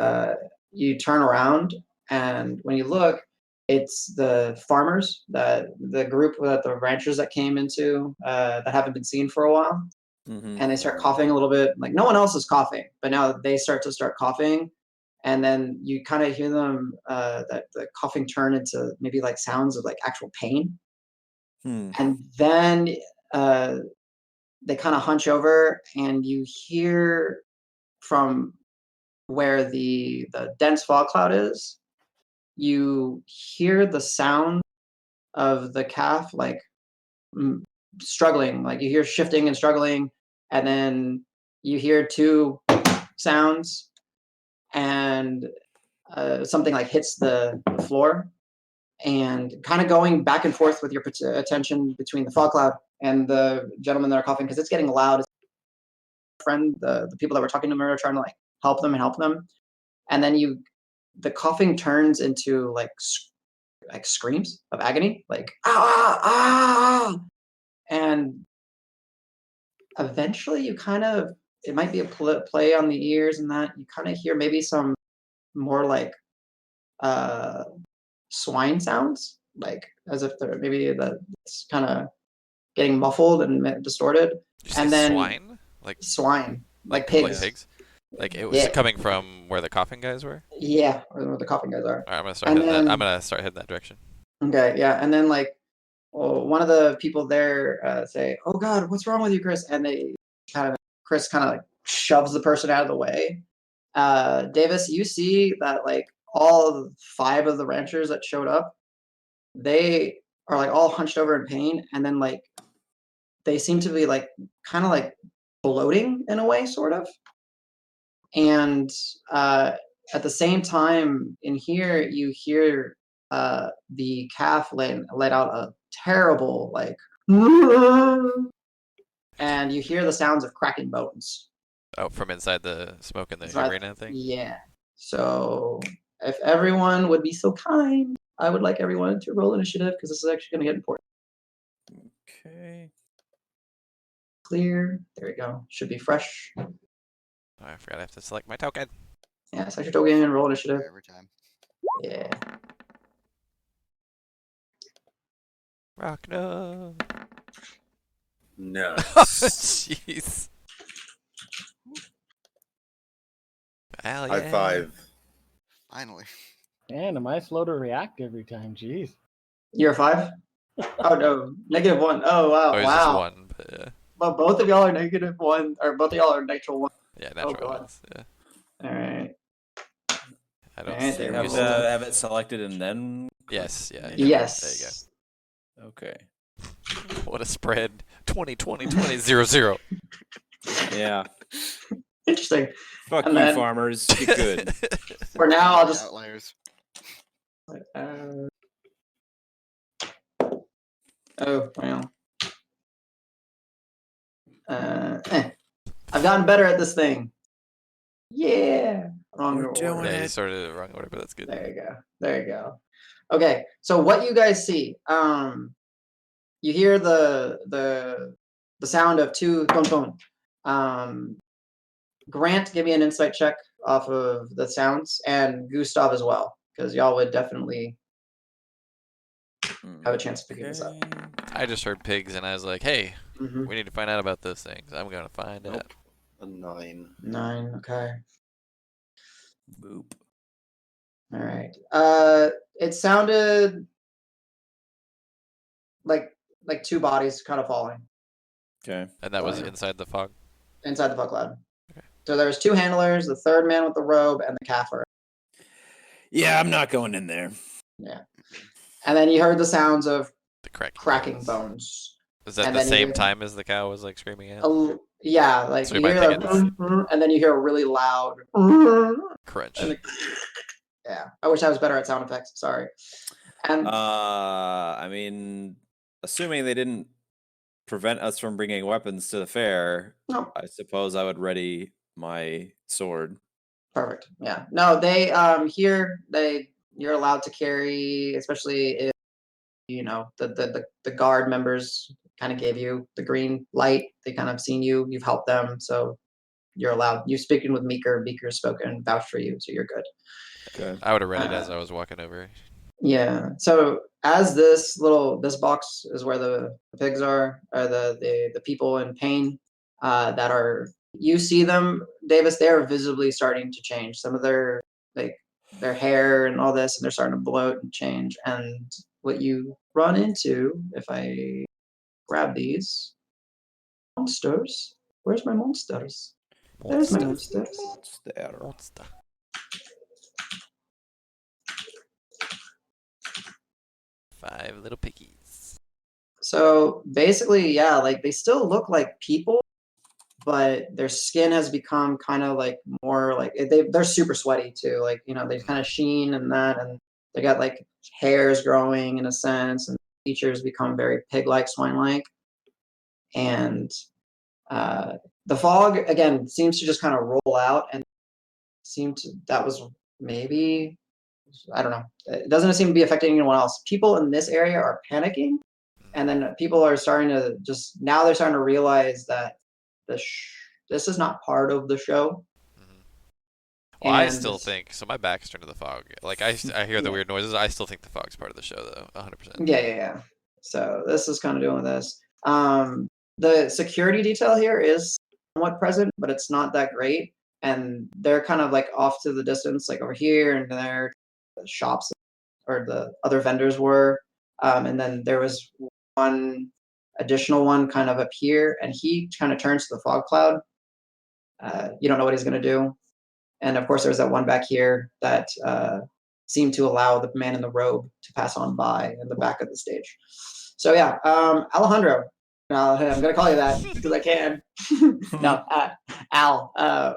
you turn around, and when you look, it's the farmers, that the group that the ranchers that came into that haven't been seen for a while. Mm-hmm. And they start coughing a little bit. Like no one else is coughing, but now they start coughing, and then you kind of hear them that the coughing turn into maybe like sounds of like actual pain. And then they kind of hunch over, and you hear from where the dense fog cloud is, you hear the sound of the calf like struggling, like you hear shifting and struggling, and then you hear two sounds, and something like hits the floor, and kind of going back and forth with your attention between the fog cloud and the gentleman that are coughing, because it's getting loud. Friend, the people that were talking to them are trying to like help them, and then the coughing turns into like screams of agony, like ah ah, and eventually you kind of, it might be a play on the ears, and that you kind of hear maybe some more like swine sounds, like as if they're maybe that's kind of getting muffled and distorted. Did you say And then swine? Like swine, like pigs. Like pigs? Like it was Yeah. coming from where the coughing guys were? Yeah, where the coughing guys are. Alright, I'm gonna start And heading that. then- I'm gonna start heading that direction. Okay, yeah, and then like, one of the people there say, "Oh God, what's wrong with you, Chris?" And Chris kind of like shoves the person out of the way. Davis, you see that like all 5 of the ranchers that showed up, they are like all hunched over in pain, and then like they seem to be like kind of like bloating in a way, sort of. And at the same time, in here, you hear the calf let out a terrible like, and you hear the sounds of cracking bones. Oh, from inside the smoke in the Inside- arena thing? Yeah. So if everyone would be so kind, I would like everyone to roll initiative, because this is actually going to get important. Okay. Clear. There we go. Should be fresh. Oh, I forgot I have to select my token. Yeah, select your token and roll initiative. Every time. Yeah. Rock no. No. Jeez. Hell yeah. High 5. Finally. Man, am I slow to react every time? Jeez. You're a 5? Oh no, -1. Oh wow, Or is wow. just one, but yeah. But both of y'all are -1, or both of y'all are natural 1. Yeah, natural God. ones. Yeah. All right. I don't Alright, see there we Have, go. Gustav. have it selected and then. Yes, yeah. Yes. Okay. There you go. What a spread. 20, 20, 20, 0, 0. Yeah. Interesting. Fuck And you, then- farmers. Get good. For now, I'll The just. outliers. Oh well. I've gotten better at this thing. Yeah. Wrong We're order. doing Yeah, you it. started it wrong order, but that's good. There you go. There you go. Okay, so what you guys see, you hear the sound of 2 ton. Grant, give me an insight check off of the sounds, and Gustav as well, because y'all would definitely have a chance of picking this up. Okay. I just heard pigs and I was like, hey, Mhm. we need to find out about those things. I'm going to find Nope. out. A 9. 9. Okay. Boop. All right. It sounded like two bodies kind of falling Okay. And that was Fire. inside the fog. inside the fog cloud. Okay. So there's two handlers, the third man with the robe, and the Kaffir. Yeah, I'm not going in there. Yeah. And then you heard the sounds of The cracking bones. bones. Is that And the then you same hear- time as the cow was like screaming at? Yeah, like So you we hear might that, think and then you hear a really loud. Crunch. And yeah, I wish I was better at sound effects. Sorry. And I mean, assuming they didn't prevent us from bringing weapons to the fair, no, I suppose I would ready my sword. perfect. Yeah, no, they here you're allowed to carry, especially if the guard members kind of gave you the green light. They kind of seen you. You've helped them, so you're allowed. You're speaking with Meeker. Meeker's spoken, vouched for you, so you're good. Okay. I would have read it as I was walking over. Yeah. So as this box is where the pigs are the people in pain that are, you see them, Davis, they're visibly starting to change. Some of their hair and all this, and they're starting to bloat and change. And what you run into, if I grab these monsters, where's my monsters? There's my monsters. Monster. Five little piggies. So basically, yeah, like they still look like people, but their skin has become kind of like more like they're super sweaty too. Like, they kind of sheen and that, and they got like hairs growing in a sense, and features become very pig-like, swine-like. And the fog again seems to just kind of roll out, and that was maybe, I don't know. It doesn't seem to be affecting anyone else. People in this area are panicking, and then people are starting to they're starting to realize that this is not part of the show. Well, I And still think so. My back's turned to the fog. Like I hear the weird noises. I still think the fog's part of the show, though. 100%. Yeah. So this is kind of doing this. The security detail here is somewhat present, but it's not that great. And they're kind of like off to the distance, like over here and there, the shops or the other vendors were. And then there was one additional one kind of up here, and he kind of turns to the fog cloud. You don't know what he's going to do. And of course, there's that one back here that seemed to allow the man in the robe to pass on by in the back of the stage. So yeah, Alejandro, I'm going to call you that because I can. No, Al,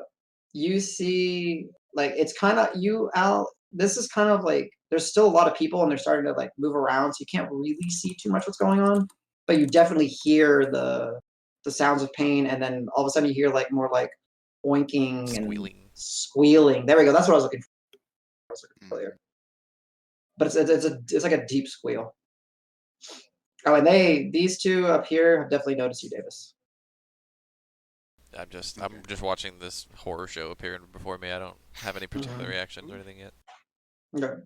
you see, like, it's kind of you, Al. This is kind of like there's still a lot of people and they're starting to like move around, so you can't really see too much what's going on, but you definitely hear the sounds of pain, and then all of a sudden you hear like more like oinking and squealing. There we go. That's what I was looking for earlier. But it's like a deep squeal. Oh, and these two up here have definitely noticed you, Davis. I'm just watching this horror show appear before me. I don't have any particular reactions or anything yet. Okay.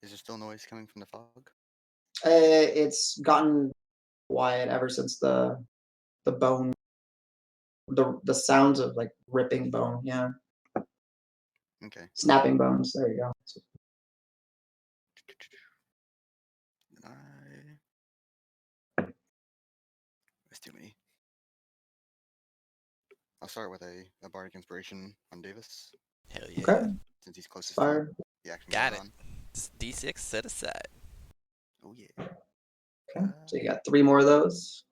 Is there still noise coming from the fog? It's gotten quiet ever since the bone, the sounds of like ripping bone. Yeah. Okay. Snapping bones. There you go. That's too many. I'll start with a bardic inspiration on Davis. Hell yeah. Okay. Since he's closest Fire. to the action. Got going it. on. It's D6 set aside. Oh yeah. Okay. So you got 3 more of those.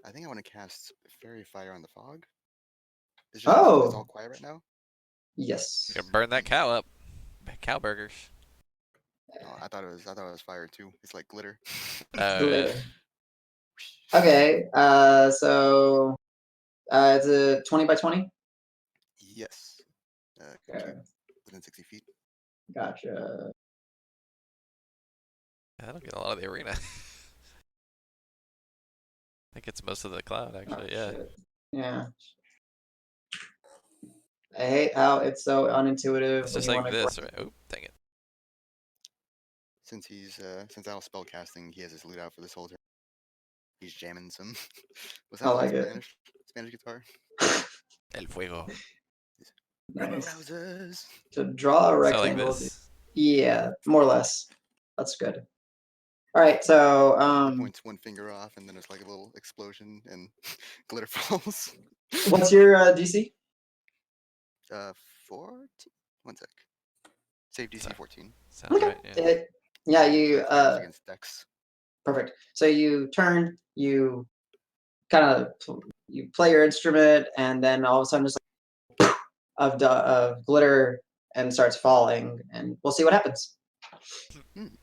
I think I want to cast Fairy Fire on the fog. It's Oh. all quiet right now. Yes. You gotta burn that cow up. Cow burgers. Oh, I thought it was fire too. It's like glitter. Yeah. Okay. So it's a 20 by 20. Yes. Okay. Within 60 feet. Gotcha. I don't get a lot of the arena. I think it's most of the cloud, actually. Yeah. Shit. Yeah. I hate how it's so unintuitive. It's when just you like wanna this, grab- right? Oh, dang it. Since I was spell casting, he has his loot out for this whole turn. He's jamming some. What's I that like in it. Spanish guitar? El fuego. Nice. Rousers. To draw a So like rectangle. this. Yeah, more or less. That's good. All right, so Points one finger off, and then there's like a little explosion, and glitter falls. what's your DC? 14. One sec. Save DC Sorry. 14. Sounds Okay. right. Yeah. Yeah, you Against Dex. perfect. So you turn, you kind of you play your instrument, and then all of a sudden, just like of glitter and starts falling, and we'll see what happens.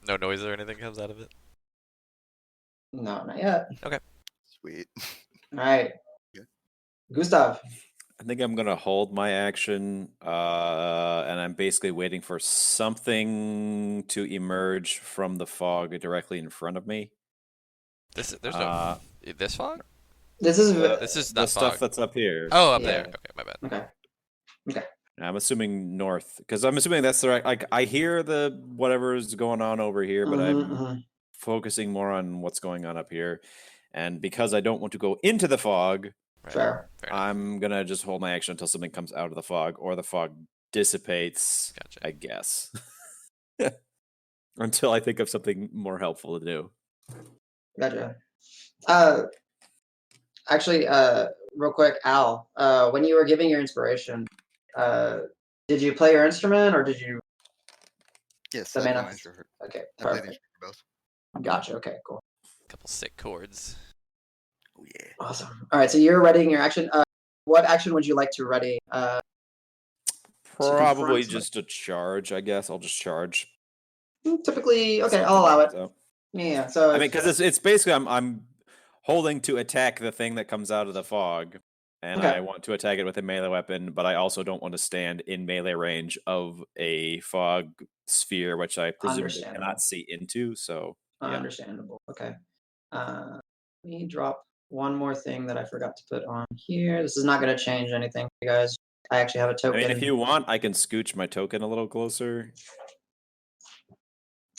No noise or anything comes out of it. No, not yet. Sweet. All right, Yeah. Gustav. I think I'm gonna hold my action, and I'm basically waiting for something to emerge from the fog directly in front of me. There's Uh, no this fog. This is This is the not stuff fog. that's up here. Oh, up Yeah. there. Okay, my bad. okay. I'm assuming north, because I'm assuming that's the right. Like I hear the whatever's going on over here, but I'm Mhm. focusing more on what's going on up here. And because I don't want to go into the fog, Right. Fair. Fair enough. I'm gonna just hold my action until something comes out of the fog or the fog dissipates. Gotcha. I guess. Until I think of something more helpful to do. Gotcha. Actually, real quick, Al, when you were giving your inspiration, did you play your instrument or did you? Yes, The I play mana- my instrument. Okay, I play the perfect. instrument for both. Gotcha. Okay, cool. Couple sick chords. Oh yeah. Awesome. All right, so you're readying your action. What action would you like to ready? Probably confront just a charge, I guess. I'll just charge. Typically, okay, Something I'll allow comes it. out. Yeah. So I mean, because it's basically I'm holding to attack the thing that comes out of the fog, and Okay. I want to attack it with a melee weapon, but I also don't want to stand in melee range of a fog sphere, which I presume they Understandable. cannot see into. So yeah. Understandable. Okay. Let me drop one more thing that I forgot to put on here. This is not going to change anything, you guys. I actually have a I token. mean, if you want, I can scooch my token a little closer,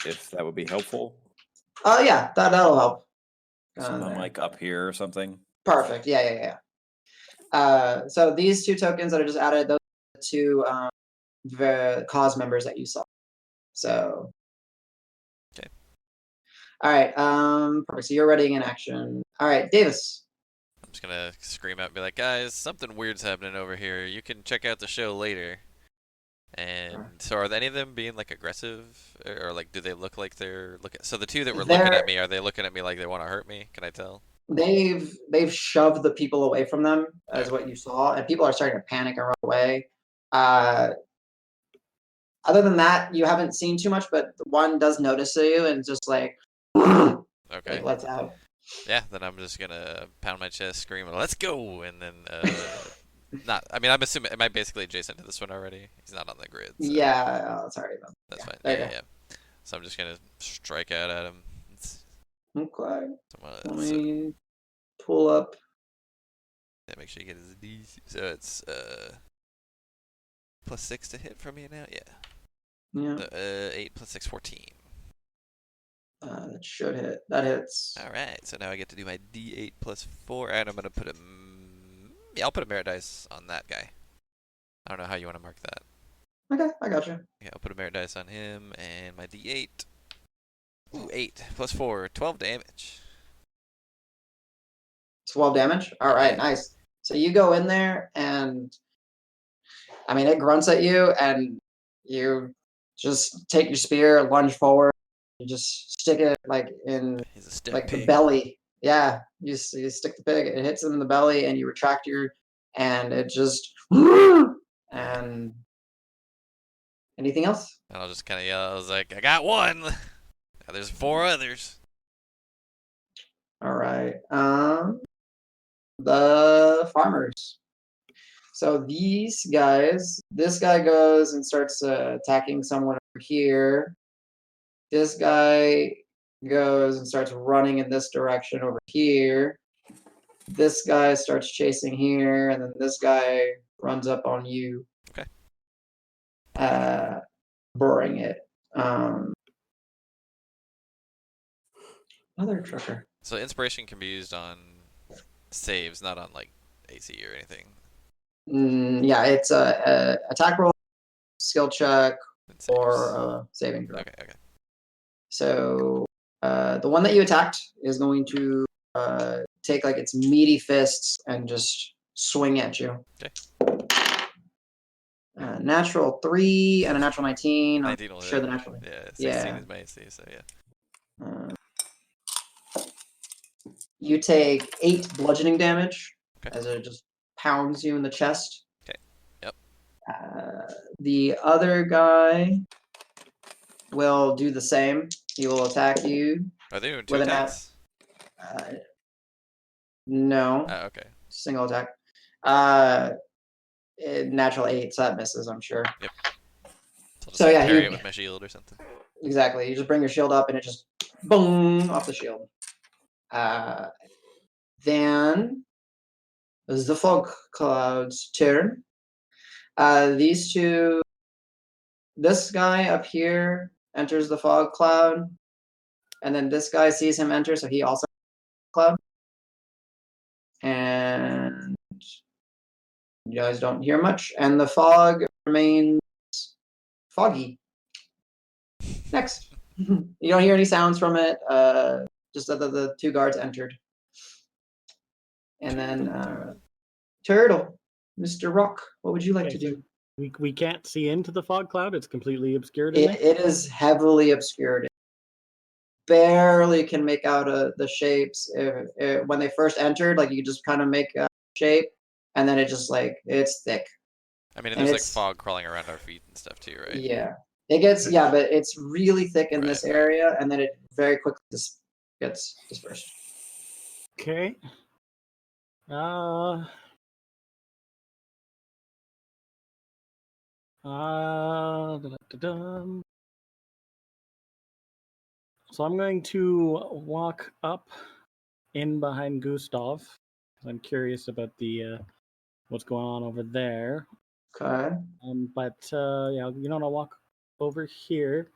if that would be helpful. Oh yeah, that'll help. So I'm there. like up here or something. Perfect. Yeah. So these two tokens that I just added, those are the two the cause members that you saw. So. Okay. All right. Perfect. So you're ready in action. All right, Davis. I'm just gonna scream out and be like, guys, something weird's happening over here. You can check out the show later. And so are any of them being like aggressive, or like do they look like they're looking? So the two that were looking at me, are they looking at me like they want to hurt me? Can I tell? They've shoved the people away from them, as Okay. what you saw, and people are starting to panic and run away. Other than that, you haven't seen too much, but one does notice you and just like, Okay. like lets out. Yeah, then I'm just gonna pound my chest, scream, "Let's go!" And then not. I mean, I'm assuming am I basically adjacent to this one already? He's not on the grid. So Yeah, sorry. that's fine. there you Yeah. So I'm just gonna strike out at him. Okay. Somewhat, Let so, me pull up. yeah, make sure you get his DC. So it's +6 to hit from me now. Yeah. Yeah, 8 + 6, 14. that should hit. That hits. All right. So now I get to do my D8 + 4, and I'm gonna put a. Yeah, I'll put a merit dice on that guy. I don't know how you want to mark that. Okay, I got you. Yeah, I'll put a merit dice on him, and my D8. Ooh, 8 + 4, 12 damage. 12 damage. All right, nice. So you go in there, and I mean, it grunts at you, and you just take your spear, lunge forward, you just stick it like in He's a step like pig. the belly. Yeah, you stick the pig, it hits him in the belly, and you retract and it just and anything else? And I'll just kind of yell. I was like, I got one. Now there's 4 others. All right. The farmers. So these guys, this guy goes and starts attacking someone over here. This guy goes and starts running in this direction over here. This guy starts chasing here, and then this guy runs up on you. Okay. Boring it. Another trucker. So inspiration can be used on saves, not on like AC or anything. Yeah, it's a attack roll, skill check, It or saves. a saving throw. Okay, okay. So the one that you attacked is going to take like its meaty fists and just swing at you. Okay. Natural 3 and a natural 19. I'm 19 will sure hit. the natural. Yeah, 16 Yeah. is my AC, so yeah. You take 8 bludgeoning damage Okay. as it just pounds you in the chest. Okay. Yep. The other guy will do the same. He will attack you. Are they doing 2 with an attacks? No, Okay. single attack. Natural 8, so that misses, I'm sure. Yep. So I'll just So, yeah, parry you- it with my shield or something. Exactly. You just bring your shield up and it just boom off the shield. Then is the fog cloud's turn. These two, this guy up here enters the fog cloud, and then this guy sees him enter, so he also cloud. And you guys don't hear much, and the fog remains foggy. Next. You don't hear any sounds from it, just that the 2 guards entered. And then Turtle, Mr. Roque, what would you like to Okay, do? We can't see into the fog cloud. It's completely obscured in there. It is heavily obscured. It barely can make out the shapes. When they first entered, like you just kind of make a shape, and then it just like it's thick. I mean, and And there's like it's- fog crawling around our feet and stuff too, right? Yeah, it gets but it's really thick in this Right. area, and then it very quickly gets dispersed. Okay. Da-da-da-dum. So I'm going to walk up in behind Gustav. 'Cause I'm curious about the what's going on over there. Okay. But yeah, I'll walk over here,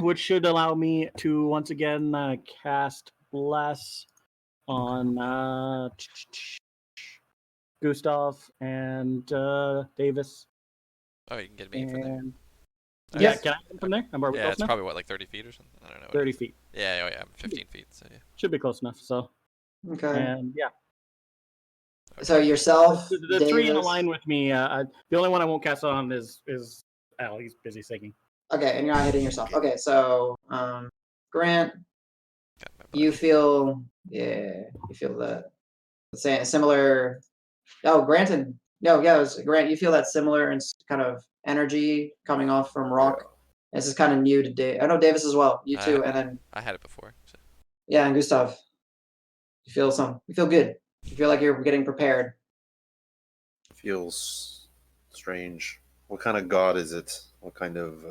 which should allow me to once again cast Bless on Gustav and Davis. Oh, you can get me from there. And Nice. yeah, can I get from there? Are we Yeah, close it's enough? probably what, like 30 feet or something? I don't know. 30 feet. Yeah, oh yeah, I'm 15 feet, so yeah. Should be close enough. So Okay. and yeah, So yourself, the 3 in a Davis- line with me. The only one I won't cast on is Al. He's busy singing. Okay, and you're not hitting yourself. Okay, so Grant, Got my you body. feel the same similar. Oh, granted, no, yeah, it was Grant. You feel that similar and kind of energy coming off from Roque. This is kind of new to Dave. I know Davis as well. You too, and then I had it before. So. yeah, and Gustav. You feel good. You feel like you're getting prepared. Feels strange. What kind of god is it? What kind of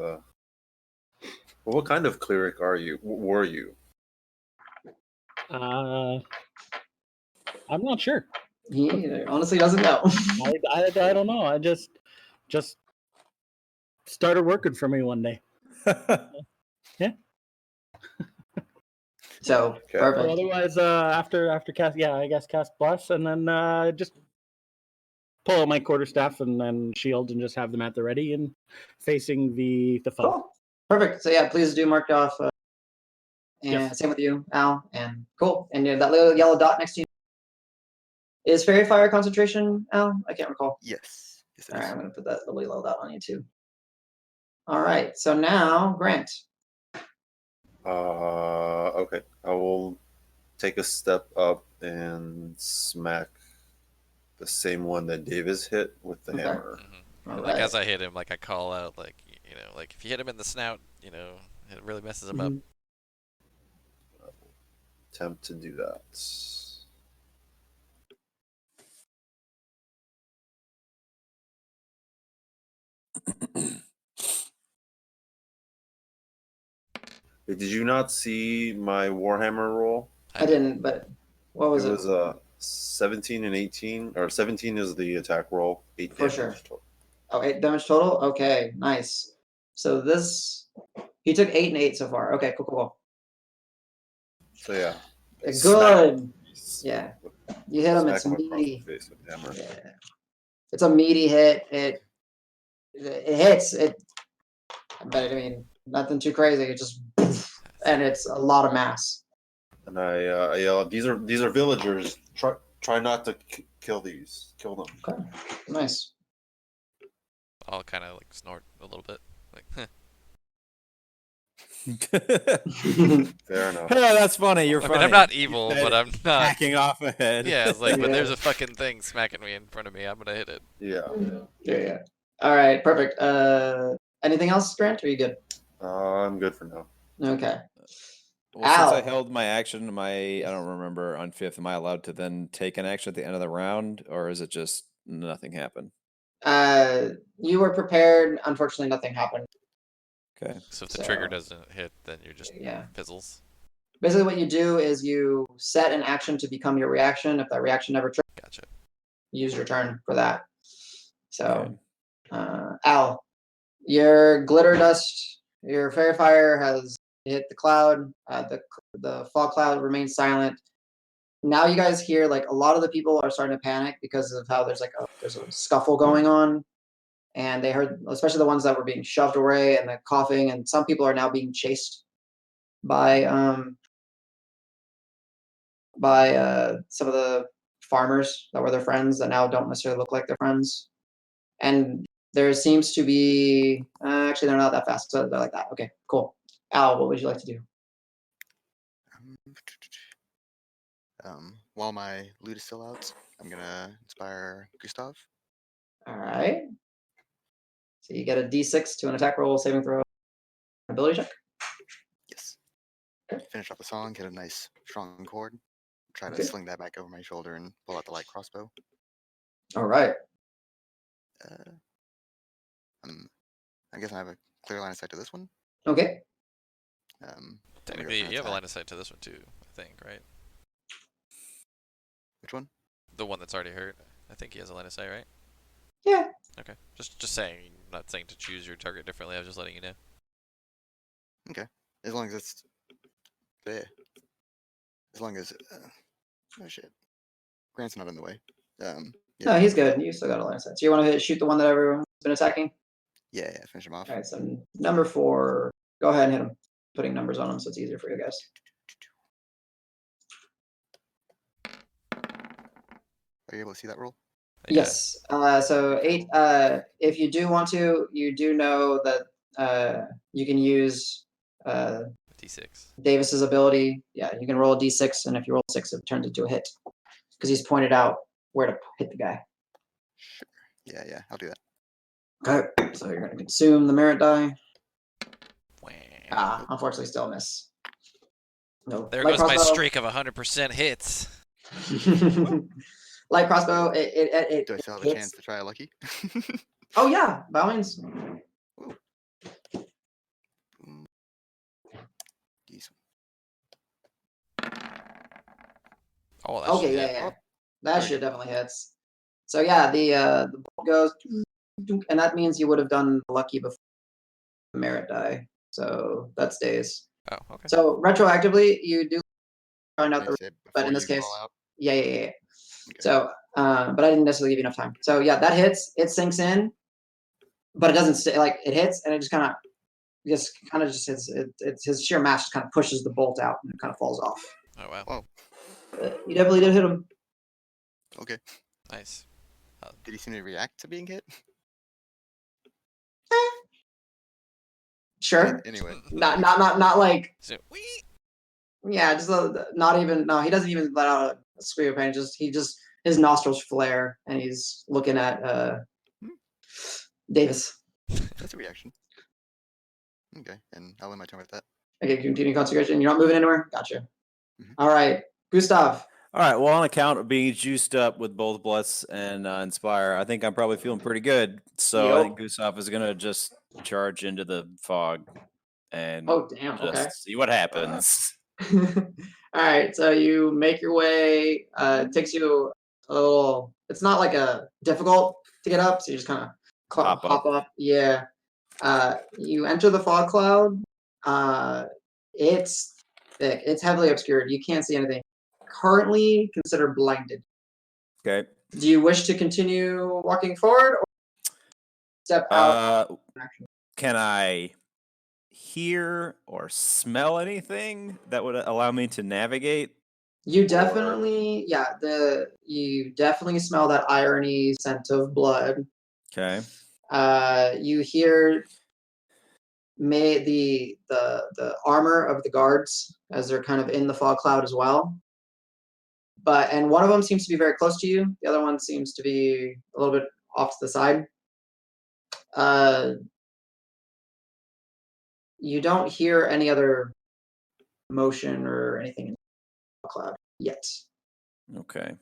cleric are you? Were you? I'm not sure. He honestly doesn't know. I don't know. I just started working for me one day. Yeah. So Okay. Or perfect. otherwise, after cast, yeah, I guess cast Bless, and then just pull out my quarterstaff and then shield and just have them at the ready and facing the foe. Cool. Perfect. So yeah, please do mark off. And Yes. same with you, Al. And cool. And that little yellow dot next to you is fairy fire concentration, Al. I can't recall. Yes. Yes, it All right, is. I'm gonna put that little yellow dot on you too. All right. So now, Grant. Okay. I will take a step up and smack the same one that Davis hit with the Okay. hammer. Mm-hmm. All Like right. as I hit him, like I call out, like like if you hit him in the snout, it really messes him up. Mhm. Attempt to do that. Wait, did you not see my Warhammer roll? I didn't, but what was It it? was 17 and 18, or 17 is the attack roll, 8 For damage sure. total. Oh, 8 damage total? Okay, nice. So he took 8 and 8 so far. Okay, cool. So yeah. Good. Smack- Yeah. You hit him, Smack it's him across the meaty. face with the hammer. Yeah. It's a meaty hit. It hits. But I mean, nothing too crazy. It just and it's a lot of mass. And I yell, "These are villagers. Try not to kill these. Kill them." Okay, nice. I'll kind of like snort a little bit, like. Fair enough. Yeah, that's funny. You're I funny. mean, I'm not evil, but I'm not. Hacking off a head. Yeah, it's like when Yeah. there's a fucking thing smacking me in front of me, I'm gonna hit it. Yeah. Yeah. All right, perfect. Anything else, Grant? Or are you good? I'm good for now. Okay. Well, since I Al. held my action, I don't remember on 5th. Am I allowed to then take an action at the end of the round, or is it just nothing happened? You were prepared. Unfortunately, nothing happened. Okay. So if the trigger doesn't hit, then you're just fizzles. Basically, what you do is you set an action to become your reaction. If that reaction never triggers, Gotcha. use your turn for that. So, Okay. Al, your glitter dust, your fairy fire has hit the cloud. The fog cloud remains silent. Now you guys hear like a lot of the people are starting to panic because of how there's a scuffle going on. And they heard, especially the ones that were being shoved away and the coughing, and some people are now being chased by some of the farmers that were their friends that now don't necessarily look like their friends. And there seems to be actually they're not that fast, so they're like that. Okay, cool. Al, what would you like to do? While my loot is still out, I'm gonna inspire Gustav. All right. So you get a D6 to an attack roll, saving throw, ability check. Yes. Finish off the song, hit a nice strong chord. Try to Okay. sling that back over my shoulder and pull out the light crossbow. All right. I guess I have a clear line of sight to this one. Okay. Technically, you have a line of sight to this one too, I think, right? Which one? The one that's already hurt. I think he has a line of sight, right? Yeah. Okay. Just saying. Not saying to choose your target differently. I was just letting you know. Okay. As long as it's there. As long as oh shit. Grant's not in the way. Yeah. No, he's good. You still got a line of sight. So you want to shoot the one that everyone's been attacking? Yeah, finish him off. All right. So number 4. Go ahead and hit him. Putting numbers on him so it's easier for you guys. Are you able to see that roll? Yeah. Yes. So 8. If you do want to, you do know that you can use D6. Davis's ability. Yeah, you can roll a D6, and if you roll 6, it turns into a hit because he's pointed out where to hit the guy. Sure. Yeah, I'll do that. Okay. So you're going to consume the merit die. Wow. Unfortunately, still a miss. No. There Light goes my crossbow. streak of 100% hits. Light crossbow. It Do I still have a hits. chance to try a lucky? Oh yeah, by all means. Decent. Oh, that Okay, should yeah, hit. yeah. Oh, That there we shit definitely hits. So yeah, the bolt goes, and that means you would have done lucky before the merit die. So that stays. Oh, okay. So retroactively, you do find out You the. said But in before this you case, roll out? yeah. Okay. So, but I didn't necessarily give you enough time. So yeah, that hits. It sinks in, but it doesn't stay. Like it hits, and it just kind of hits. It's his sheer mass just kind of pushes the bolt out, and it kind of falls off. Oh, wow. Whoa. You definitely did hit him. Okay. Nice. Did he seem to react to being hit? Sure. Anyway. Not like. So, wee! Yeah, just not even. No, he doesn't even let out a scream of pain. His nostrils flare, and he's looking at Davis. That's a reaction. Okay, and I'll end my turn with that. Okay, continue concentration. You're not moving anywhere. Gotcha. Mhm. All right, Gustav. All right. Well, on account of being juiced up with both Bless and Inspire, I think I'm probably feeling pretty good. So I Yep. think Gustav is gonna just charge into the fog and Oh damn. just Okay. see what happens. All right, so you make your way. It takes you a little. It's not like a difficult to get up, so you just kind of Hop hop up. Yeah. You enter the fog cloud. It's thick. It's heavily obscured. You can't see anything. Currently considered blinded. Okay. Do you wish to continue walking forward or step out? Can I hear or smell anything that would allow me to navigate? You definitely, you definitely smell that irony scent of blood. Okay. You hear the armor of the guards as they're kind of in the fog cloud as well. And one of them seems to be very close to you. The other one seems to be a little bit off to the side. You don't hear any other motion or anything in the cloud yet. Okay.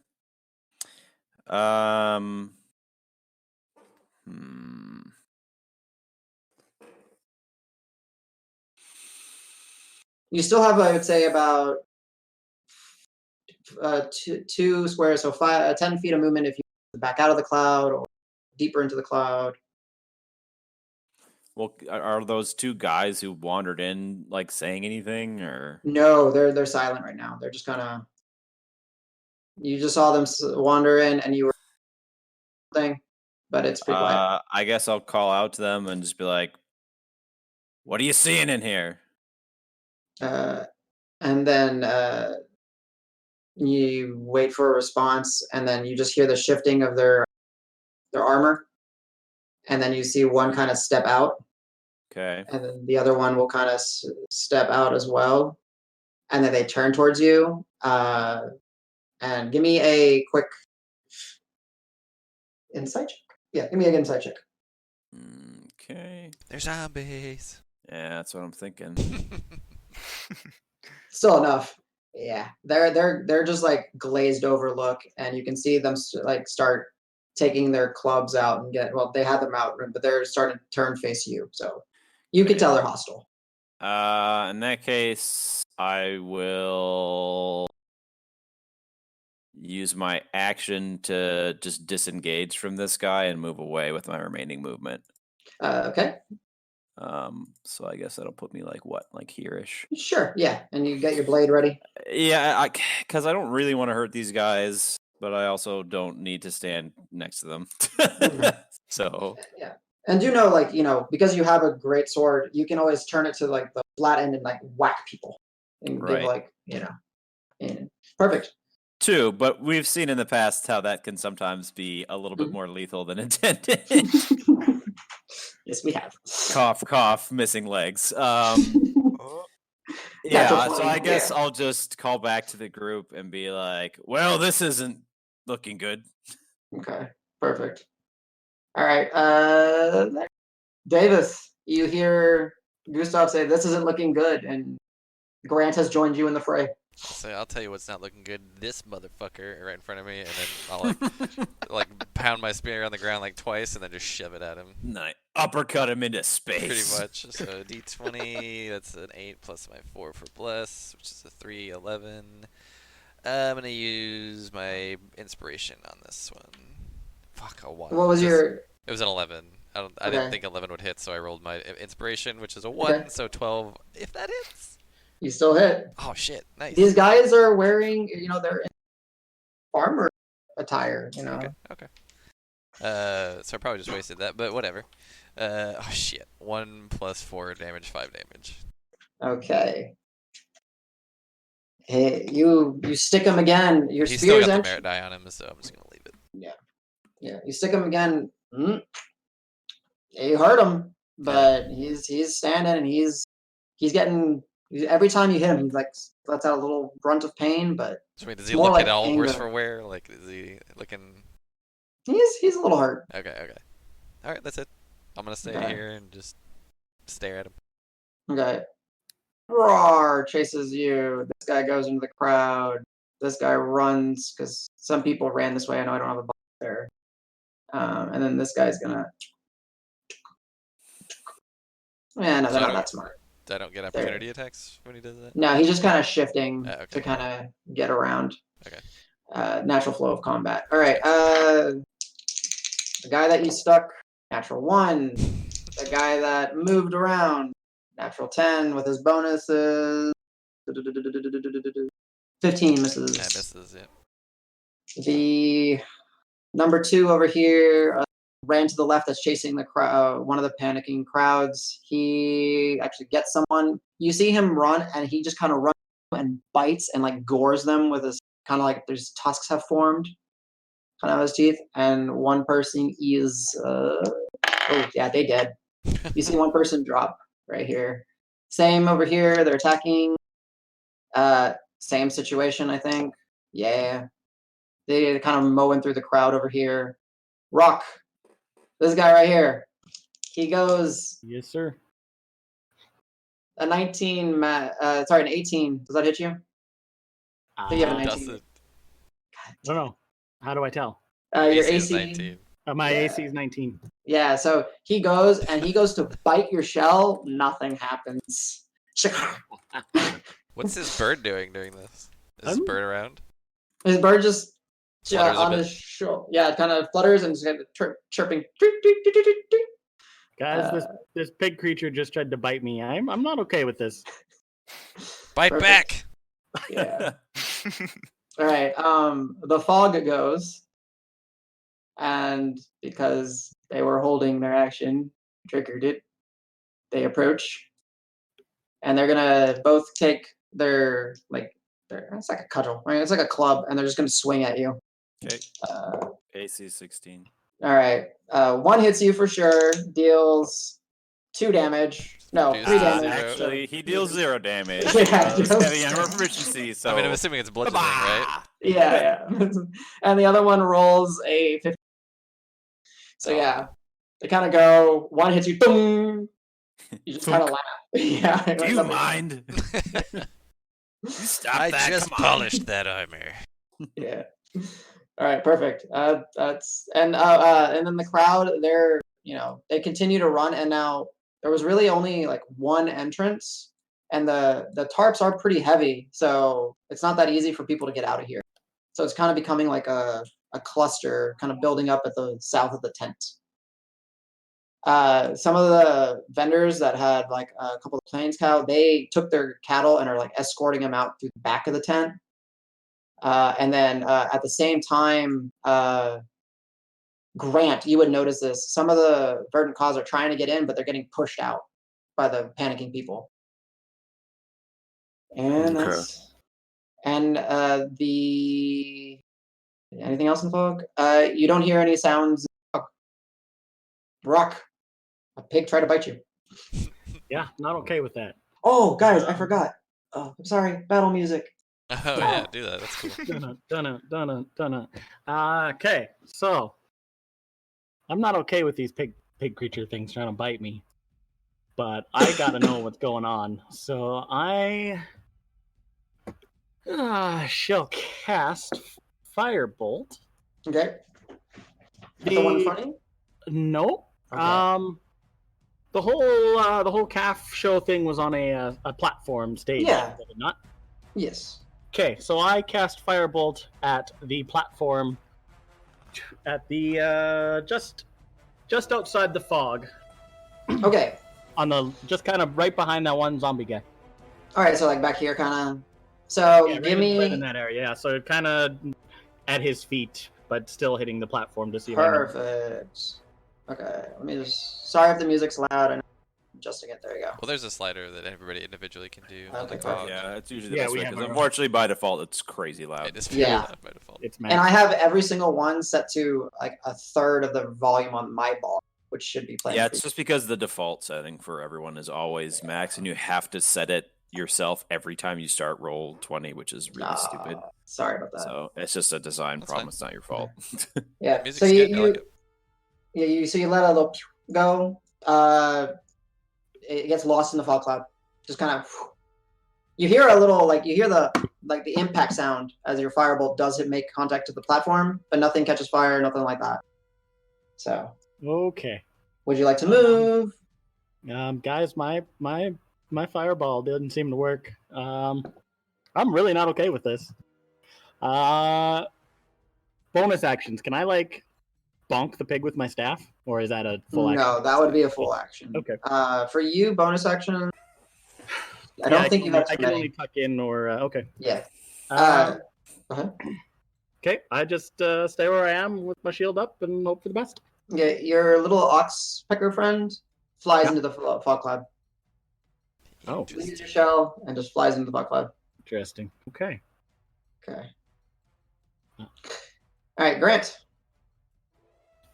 You still have, I would say, about two squares, so 10 feet of movement if you back out of the cloud or deeper into the cloud. Well, are those two guys who wandered in like saying anything, or No, they're silent right now. They're just kind of. You just saw them wander in, and you were thing, but it's pretty quiet. I guess I'll call out to them and just be like, "What are you seeing in here?" And then you wait for a response, and then you just hear the shifting of their armor, and then you see one kind of step out. Okay. And then the other one will kind of step out as well, and then they turn towards you. And give me a quick insight check. Yeah, give me an insight check. Okay. They're zombies. Yeah, that's what I'm thinking. Still enough. Yeah, they're just like glazed over look, and you can see them like start taking their clubs out and they had them out, but they're starting to turn face you, so you can tell they're hostile. In that case, I will use my action to just disengage from this guy and move away with my remaining movement. Okay. So I guess that'll put me like here-ish. Sure. Yeah, and you get your blade ready. Yeah, because I don't really want to hurt these guys, but I also don't need to stand next to them. So yeah, and because you have a great sword, you can always turn it to like the flat end and like whack people and right. give perfect. True, but we've seen in the past how that can sometimes be a little bit more lethal than intended. Yes, we have. Cough, cough, missing legs. Yeah, so I guess I'll just call back to the group and be like, well, this isn't looking good. Okay, perfect. All right, Davis, you hear Gustav say, "This isn't looking good," and Grant has joined you in the fray. So I'll tell you what's not looking good. This motherfucker right in front of me, and then I'll like pound my spear on the ground like twice, and then just shove it at him. Nice. Uppercut him into space. Pretty much. So D20, that's an 8 plus my 4 for bless, which is a 3, 11. I'm gonna use my inspiration on this one. Fuck, a 1. What was your? It was an 11. I didn't think 11 would hit, so I rolled my inspiration, which is a 1, so 12. If that hits. You still hit. Oh shit! Nice. These guys are wearing, they're in farmer attire. Okay. So I probably just wasted that, but whatever. Oh shit! 1 plus 4 damage, 5 damage. Okay. Hey, you stick him again. Your He's still spear's got the merit die on him, so I'm just gonna leave it. Yeah. You stick him again. You hurt him, but he's standing and he's getting. Every time you hit him, he like lets out a little grunt of pain. But so wait, does he look at all worse for wear? Like, is he looking? He's a little hurt. Okay. All right, that's it. I'm gonna stay here and just stare at him. Okay. Roar chases you. This guy goes into the crowd. This guy runs because some people ran this way. I know I don't have a box there. And then this guy's gonna. Yeah, no, they're not that smart. I don't get opportunity attacks when he does that? No, he's just kind of shifting to kind of get around. Okay. Natural flow of combat. All right. The guy that you stuck, natural 1. The guy that moved around, natural 10 with his bonuses. 15 misses. Yeah, misses, yeah. Number 2 over here ran to the left. That's chasing the one of the panicking crowds. He actually gets someone. You see him run, and he just kind of runs and bites and like gores them with his kind of like there's tusks have formed, kind of his teeth. And one person is oh yeah, they dead. You see one person drop right here. Same over here. They're attacking. Same situation, I think. Yeah. They kind of mowing through the crowd over here. Roque, this guy right here. He goes Yes, sir. a 19, an 18. Does that hit you? I think you have a 19. Doesn't. No. How do I tell? Your AC is AC. 19. My Yeah. AC is 19. Yeah, so he goes to bite your shell. Nothing happens. What's this bird doing during this? Is this bird around? His bird just Flutters a on bit. his shoulder. Yeah, it kind of flutters and just kind of chirping. Guys, this pig creature just tried to bite me. I'm not okay with this. Bite Perfect. back! Yeah. All right. The fog goes, and because they were holding their action, triggered it. They approach, and they're gonna both take their it's like a cudgel, right? It's like a club, and they're just gonna swing at you. Okay. Uh, AC 16. all right. One hits you for sure. Deals 2 damage. No, Dude, 3 zero. damage. Actually, he deals 0 damage. Yeah, He's deals heavy armor 0. proficiency, so. I mean, I'm assuming it's bludgeoning, right? Yeah. And the other one rolls a 50. So yeah, they kind of go. One hits you, boom. You just kind of laugh. Yeah. Do like you nothing. mind? You stop I that. just come on. polished that armor. Yeah. All right. Perfect. That's and then the crowd. They continue to run, and now there was really only like one entrance, and the tarps are pretty heavy, so it's not that easy for people to get out of here. So it's kind of becoming like a cluster, kind of building up at the south of the tent. Some of the vendors that had like a couple of plains cow, they took their cattle and are like escorting them out through the back of the tent. And then at the same time, Grant, you would notice this. Some of the verdant cause are trying to get in, but they're getting pushed out by the panicking people. And Okay. that's the anything else in the fog? You don't hear any sounds. Roque, a pig tried to bite you. Yeah, not okay with that. Oh, guys, I forgot. Oh, I'm sorry. Battle music. Oh, yeah, do that. That's cool. Dunna. Okay, so I'm not okay with these pig creature things trying to bite me, but I gotta know what's going on. So I shall cast Firebolt. Okay. The one in front of you? No. Okay. The whole calf show thing was on a platform stage. Yeah. Was it not? Yes. Okay, so I cast Firebolt at the platform at the just outside the fog. Okay. On the just kind of right behind that one zombie guy. All right. So like back here, kind of. So Yeah, give right in me that area. Yeah, so kind of at his feet, but still hitting the platform to see if I can- perfect. Okay. Let me just. Sorry if the music's loud and adjusting it. There you go. Well, there's a slider that everybody individually can do on Okay, the cog. Yeah, it's usually the Yeah, best we way have because our own. unfortunately by default it's crazy loud. It is Yeah. loud by default. It's And I have every single one set to like a third of the volume on my bar, which should be playing. Yeah, it's just because the default setting for everyone is always max, and you have to set it yourself every time you start roll 20, which is really stupid. Sorry about that. So it's just a design That's problem. fine. It's not your fault. Yeah. Music's So good. I like it. you let a little go. It gets lost in the fog cloud. Just kind of. You hear a little the impact sound as your firebolt does make contact to the platform, but nothing catches fire, nothing like that. So, Okay. would you like to move? Guys, my fireball didn't seem to work. I'm really not okay with this. Bonus actions. Can I bonk the pig with my staff, or is that a full action? No, that would be a full action. Okay. For you, bonus action. I Yeah, don't think you have I can only tuck in or okay. Yeah. Uh, Go ahead. Okay, I just stay where I am with my shield up and hope for the best. Yeah, your little ox pecker friend flies Yeah. into the fog cloud. Oh. Leaves your Interesting. shell and just flies into the fog cloud. Interesting. Okay. Okay. All right, Grant.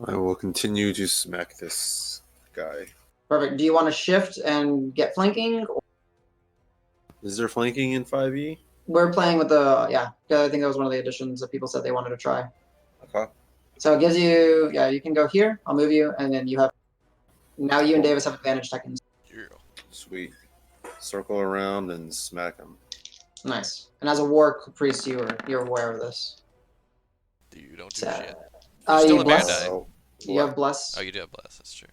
I will continue to smack this guy. Perfect. Do you want to shift and get flanking? Is there flanking in 5e? We're playing with the I think that was one of the additions that people said they wanted to try. Okay. So it gives you you can go here. I'll move you, and then you have now you and Davis have advantage seconds. Yeah. Sweet. Circle around and smack him. Nice. And as a war priest, you're aware of this. You don't do So, shit. You're still you a bless. bad die. Oh, You have bless. Oh, you do have bless. That's true.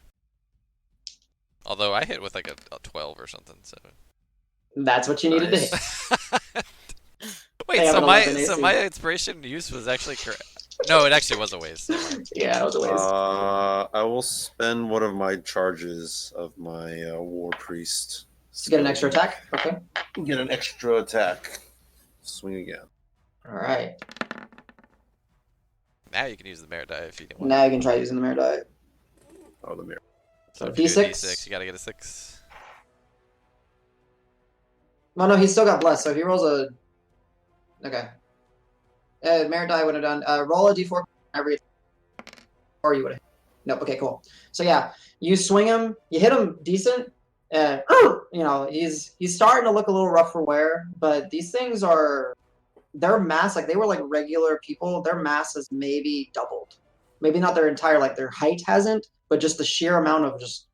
Although I hit with like a 12 or something, so. That's what you needed to hit. Wait, They have so an my 11 so AC. my inspiration use was actually correct. No, it actually was a waste. Yeah, that was a waste. I will spend one of my charges of my war priest To get an extra attack. Okay. Get an extra attack. Swing again. All right. Now you can use the merit die if you didn't want. Now you can try using the mirror die. Oh, the mirror. So if you do a D6. D6, you gotta get a 6. Well, no, he's still got bless. So if he rolls a, okay. Merit die would have done. Roll a d4 every, or you would have. Nope. Okay, cool. So yeah, you swing him. You hit him decent. He's starting to look a little rough for wear, but these things are their mass, like they were like regular people, their mass has maybe doubled. Maybe not their entire, like their height hasn't, but just the sheer amount of just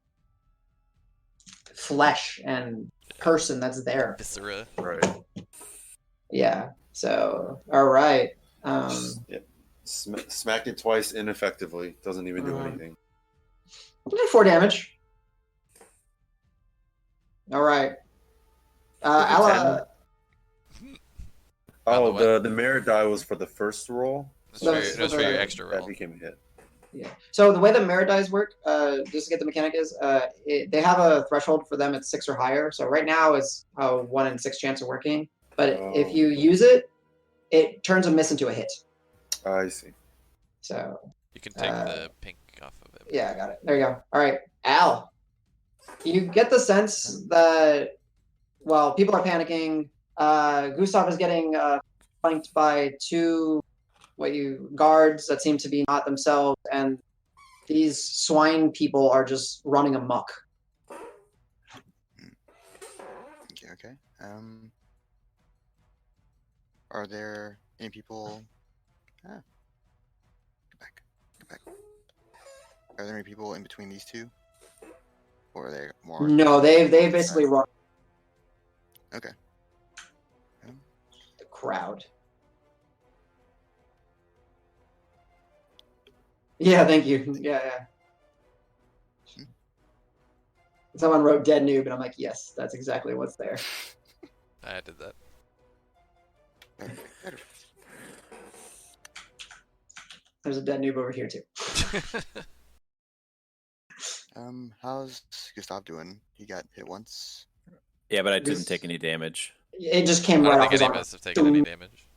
flesh and person that's there. Viscera. Right. Yeah. So, all right. Yep. Smacked it twice ineffectively. Doesn't even do anything. 4 damage. All right. Alla. Oh, the merit die was for the first roll. That was for your extra That roll. became a hit. Yeah. So the way that merit dice work, just to get the mechanic is, they have a threshold for them at 6 or higher. So right now it's a 1 in 6 chance of working. But if you use it, it turns a miss into a hit. I see. So You can take the pink off of it. yeah, I got it. There you go. All right, Al. You get the sense that while people are panicking, Gustav is getting flanked by 2 guards that seem to be not themselves, and these swine people are just running amok. Okay. Are there any people? Go back. Are there any people in between these two, or are they more? No, they basically run. Okay. The crowd. Yeah, thank you. Yeah. Someone wrote dead noob, and I'm like, yes, that's exactly what's there. I did that. Better. There's a dead noob over here too. How's Gustav doing? He got hit once. Yeah, but I didn't take any damage. It just I came right don't off think his any of armor. us have taken any damage.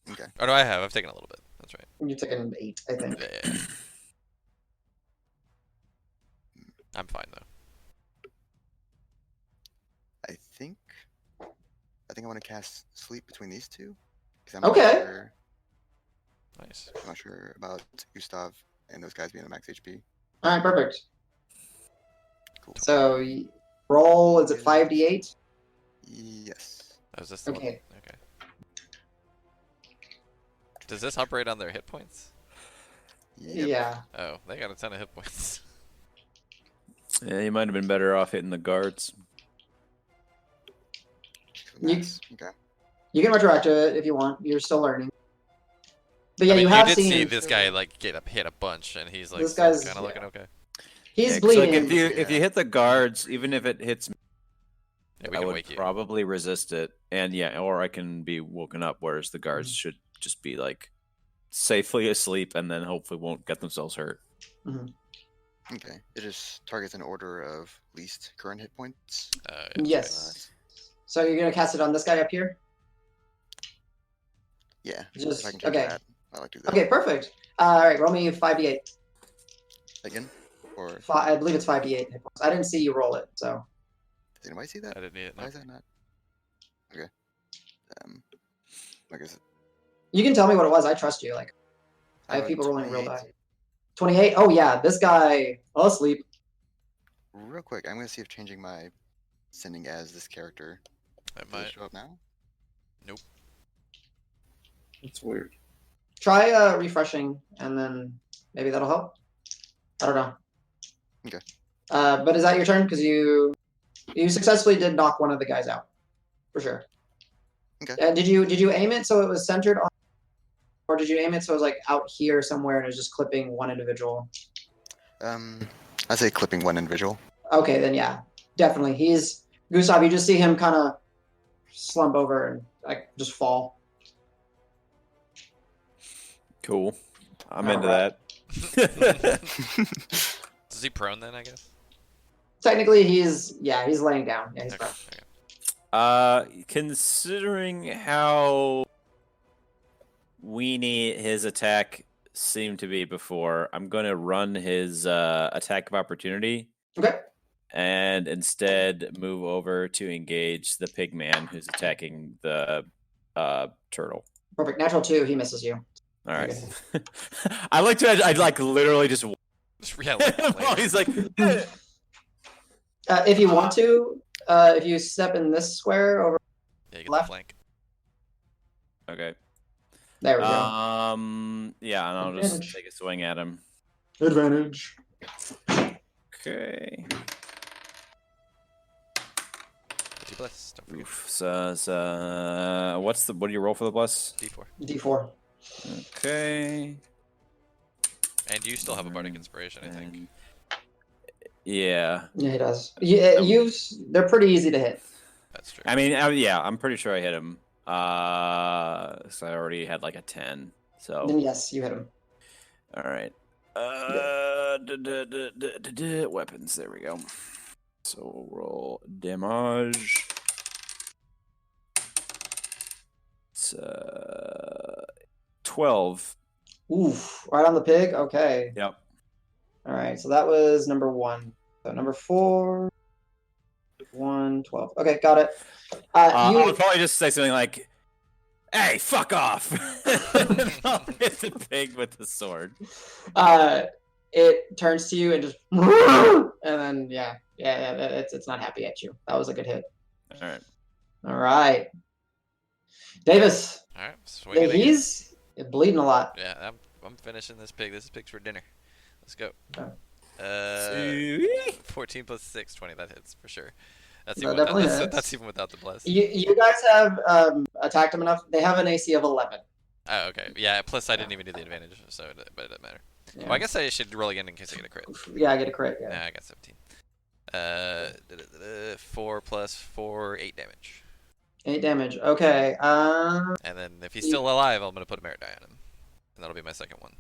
Okay. Or do I have? I've taken a little bit. That's right. You took an 8, I think. Yeah. I'm fine though. I think I want to cast sleep between these two. 'Cause I'm Okay. Nice. I'm not sure about Gustav and those guys being at max HP. All right, perfect. Cool. So roll, is it 5d8? Yes. Oh, is this the Okay. one? Okay. Does this operate on their hit points? Yep. Yeah. Oh, they got a ton of hit points. Yeah, you might have been better off hitting the guards. Max. Okay. You can retroact to it if you want. You're still learning. But yeah, I mean, you have did seen see this guy like get hit a bunch, and he's like This guy's- kind of looking okay. He's Yeah, 'cause, like, bleeding. if you hit the guards, even if it hits me, Yeah, we I can would wake you. probably resist it, and yeah, or I can be woken up. Whereas the guards Mm-hmm. should just be like safely asleep, and then hopefully won't get themselves hurt. Okay. It just targets an order of least current hit points. Yeah, Yes. So you're gonna cast it on this guy up here? Yeah. Just if I can change okay. that. I like to do that. Okay, perfect. All right, roll me 5d8. Again? Or I believe it's 5d8 hit points. I didn't see you roll it, so. does anybody see that? I didn't need it. Why No. is that not? Okay. I guess You can tell me what it was. I trust you. Like, I have people rolling real die. 28. Oh yeah, this guy. I'll sleep. Real quick, I'm gonna see if changing my sending as this character It does it might. show up now. It's weird. Try refreshing, and then maybe that'll help. I don't know. Okay. But is that your turn? Because you successfully did knock one of the guys out, for sure. Okay. Did you aim it so it was centered on, or did you aim it so it was like out here somewhere and it was just clipping one individual? I say clipping one individual. Okay, then yeah, definitely. He's Gustav. You just see him kind of slump over and like just fall. Cool. I'm All into right. that. Is he prone then? I guess. Technically, he's laying down. Yeah, he's Okay. fine. Okay. Considering how weenie his attack seemed to be before, I'm going to run his attack of opportunity Okay. and instead move over to engage the pig man who's attacking the turtle. Perfect. Natural 2. He misses you. All right. I like to. I'd like literally just. Yeah, like, While he's like. "Eh." If you want to, if you step in this square over, yeah, you get Left. the flank. Okay. there we go. Yeah, and I'll just Advantage. take a swing at him. Advantage. Okay. 50 plus. Don't forget. Oof. So what do you roll for the plus? D4. D4. Okay. And you still have a bardic inspiration, I think. And- Yeah. Yeah, he does. They're pretty easy to hit. That's true. I mean, yeah, I'm pretty sure I hit him. So I already had like a 10. So Then yes, you hit him. all right. Weapons. There we go. So we'll roll damage. It's 12. Oof! Right on the pig. Okay. Yep. All right. So that was number 1. So number 4. 1, 12. Okay, got it. I You would probably just say something like, "Hey, fuck off!" And I'll hit the pig with the sword. it turns to you and just and then yeah, it's not happy at you. That was a good hit. All right. All right, Davis. All right, swing it again. He's bleeding a lot. Yeah, I'm finishing this pig. This is pig's for dinner. Let's go. Okay. 14 plus 6, 20. That hits for sure. That's That even definitely without, hits. that's even without the bless. You guys have attacked him enough. They have an AC of 11. Oh, okay. Yeah. Plus, I didn't even do the advantage, so but it doesn't matter. Yeah. Well, I guess I should roll again in case I get a crit. Yeah, I get a crit. Yeah. Nah, I got 17. 4 plus 4, 8 damage. 8 damage. Okay. And then if he's still alive, I'm gonna put a merit die on him, and that'll be my second one.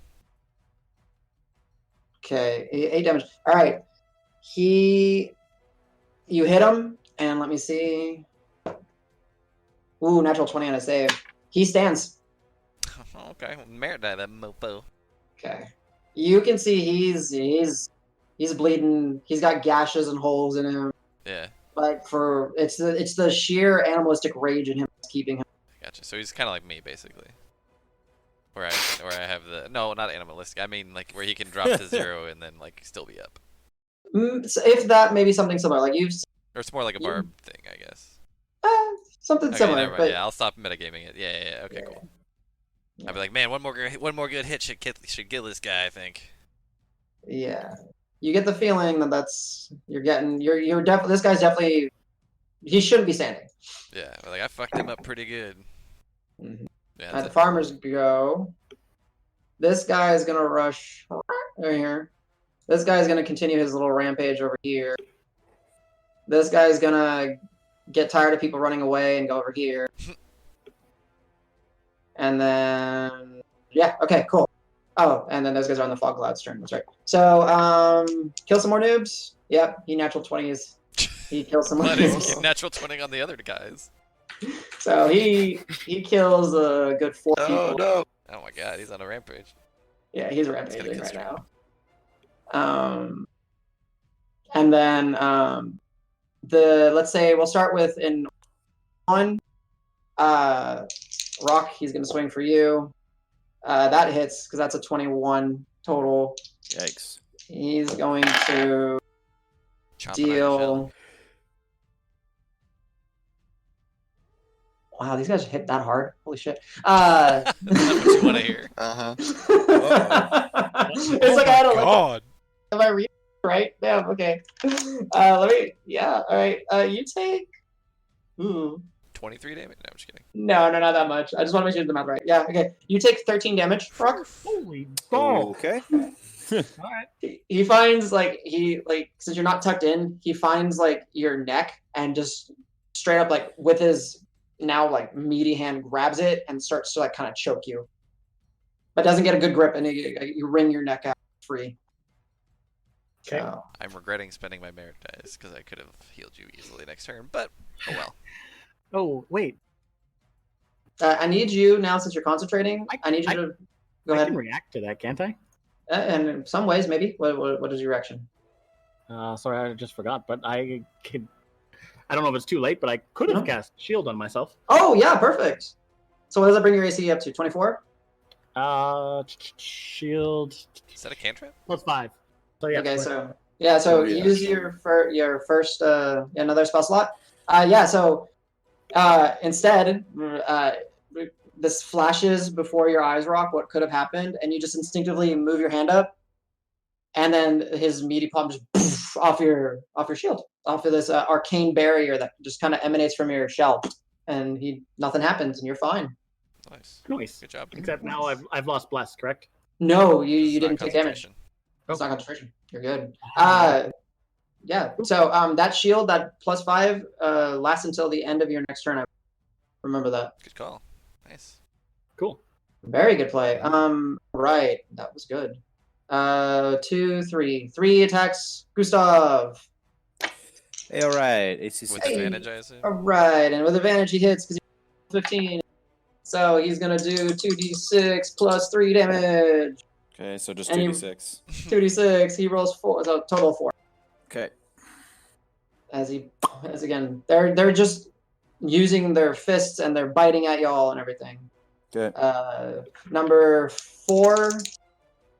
Okay, 8 damage. All right. You hit him, and let me see. Ooh, natural 20 on a save. He stands. Okay, merit die that mofo. Okay. You can see he's bleeding. He's got gashes and holes in him. Yeah, But it's the sheer animalistic rage in him that's keeping him. gotcha. So he's kind of like me, basically. Where I have the no, not animalistic. I mean like where he can drop to 0 and then like still be up. So if that, maybe something similar. Like you've Or it's more like a Marb thing, I guess. something Okay, similar. never mind. But Yeah, I'll stop metagaming it. Yeah. Okay, cool. Yeah. I'd be like, man, one more good hit should kill this guy. I think. yeah, you get the feeling that you're definitely, this guy's definitely, he shouldn't be standing. Yeah, but, like I fucked him up pretty good. Mhm. Yeah, At that's the it. farmer's go. This guy is gonna rush over here. This guy's gonna continue his little rampage over here. This guy's gonna get tired of people running away and go over here. And then yeah, okay, cool. Oh, and then those guys are on the fog cloud's turn. That's right. So kill some more noobs. Yep, he natural 20s. He kills some more But he's noobs. natural 20 on the other guys. So he kills a good 4 Oh people. no! Oh my god, he's on a rampage. Yeah, he's gonna rampaging kill right stream. now. And then let's say we'll start with in 1. Roque, he's gonna swing for you. That hits because that's a 21 total. Yikes. He's going to Chomping on your shell. deal. Wow, these guys hit that hard. Holy shit. That's not what you want to hear. Uh-huh. It's like I had to look. God. Am I reading right? Damn, okay. Let me, yeah, all right. You take, 23 damage? No, I'm just kidding. no, not that much. I just want to make sure the math right. Yeah, okay. You take 13 damage, Roque. Holy ball! Okay. All right. He finds, since you're not tucked in, he finds, your neck and just straight up, with his now, meaty hand grabs it and starts to, kind of choke you. But doesn't get a good grip and you wring your neck out free. Okay. So, I'm regretting spending my merit dice because I could have healed you easily next turn, but oh well. Oh wait, I need you now, since you're concentrating. I need you to go I ahead. can react to that, can't I? And in some ways, maybe. What is your reaction? Sorry, I just forgot. But I could. I don't know if it's too late, but I could have cast shield on myself. Oh yeah, perfect. So what does that bring your AC up to? 24. Shield Is that a cantrip? +5. So yeah. Okay, 24. so Yeah. use your first another spell slot. So instead, this flashes before your eyes, Roque, what could have happened, and you just instinctively move your hand up, and then his meaty palm just poof, off your shield, off of this arcane barrier that just kind of emanates from your shell, and nothing happens, and you're fine. Nice. Nice. Good job. Except now I've lost bless, correct? No, This you is not didn't take damage. concentration. It's not concentration. You're good. Ah. Yeah. So that shield, that +5, lasts until the end of your next turn. I remember that. Good call. Nice. Cool. Very good play. Right. That was good. 2, 3. 3 attacks. Gustav. Hey, all right. AC With 16. advantage, I assume. All right, and with advantage he hits because he's 15. So he's gonna do 2d6 plus 3 damage. Okay, so just And you- 2d6. 2d6. He rolls 4, so total 4. Okay. As again, they're just using their fists and they're biting at y'all and everything. Okay. Number 4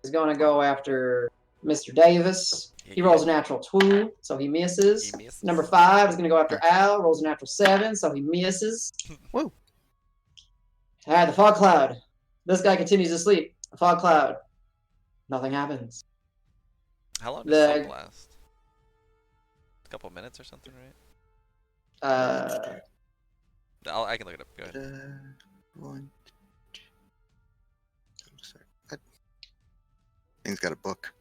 is going to go after Mr. Davis. He rolls a natural 2, so he misses. He misses. Number 5 is going to go after Al. Rolls a natural 7, so he misses. Woo. All right, the fog cloud. This guy continues to sleep. The fog cloud. Nothing happens. How long The- does sub last? A couple minutes or something, right? I can look it up. Go ahead. 1, 2. Sorry. What? Thing's got a book.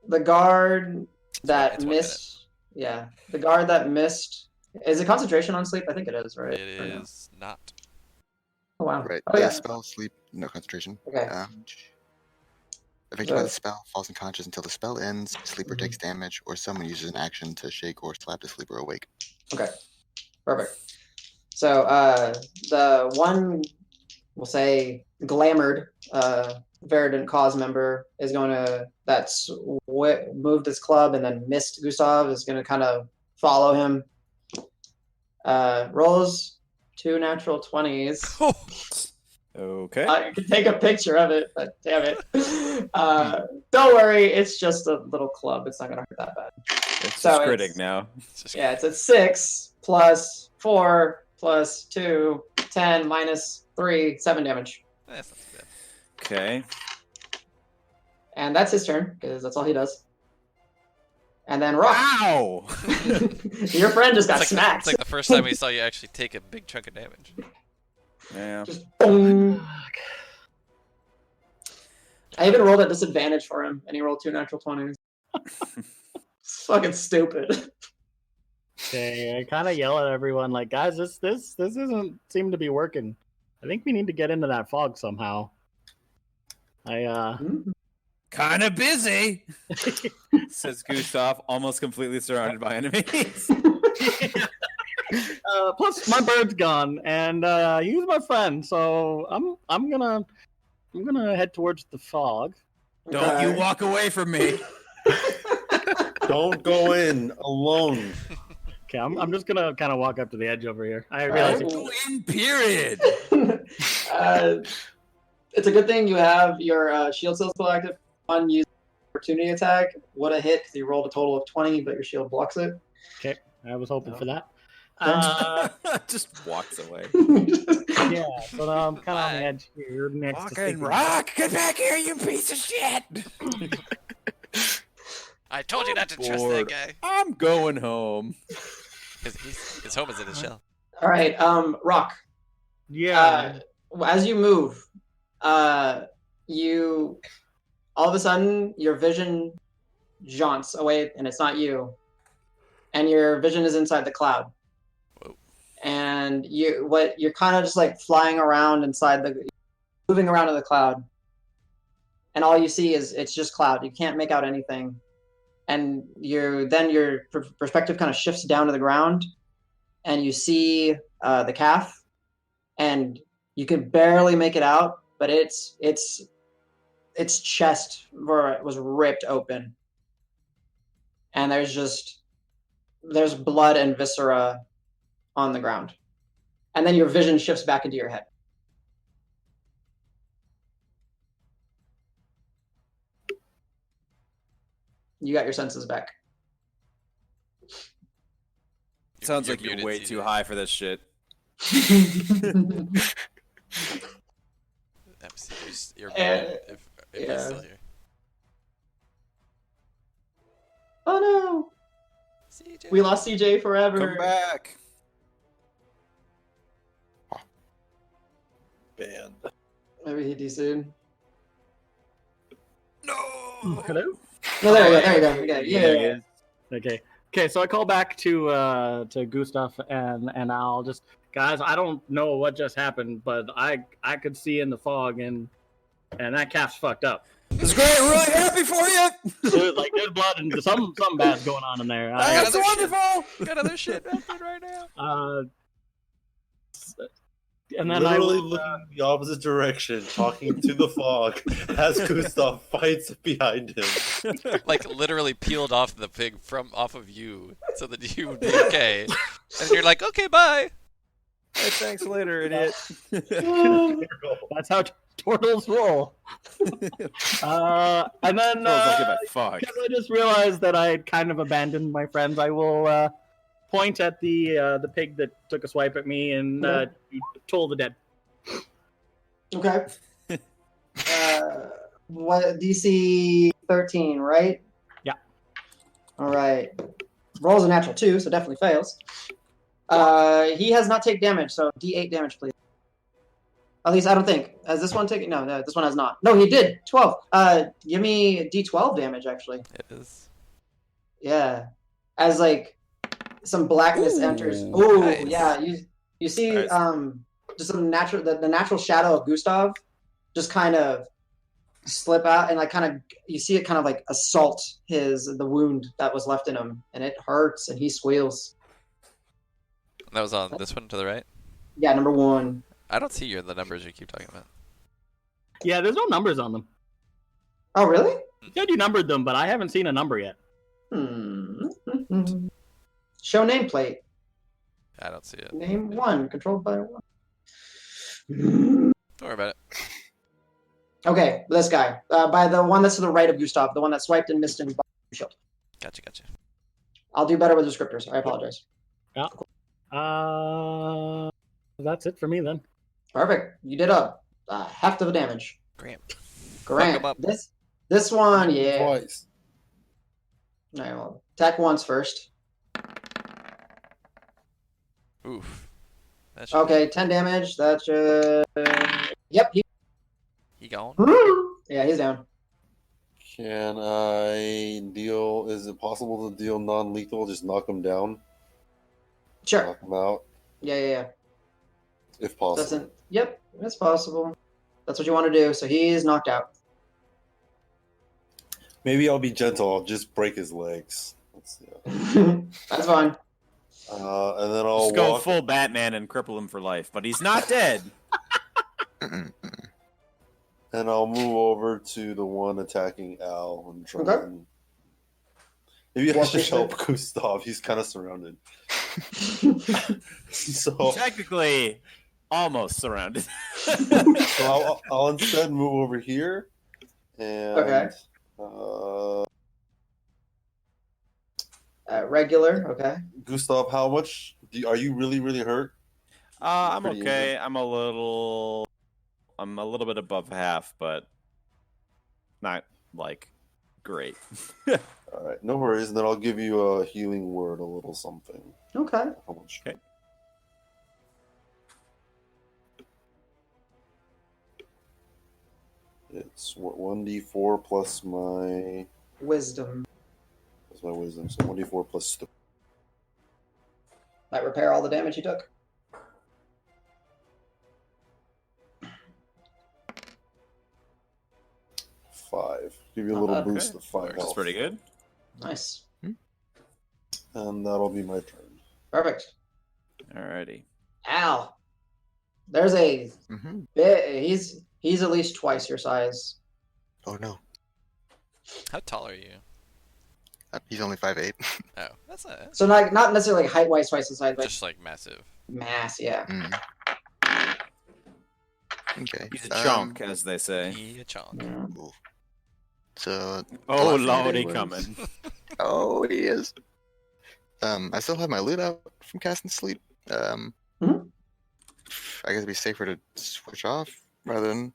The guard that It's 1 missed. Yeah, the guard that missed. Is it concentration on sleep? I think it is, right? It Or no? is not. Oh wow. Right. Oh yeah. Spell, sleep, no concentration. Okay. Affected by So- the spell, falls unconscious until the spell ends, sleeper takes damage, or someone uses an action to shake or slap the sleeper awake. Okay. Perfect. So the one, we'll say, glamored Verdant Cause member is going to that's moved his club and then missed Gustav is going to kind of follow him. Rolls 2 natural 20s. Okay. I can take a picture of it, but damn it. Don't worry, it's just a little club. It's not going to hurt that bad. It's so just it's- critic now. It's just Yeah, it's at 6 plus 4 plus 2, 10 minus 3, 7 damage. That's not too bad. Okay. And that's his turn, because that's all he does. And then Roque. Ow! Your friend just got It's smacked. like the first time we saw you actually take a big chunk of damage. Yeah. Just boom. I even rolled at disadvantage for him, and he rolled 2 natural 20s. It's fucking stupid. Okay, I kind of yell at everyone like, guys, this doesn't seem to be working. I think we need to get into that fog somehow. Kind of busy, says Gustav, almost completely surrounded by enemies. Plus, my bird's gone, and he's my friend. So I'm gonna head towards the fog. Don't you walk away from me. Don't go in alone. Okay, I'm just gonna kind of walk up to the edge over here. I realize Go in, period. It's a good thing you have your shield still active. One use opportunity attack would have hit because you rolled a total of 20, but your shield blocks it. Okay, I was hoping for that. Just walks away. Yeah, so now I'm kind of on the edge here next to Fucking Sticky. Rock, get back here, you piece of shit! I told you not to trust that Bored. guy. I'm going home. His home is in his shell. All right, Roque. Yeah. As you move, you all of a sudden your vision jaunts away, and it's not you, and your vision is inside the cloud. Whoa. And you're kind of just like flying around moving around in the cloud, and all you see is it's just cloud. You can't make out anything, and your perspective kind of shifts down to the ground, and you see the calf, and you can barely make it out, but its chest was ripped open, and there's blood and viscera on the ground, and then your vision shifts back into your head. You got your senses back. Sounds like you're muted, way TJ. too high for this shit. You're muted if yeah. he's still here. Oh no! CJ. We lost CJ forever. Come back. Banned. Maybe he DC'd. No. Hello. No, there you go. Okay, yeah. Okay. So I call back to Gustav and I'll just, guys, I don't know what just happened, but I could see in the fog and that calf's fucked up. It's great. I'm really happy for you. Dude, like there's blood and something bad's going on in there. That's wonderful. Got other shit happening right now. And then Literally looking in the opposite direction, talking to the fog as Gustav fights behind him. Like literally peeled off the pig off of you so that you would be okay. And you're like, okay, bye. Hey, thanks later, idiot. That's how turtles roll. And then Don't give a fuck. because I just realized that I had kind of abandoned my friends, I will point at the pig that took a swipe at me and toll the dead. Okay. What DC 13, right? Yeah. All right. Rolls a natural 2, so definitely fails. He has not taken damage, so D8 damage, please. At least I don't think. Has this one taken? No, this one has not. No, he did. 12. Give me D12 damage, actually. It is. Yeah. As like some blackness enters. Ooh, Oh, nice. yeah. You see Nice. just some natural the natural shadow of Gustav just kind of slip out, and like kind of you see it kind of like assault the wound that was left in him, and it hurts and he squeals. That was on this one to the right. Yeah, number 1. I don't see the numbers you keep talking about. Yeah, there's no numbers on them. Oh, really? You said you numbered them, but I haven't seen a number yet. Show nameplate. I don't see it. Name 1, controlled by 1. Don't worry about it. Okay, this guy. By the one that's to the right of Gustav, the one that swiped and missed and shield. Gotcha. I'll do better with descriptors. I apologize. Yeah. That's it for me then. Perfect. You did half of the damage. Grant. Grant. him up. This one, yeah. Twice. All right, well, attack once first. Oof. That should Okay, 10 damage. That's yep. He gone. Yeah, he's down. Can I deal? Is it possible to deal non-lethal? Just knock him down, Sure. knock him out, Yeah. if possible. Doesn't. Yep, it's possible. That's what you want to do. So he's knocked out. Maybe I'll be gentle. I'll just break his legs. Let's see. That's fine. And then I'll Just go walk. full Batman and cripple him for life, but he's not dead. And I'll move over to the one attacking Al and try Okay. and maybe I Walk should yourself. help Gustav. He's kind of surrounded. So Technically, almost surrounded. I'll instead move over here and Okay. Regular. Okay. Gustav, how much are you really hurt? I'm Pretty okay. injured. I'm a little bit above half, but not like great. All right, no worries. And then I'll give you a healing word, a little something. Okay. How much? Okay. It's 1d4 plus my Wisdom. wisdom. So 1d4 plus 3. Might repair all the damage you took. Five. Give you a Not little bad. boost Okay. of 5 That's health. pretty good. Nice. And that'll be my turn. Perfect. Alrighty. Al. There's a Mm-hmm. bit. He's at least twice your size. Oh no, How tall are you? he's only 5'8". Oh, that's not So not necessarily like height wise twice the size, but just like massive. mass. Yeah. Mm. Okay. He's a chunk, as they say. He a chonk. Yeah. Cool. So. Oh, last thing I lordy did was- coming. Oh, he is. I still have my loot out from casting sleep. Mhm. I guess it'd be safer to switch off rather than.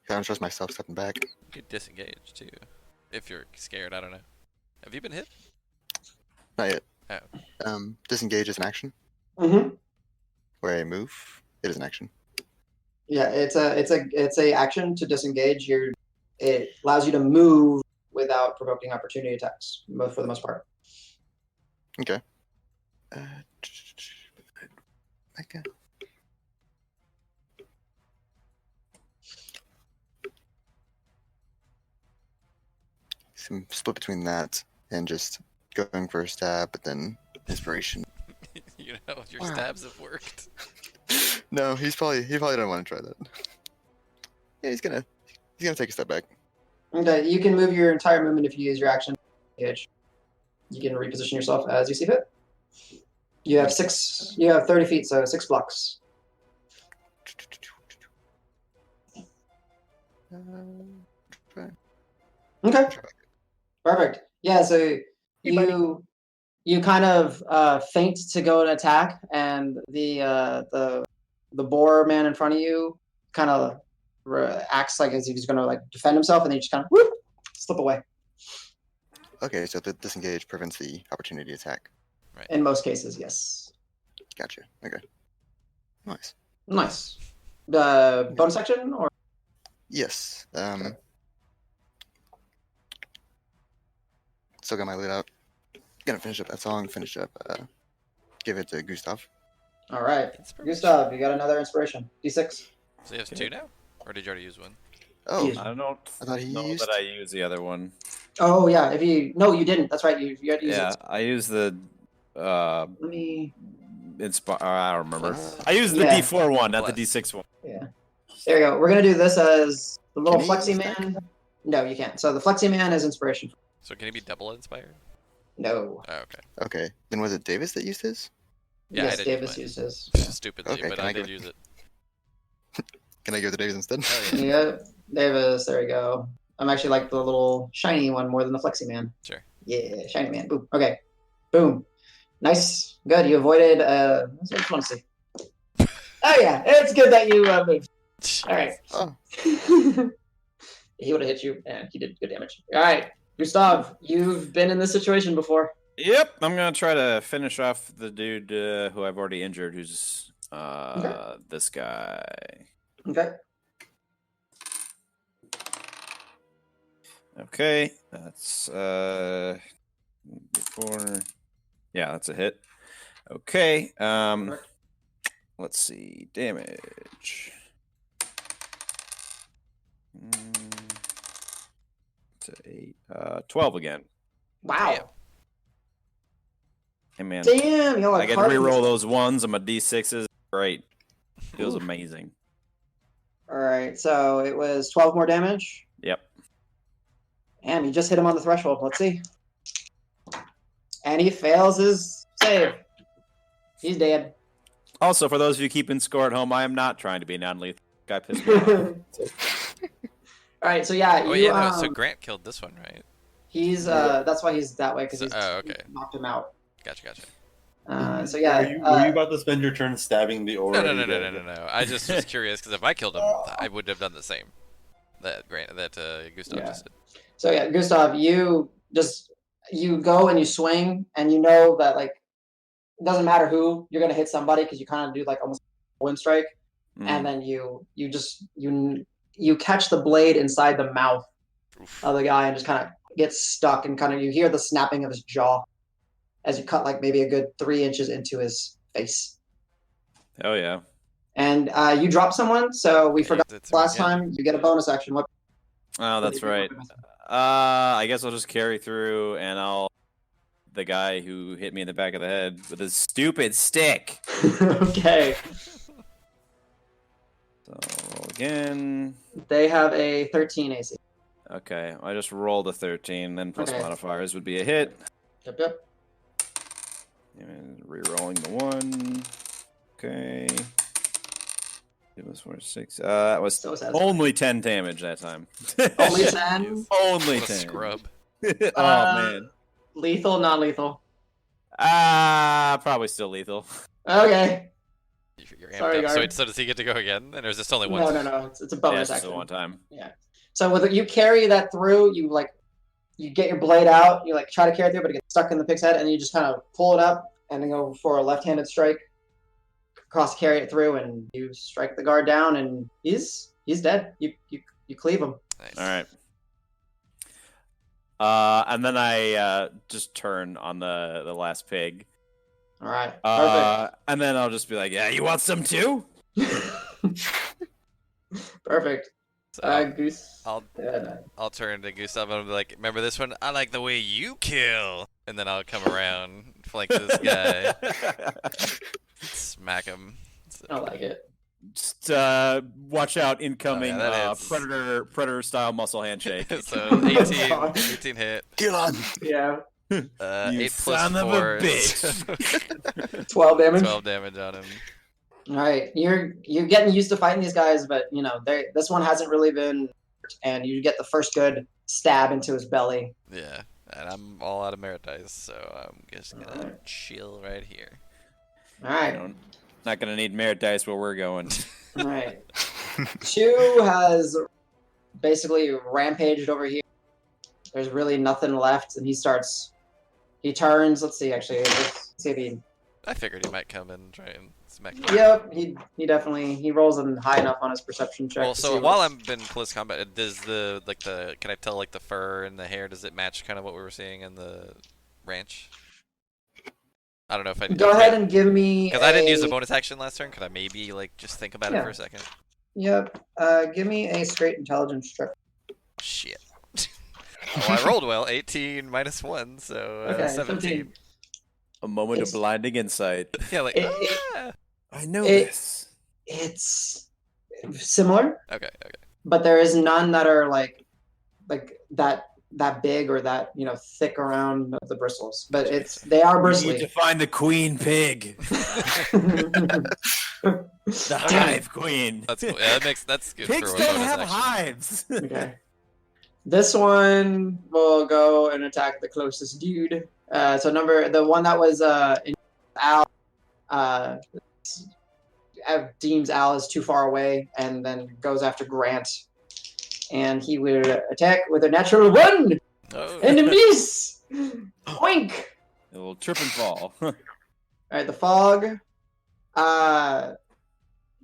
I don't trust myself stepping back. You could disengage too, if you're scared. I don't know. Have you been hit? Not yet. Oh. Disengage is an action. Mm-hmm. Where I move, it is an action. Yeah. It's a action to disengage. It allows you to move without provoking opportunity attacks for the most part. Okay. Okay. Some split between that and just going for a stab, but then inspiration. You know, your Wow. stabs have worked. No, he probably don't want to try that. Yeah, he's gonna take a step back. Okay. You can move your entire movement if you use your action. Engage. You can reposition yourself as you see fit. You have 30 feet, so 6 blocks. Okay. Perfect. Yeah, so you kind of feint to go and attack, and the boar man in front of you kind of acts like as if he's going to like defend himself, and then you just kind of whoop, slip away. Okay, so the disengage prevents the opportunity attack. In most cases, yes. Gotcha. Okay. Nice. Nice. Bonus action or Yes. Still got my loot out. Gonna finish up that song. Finish up. Give it to Gustav. all right, Inspiration. Gustav, you got another inspiration. D6. So you have two now, or did you already use one? Oh, Yes. I don't I thought he know used. that I used the other one. Oh yeah, you didn't. That's right. You had to use Yeah, it. I used the Let me. I don't remember. Uh, I used the Yeah. D4 one, not the Bless. D6 one. Yeah. There you go. We're gonna do this as the little Can he flexi use that? man. No, you can't. So the flexi man is inspiration. So can he be double inspired? No. Oh, okay. Okay. Then was it Davis that used his? Yeah, I yes, did Davis use uses. Stupidly, Okay, but can I I did give use it. Can I give it to Davis instead? Oh, yeah. Yeah, Davis. There you go. I'm actually like the little shiny one more than the flexi man. Sure. Yeah, shiny man. Boom. Okay. Boom. Nice. Good. You avoided. I just want to see. Oh yeah, it's good that you moved. All right. Oh, He would have hit you, and he did good damage. All right, Gustav, you've been in this situation before. Yep, I'm gonna try to finish off the dude who I've already injured, who's this guy. Okay. Okay, that's before. Yeah, that's a hit. Okay, Perfect. let's see, damage. To 8, 12 again. Wow. Damn. Hey man, Damn, y'all are I get to carving reroll this. those ones on my d6s. Great, feels Oof. amazing. All right, so it was 12 more damage. Yep. And he just hit him on the threshold. Let's see. And he fails his save. He's dead. Also, for those of you keeping score at home, I am not trying to be non-lethal. Guy pissed me off. All right, so yeah, Oh you, yeah, no. So Grant killed this one, right? he's that's why he's that way because So- he's oh, okay. knocked him out. Gotcha. So yeah, Were you about to spend your turn stabbing the aura? No. I just was curious because if I killed him, I would have done the same. That Gustav Yeah. just did. So yeah, Gustav, you go and you swing, and you know that like it doesn't matter who you're gonna hit somebody because you kind of do like almost a wind strike, and then you catch the blade inside the mouth of the guy and just kind of get stuck, and kind of you hear the snapping of his jaw as you cut like maybe a good 3 inches into his face. Oh yeah. And you drop someone, so we Yeah, forgot that's last again. time. You get a bonus action. What? Oh, that's right. I guess I'll just carry through, and the guy who hit me in the back of the head with his stupid stick. Okay. So roll again. They have a 13 AC. Okay, I just rolled a 13, then plus Okay. modifiers would be a hit. Yep. And re-rolling the 1. Okay. It was 4, 6. That was So satisfying. only 10 damage that time. Only 10. Only What a 10. scrub. Oh man. Lethal, non-lethal. Probably still lethal. Okay. You're amped Sorry, up. guard. So does he get to go again? And or is this only once? No. It's a Yeah, bonus it's just action. the one time. So with you carry that through, you get your blade out, you like try to carry it through, but it gets stuck in the pig's head, and you just kind of pull it up and then go for a left-handed strike. Carry it through, and you strike the guard down, and he's dead. You cleave him. Nice. All right. And then I just turn on the last pig. All right. Perfect. And then I'll just be like, yeah, you want some too? Perfect. So Goose. I'll turn to Gustav and I'll be like, remember this one? I like the way you kill. And then I'll come around, flank this guy, smack him. So, I like it. Just watch out, incoming that is- predator style muscle handshake. so 18 hit. Kill on. Yeah. 8 plus son 4. of a bitch. 12 damage. 12 damage on him. All right. You're getting used to fighting these guys, but this one hasn't really been, and you get the first good stab into his belly. Yeah. And I'm all out of merit dice, so I'm just gonna chill right here. All right. Not gonna need merit dice where we're going. All right. Chu has basically rampaged over here. There's really nothing left, and he turns. Let's see, actually. Let's see if he. I figured he might come and try and smack me. Yep, he definitely rolls in high enough on his perception check. Well, to so see while what's- I'm in close combat, does can I tell like the fur and the hair, does it match kind of what we were seeing in the ranch? I don't know if I Go ahead and give me. because I didn't use the bonus action last turn. Could I maybe like just think about it Yeah. for a second? Yep. Give me a straight intelligence check. Shit. Oh, I rolled well. 18 minus 1, so Okay, 17. A moment It's- of blinding insight. Yeah, like ah! I know It- this. It's similar, Okay. but there is none that are like that big or that thick around the bristles. But they are We need bristly. to find the queen pig. The hive queen. That's cool. Yeah, that's good Pigs for a don't bonus have action. hives. Okay. This one will go and attack the closest dude. So the one that was in Al deems Al is too far away, and then goes after Grant. And he would attack with a natural 1 Oh. and a miss. Oink. A little trip and fall. All right, the fog.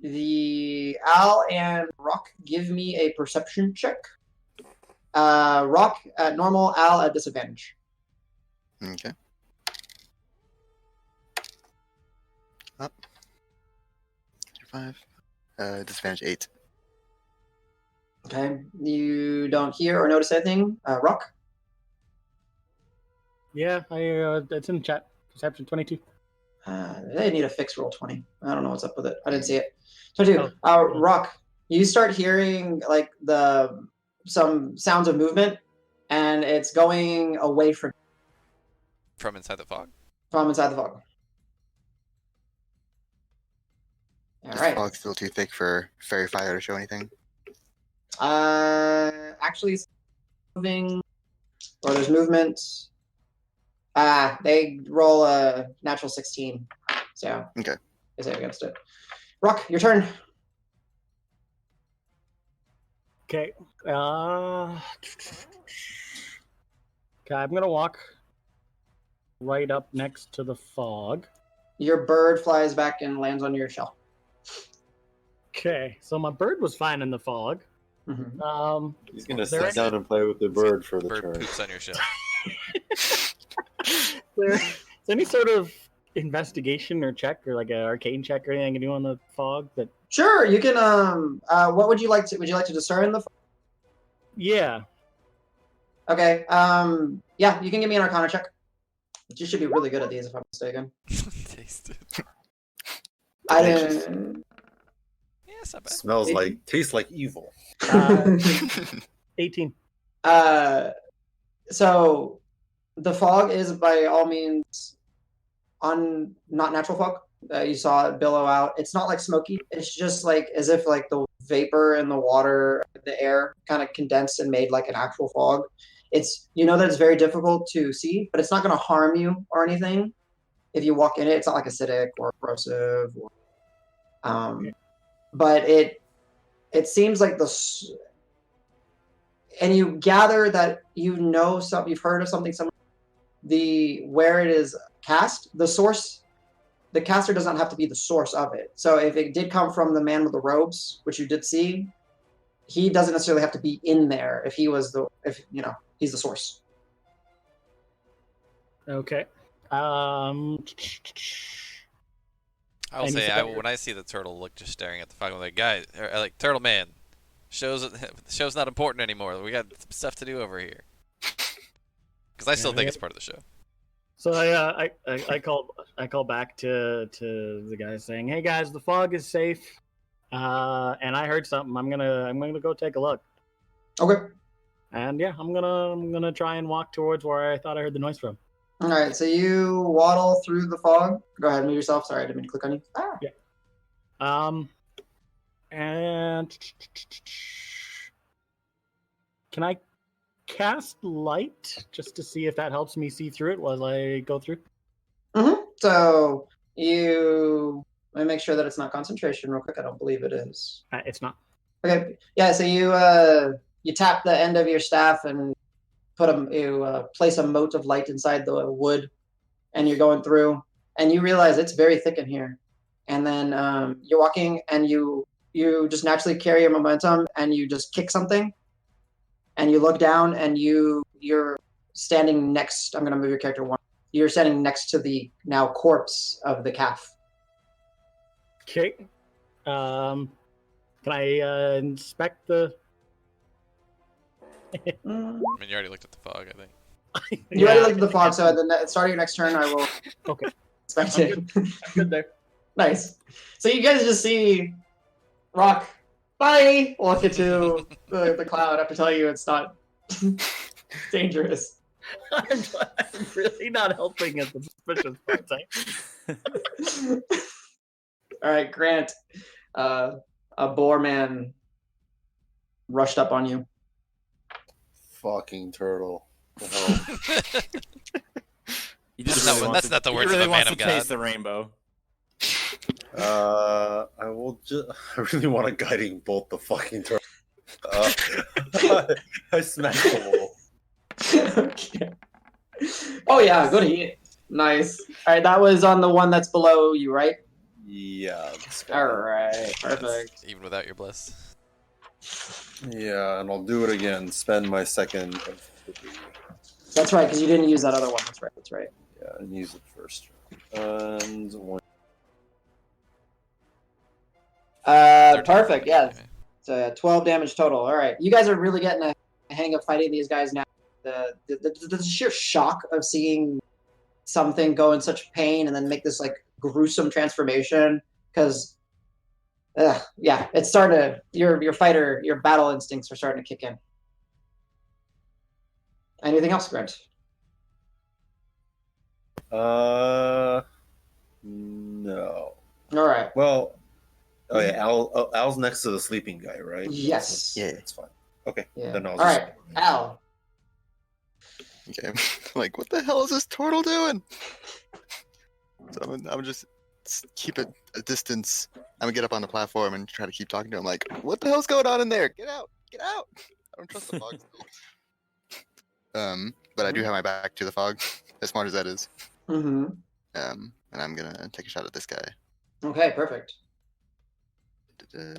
The Al and Roque, give me a perception check. Roque at normal, Al at disadvantage. Okay. Up. 5. Disadvantage 8. Okay, you don't hear or notice anything, Roque? Yeah, it's in chat. Perception 22. They need a fixed roll 20. I don't know what's up with it. I didn't see it. 22. Oh. Roque, you start hearing like some sounds of movement, and it's going away from inside the fog. From inside the fog. All Does right. the fog feel too thick for fairy fire to show anything? Actually, it's moving, or there's movement. They roll a natural 16. So Okay. They save against it. Roque, your turn. Okay. Okay, I'm gonna walk right up next to the fog. Your bird flies back and lands on your shell. Okay, so my bird was fine in the fog. Mm-hmm. He's gonna There sit is- down and play with the bird for the Bird turn. poops on your shell. Is any sort of investigation or check or like an arcane check or anything I can do on the fog? That Sure, you can. What would you like to? Would you like to discern the? yeah. Okay. Yeah, you can give me an Arcana check. You should be really good at these, if I'm mistaken. Taste it. I didn't. Yeah, it's not bad. Smells like, tastes like evil. 18. So, the fog is by all means not natural fog. You saw it billow out. It's not like smoky. It's just like as if like the vapor in the water, the air kind of condensed and made like an actual fog. It's that it's very difficult to see, but it's not going to harm you or anything. If you walk in it, it's not like acidic or corrosive. But it seems like and you gather that you've heard of something. Where it is cast, the source. The caster doesn't have to be the source of it. So if it did come from the man with the robes, which you did see, he doesn't necessarily have to be in there if he's the source. Okay. I will And you say, said- when I see the turtle look just staring at the fog, I'm like, guys, like Turtle Man, show's not important anymore. We got stuff to do over here. Because I still think it's part of the show. So I call back to the guys saying, "Hey guys, the fog is safe, and I heard something. I'm gonna go take a look." Okay. And yeah, I'm gonna try and walk towards where I thought I heard the noise from. All right. So you waddle through the fog. Go ahead, move yourself. Sorry, I didn't mean to click on you. And can I cast light just to see if that helps me see through it while I go through? Mm-hmm. So let me make sure that it's not concentration real quick. I don't believe it is. It's not. Okay. Yeah. So you tap the end of your staff and place a mote of light inside the wood, and you're going through, and you realize it's very thick in here. And then you're walking, and you just naturally carry your momentum, and you just kick something. And you look down, and you're standing next. I'm going to move your character one. You're standing next to the now corpse of the calf. Okay. Can I inspect the? I mean, you already looked at the fog, I think. You already looked at the fog, so at the start of your next turn, I will. Okay. Inspect I'm it. I'm good there. Nice. So you guys just see Roque. Bye. Walk into the cloud. I have to tell you, it's not dangerous. I'm really not helping at the suspicious parts. All right, Grant. A boar man rushed up on you. Fucking turtle. The hell? He That's just not- really wants that's to- not the he words of really a wants man of to God. taste the rainbow. I really want a guiding bolt the fucking turtle. I smacked the wall. Okay. Oh yeah, good hit. Nice. All right, that was on the one that's below you, right? Yeah. All right, perfect. Even without your bless. Yeah, and I'll do it again. Spend my second. That's right, because you didn't use that other one. That's right. That's right. Yeah, and use it first. And one. Perfect. Yeah. So 12 damage total. All right, you guys are really getting a hang of fighting these guys now. The sheer shock of seeing something go in such pain and then make this like gruesome transformation, because yeah, it's starting to your battle instincts are starting to kick in. Anything else, Grant? No. All right. Well, oh yeah, Al's next to the sleeping guy, right? Yes. Yeah. That's fine. Okay. Yeah. Then I'll All just... right, Al. Okay. Like, what the hell is this Tortle doing? So I'm just keep it a distance. I'm gonna get up on the platform and try to keep talking to him. Like, what the hell's going on in there? Get out! Get out! I don't trust the fog still. But I do have my back to the fog, as smart as that is. Mm-hmm. And I'm gonna take a shot at this guy. Okay, perfect. I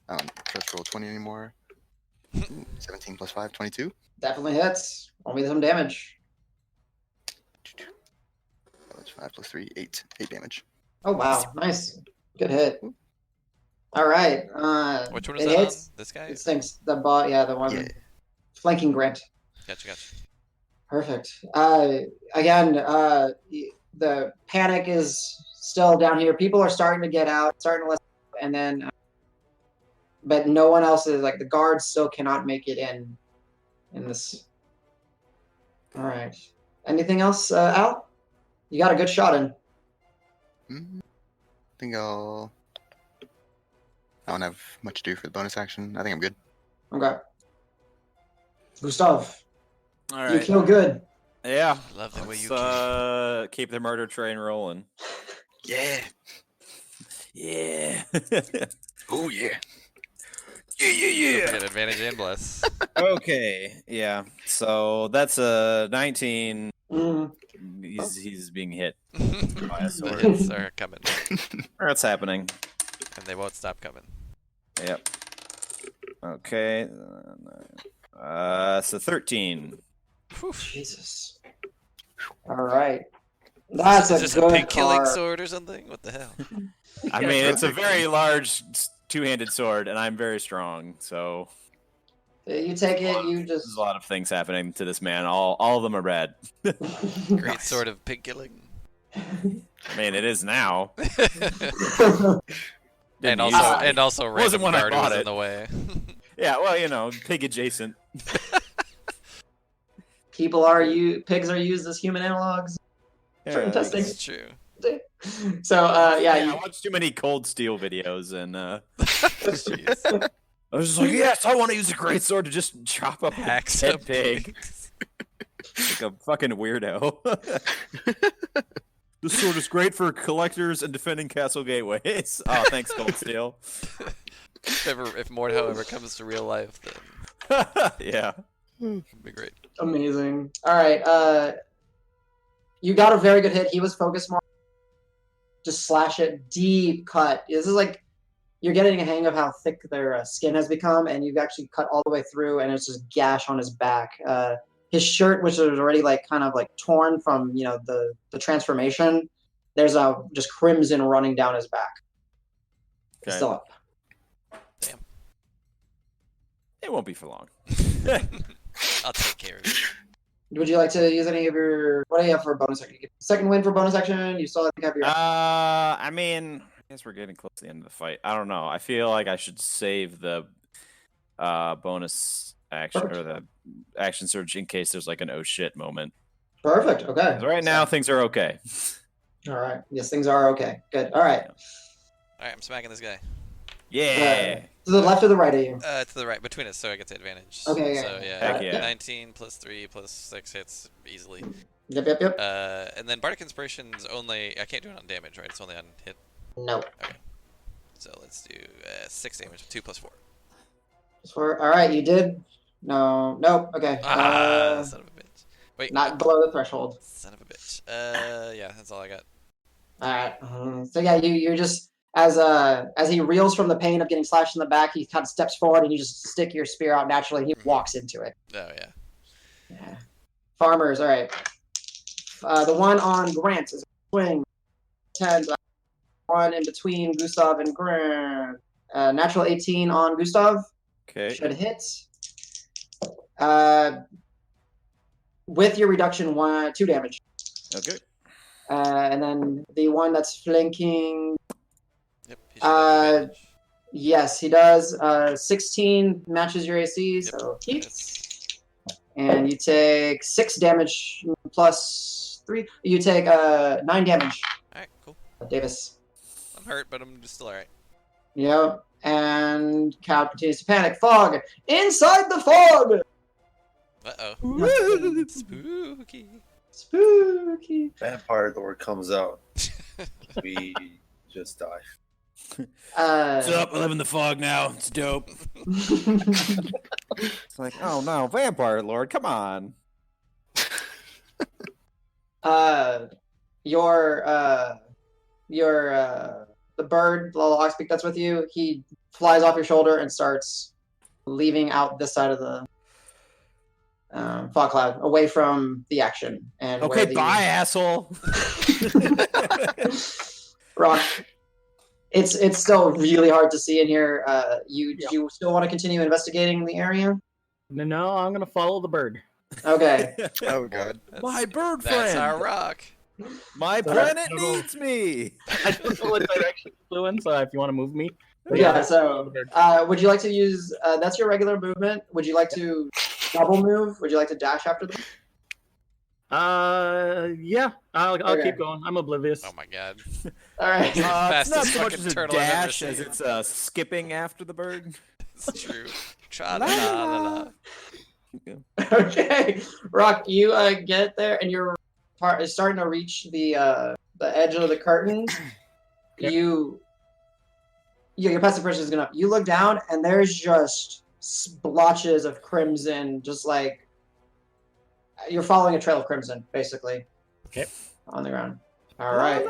don't trust roll 20 anymore. 17 plus 5, 22. Definitely hits. Roll me some damage. 5 plus 3, 8. 8 damage. Oh wow, nice, good hit. All right. Which one is it that hits. on? This guy? It stinks. The bot, yeah, the one Yeah. flanking Grant. Gotcha. Perfect. Again, the panic is still down here. People are starting to get out, starting to listen, and then, but no one else is, like, the guards still cannot make it in this. All right. Anything else, Al? You got a good shot in. I think I don't have much to do for the bonus action. I think I'm good. Okay. Gustav, All you right. feel good. Yeah. Love the way you Let's keep the murder train rolling. Yeah. Yeah. Oh yeah. Don't forget advantage and bless. Okay. Yeah. So that's a 19. Mm. He's being hit. The hits are coming, That's happening. and they won't stop coming. Yep. Okay. So 13. Jesus. All right. That's Is a this a good pig killing card. sword or something? What the hell? I mean, it's a very large two-handed sword, and I'm very strong, so You take it, you there's just. a lot of things happening to this man. All of them are bad. Great sword of pig killing. I mean, it is now. and Didn't also use it. random Wasn't when I guard bought was in it. the way. Yeah, well, pig adjacent. Pigs are used as human analogs. For Yeah, testing. It's true. So yeah, you I watched too many Cold Steel videos, and Jeez. I was just like, yes, I want to use a great sword to just chop up a Hacks dead up pig. Like a fucking weirdo. This sword is great for collectors and defending castle gateways. Oh, thanks, Cold Steel. If Mordhau ever comes to real life, then Yeah. it'd be great. amazing. All right. You got a very good hit. He was focused more. Just slash it, deep cut. This is like you're getting a hang of how thick their skin has become, and you've actually cut all the way through, and it's just gash on his back. His shirt, which was already like kind of like torn from the transformation, there's just crimson running down his back. It's Okay. still up. Damn. It won't be for long. I'll take care of it. Would you like to use any of your? What do you have for a bonus action? You get second win for bonus action. You still have your. I mean, I guess we're getting close to the end of the fight. I don't know. I feel like I should save the bonus action or the action surge in case there's like an oh shit moment. Perfect. Okay. 'Cause right now things are okay. All right. Yes, things are okay. Good. All right. All right, I'm smacking this guy. Yeah. To the left or the right of you? To the right, between us, so I get the advantage. Okay, yeah, So yeah. Heck yeah. 19 plus 3 plus 6 hits easily. Yep. And then Bardic Inspiration's only. I can't do it on damage, right? It's only on hit. No. So let's do 6 damage, 2 plus 4. All right. You did. No. Nope. Okay. Son of a bitch. Wait. Not below the threshold. Son of a bitch. Yeah, that's all I got. All right. So yeah, you're just as he reels from the pain of getting slashed in the back, he kind of steps forward and you just stick your spear out naturally. And he walks into it. Oh yeah. Yeah. Farmers. All right. The one on Grant is swing 10. One in between Gustav and Grant. Natural 18 on Gustav. Okay. Should hit. with your reduction, 2 damage. Okay. And then the one that's flanking, Yep. He should have advantage. yes, he does. 16 matches your AC, Yep, so that keeps. And you take 6 damage plus 3. You take 9 damage, All right, cool. Davis. I'm hurt, but I'm still all right. Yep. And Cow continues to panic. Fog! Inside the fog! Uh-oh. Spooky. Spooky. Vampire Lord comes out. We just die. What's up? I live in the fog now. It's dope. It's like, oh no, Vampire Lord, come on. The bird, the little oxbeak that's with you, he flies off your shoulder and starts leaving out this side of the fog cloud, away from the action. And Okay, bye, asshole. Roque, it's still really hard to see in here. Do you still want to continue investigating the area? No, I'm gonna follow the bird. Okay. Oh god. My bird That's friend. our rock. My planet needs me. I don't know what direction it's flew in, so if you want to move me. Yeah, so would you like to use that's your regular movement? Would you like to double move? Would you like to dash after them? Yeah, I'll Okay. keep going. I'm oblivious. Oh my god. All right. It's Fastest not so much fucking as a turtle I've ever dash as seen. it's skipping after the bird. It's true. Tra-la-la-la-la. Okay, Roque, you get there and you're starting to reach the edge of the curtain. Okay. Your passive pressure is going up. You look down and there's just splotches of crimson, just like you're following a trail of crimson, basically. Okay. On the ground. All right.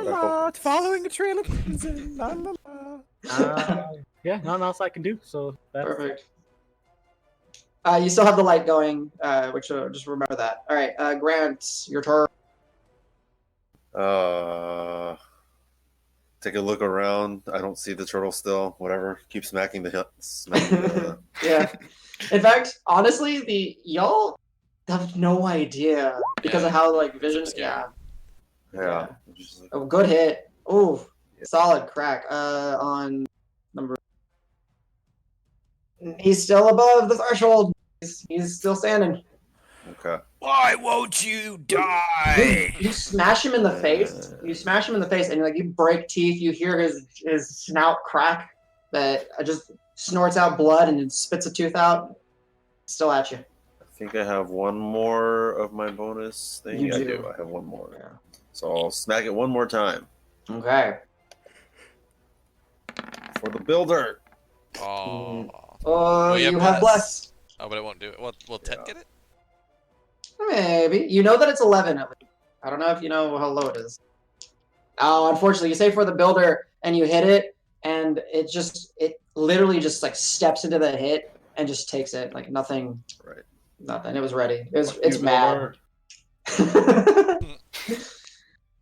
Following a trail of crimson. La, la, la. Yeah, nothing else I can do. So that's Perfect. You still have the light going, which just remember that. All right, Grant, your turn. Take a look around. I don't see the turtle still. Whatever. Keep smacking the Yeah. In fact, honestly, y'all have no idea because of how vision. Scary. Yeah. Oh, good hit. Oh, solid crack. On number. He's still above the threshold. He's still standing. Okay. Why won't you die? You smash him in the face. You smash him in the face, and you break teeth. You hear his snout crack. That just snorts out blood and spits a tooth out. Still at you. I think I have one more of my bonus thing. You I do. do. I have one more. Yeah. So I'll smack it one more time Okay. for the builder. Oh. Oh, We have you have bless. bless. Oh, but it won't do it. Will 10 get it? Maybe. You know that it's 11 at least. I don't know if you know how low it is. Oh, unfortunately, you say for the builder and you hit it, and it literally just steps into the hit and just takes it. Nothing. Right. Nothing. It was ready. It's mad.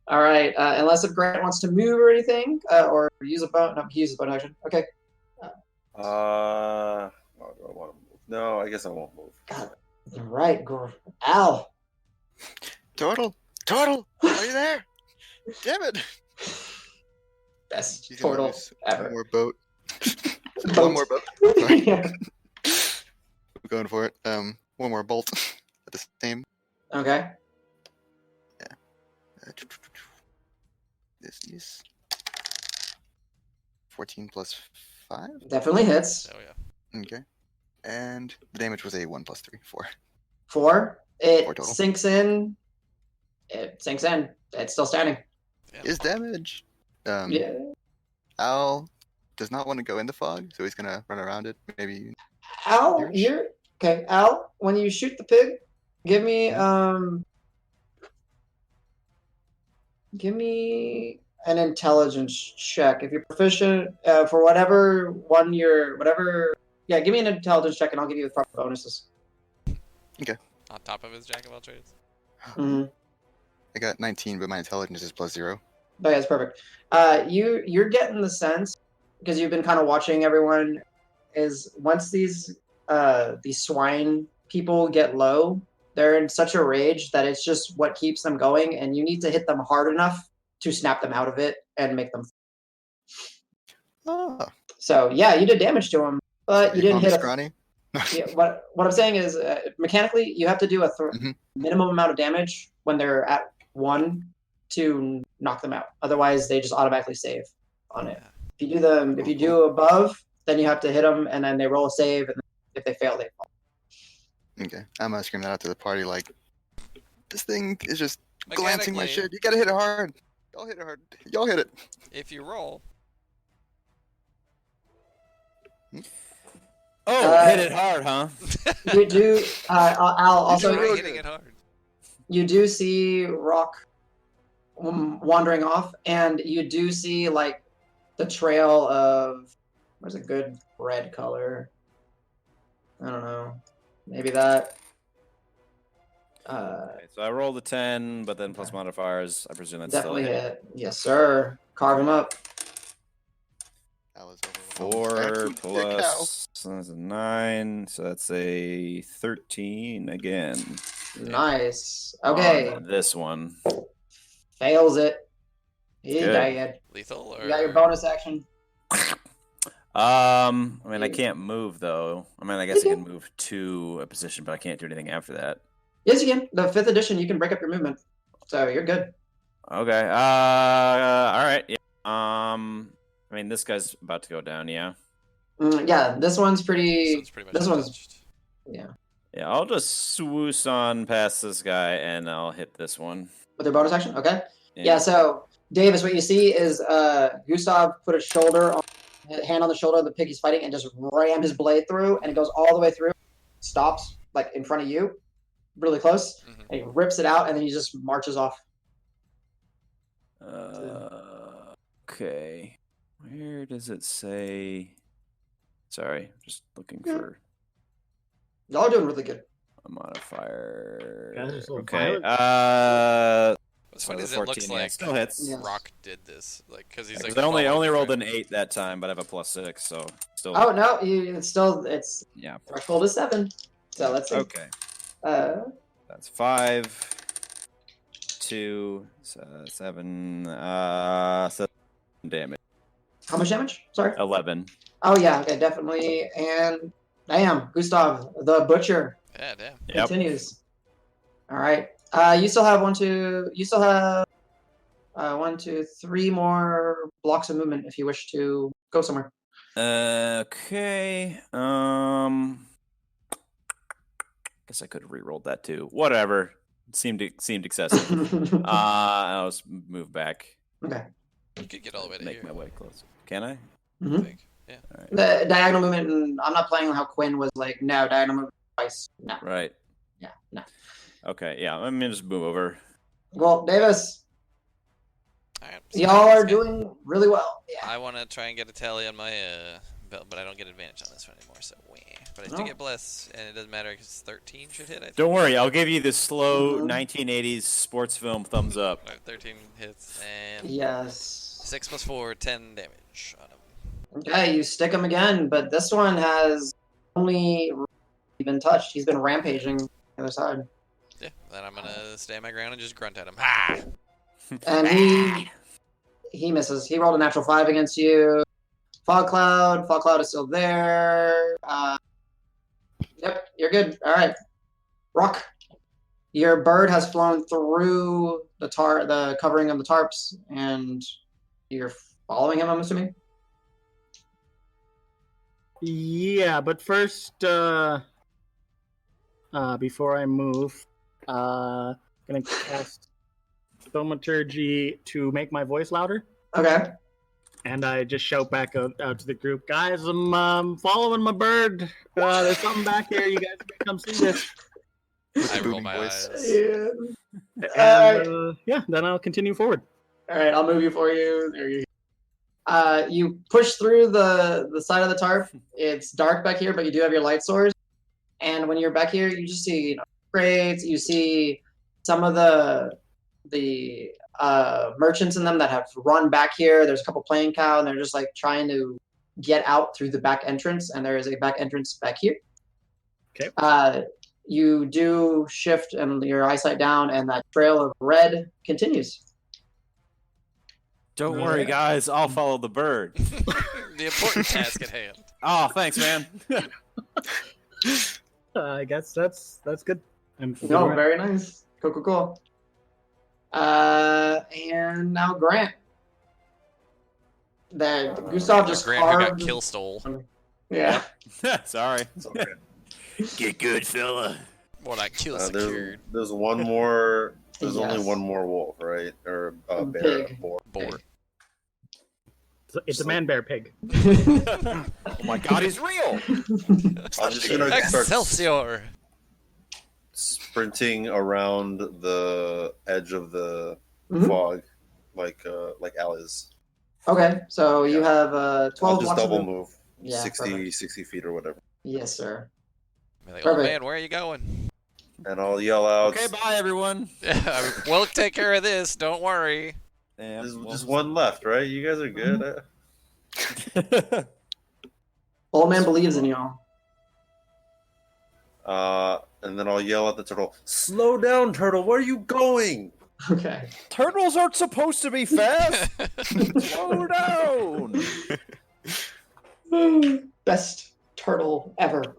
All right. Unless if Grant wants to move or anything, or use a bone. No, he uses bone action. Okay. Do I want to move? No, I guess I won't move. God. All right. Al. Tortle! Tortle! Are you there? Damn it! Best She's gonna Tortle lose ever. One more boat. Boat. One more boat. Sorry. Yeah. I'm going for it. One more bolt at the same. Okay. This is 14 plus 5. Definitely hits. Oh, yeah. Okay. And the damage was a 1 plus 3, 4. 4. It 4 total. sinks in. It sinks in. It's still standing. Is damage. Yeah. Al does not want to go in the fog, so he's gonna run around it. Maybe. Al, Yours? you're okay. Al, when you shoot the pig, give me an intelligence check. If you're proficient for whatever one yeah, give me an intelligence check and I'll give you the proper bonuses. On top of his jack of all trades. Mm-hmm. I got 19, but my intelligence is plus 0. Oh, yeah, it's perfect. You're getting the sense because you've been kind of watching everyone is once these swine people get low, they're in such a rage that it's just what keeps them going, and you need to hit them hard enough to snap them out of it and make them. Oh, So yeah, you did damage to them, but you didn't hit a. scrawny. Yeah, what I'm saying is, mechanically, you have to do a minimum amount of damage when they're at 1 to knock them out. Otherwise, they just automatically save on it. If you do above, then you have to hit them, and then they roll a save, and if they fail, they fall. Okay, I'm gonna scream that out to the party like, this thing is just glancing my Mechanically, shit. You gotta hit it hard. Y'all hit it hard. Y'all hit it. if you roll, Oh, hit it hard, huh? You do. Al also. you're hitting it hard. You do see Roque wandering off, and you do see like the trail of where's a good red color. I don't know, maybe that. Okay, so I rolled a 10, but then plus modifiers. I presume that's Definitely still a hit. Yes, sir. Carve him up. That was 4 plus so that's a 9, so that's a 13 again. Nice. Okay. On this one. Fails it. He Good. died. Lethal or You got your bonus action. I mean, I can't move though. I mean, I guess I can move to a position, but I can't do anything after that. Yes, you can. The 5th edition, you can break up your movement, so you're good. Okay. All right. Yeah. I mean, this guy's about to go down. Yeah. Yeah, this one's So pretty. it's pretty much This one's untouched. yeah. Yeah. I'll just swoosh on past this guy, and I'll hit this one. With their bonus action, okay. Yeah. So Davis, what you see is Gustav put a hand on the shoulder of the pig he's fighting, and just ram his blade through, and it goes all the way through, stops like in front of you, really close, and he rips it out, and then he just marches off. Okay. Where does it say? Sorry, just looking for Y'all are doing really good. a modifier. Guys are so Okay. violent. What's So funny the is it looks 14, yeah, like still hits. Yeah. Roque did this, like, because he's like. I only following rolled through. an 8 that time, but I have a +6, so still. Oh no, it's Yeah. threshold is 7. So let's see. Okay. That's 5, 2, 7, 7 damage. How much damage? Sorry. 11. Oh yeah, okay, definitely. And damn, Gustav, the butcher, Yeah, damn. Yep. continues. All right. You still have 1, 2, 3 more blocks of movement if you wish to go somewhere. Okay. Guess I could have re-rolled that too. Whatever. Seemed excessive. I'll just move back. Okay. You could get all the way to Make here. my way closer. Can I? I Mhm. think. Yeah. All right. The diagonal movement, and I'm not playing how Quinn was like, no, diagonal movement twice. No. Right. Yeah, no. Okay. Yeah. I'm gonna just move over. Well, Davis, All right. so y'all are let's go. doing really well. Yeah. I want to try and get a tally on my belt, but I don't get advantage on this one anymore. So, wah. But I do No. get bless, and it doesn't matter because 13 should hit. I think. Don't worry. I'll give you the slow Mhm. 1980s sports film thumbs up. Alright, 13 hits and Yes. 6 plus 4, 10 damage on him. Okay, you stick him again, but this one has only been touched. He's been rampaging the other side. Yeah. Then I'm gonna stay my ground and just grunt at him. Ha! And he misses. He rolled a natural 5 against you. Fog Cloud is still there. Yep, you're good. All right. Roque, your bird has flown through the covering of the tarps, and you're following him, I'm assuming? Yeah, but first, before I move, gonna cast Thaumaturgy to make my voice louder. Okay. And I just shout back out to the group, guys, I'm following my bird. There's something back here. You guys can come see this. I roll booming my voice. eyes. Yeah. And, yeah, then I'll continue forward. All right, I'll move you for you. There you go. You push through the side of the tarp. It's dark back here, but you do have your light source. And when you're back here, you just see crates. You see some of the merchants in them that have run back here. There's a couple playing cow, and they're just like trying to get out through the back entrance. And there is a back entrance back here. Okay. you do shift and your eyesight down, and that trail of red continues. Don't worry, guys. I'll follow the bird. The important task at hand. Oh, thanks, man. I guess that's good. No, very nice. Cool. And now Grant. That Gustav just Grant who got carved. kill stole. Yeah. Sorry. It's okay. Get good, fella. More like kill secured. There's one more. There's Yes. only one more wolf, right? Or bear. Pig. Boar. Boar. It's a man bear pig. Oh my god, he's real. I'm just gonna start Excelsior! sprinting around the edge of the Mhm. fog, like Al is. Okay, so you have 12 I'll just blocks of double move. move, Yeah, 60 feet or whatever, Yes, sir. Be like, oh Perfect. man, where are you going? and I'll yell out. Okay, bye, everyone. We'll take care of this. Don't worry. Yeah, There's well, just one left, right? You guys are good. Old man believes in y'all. And then I'll yell at the turtle. Slow down, turtle. Where are you going? Okay. Turtles aren't supposed to be fast. Slow down. Best turtle ever.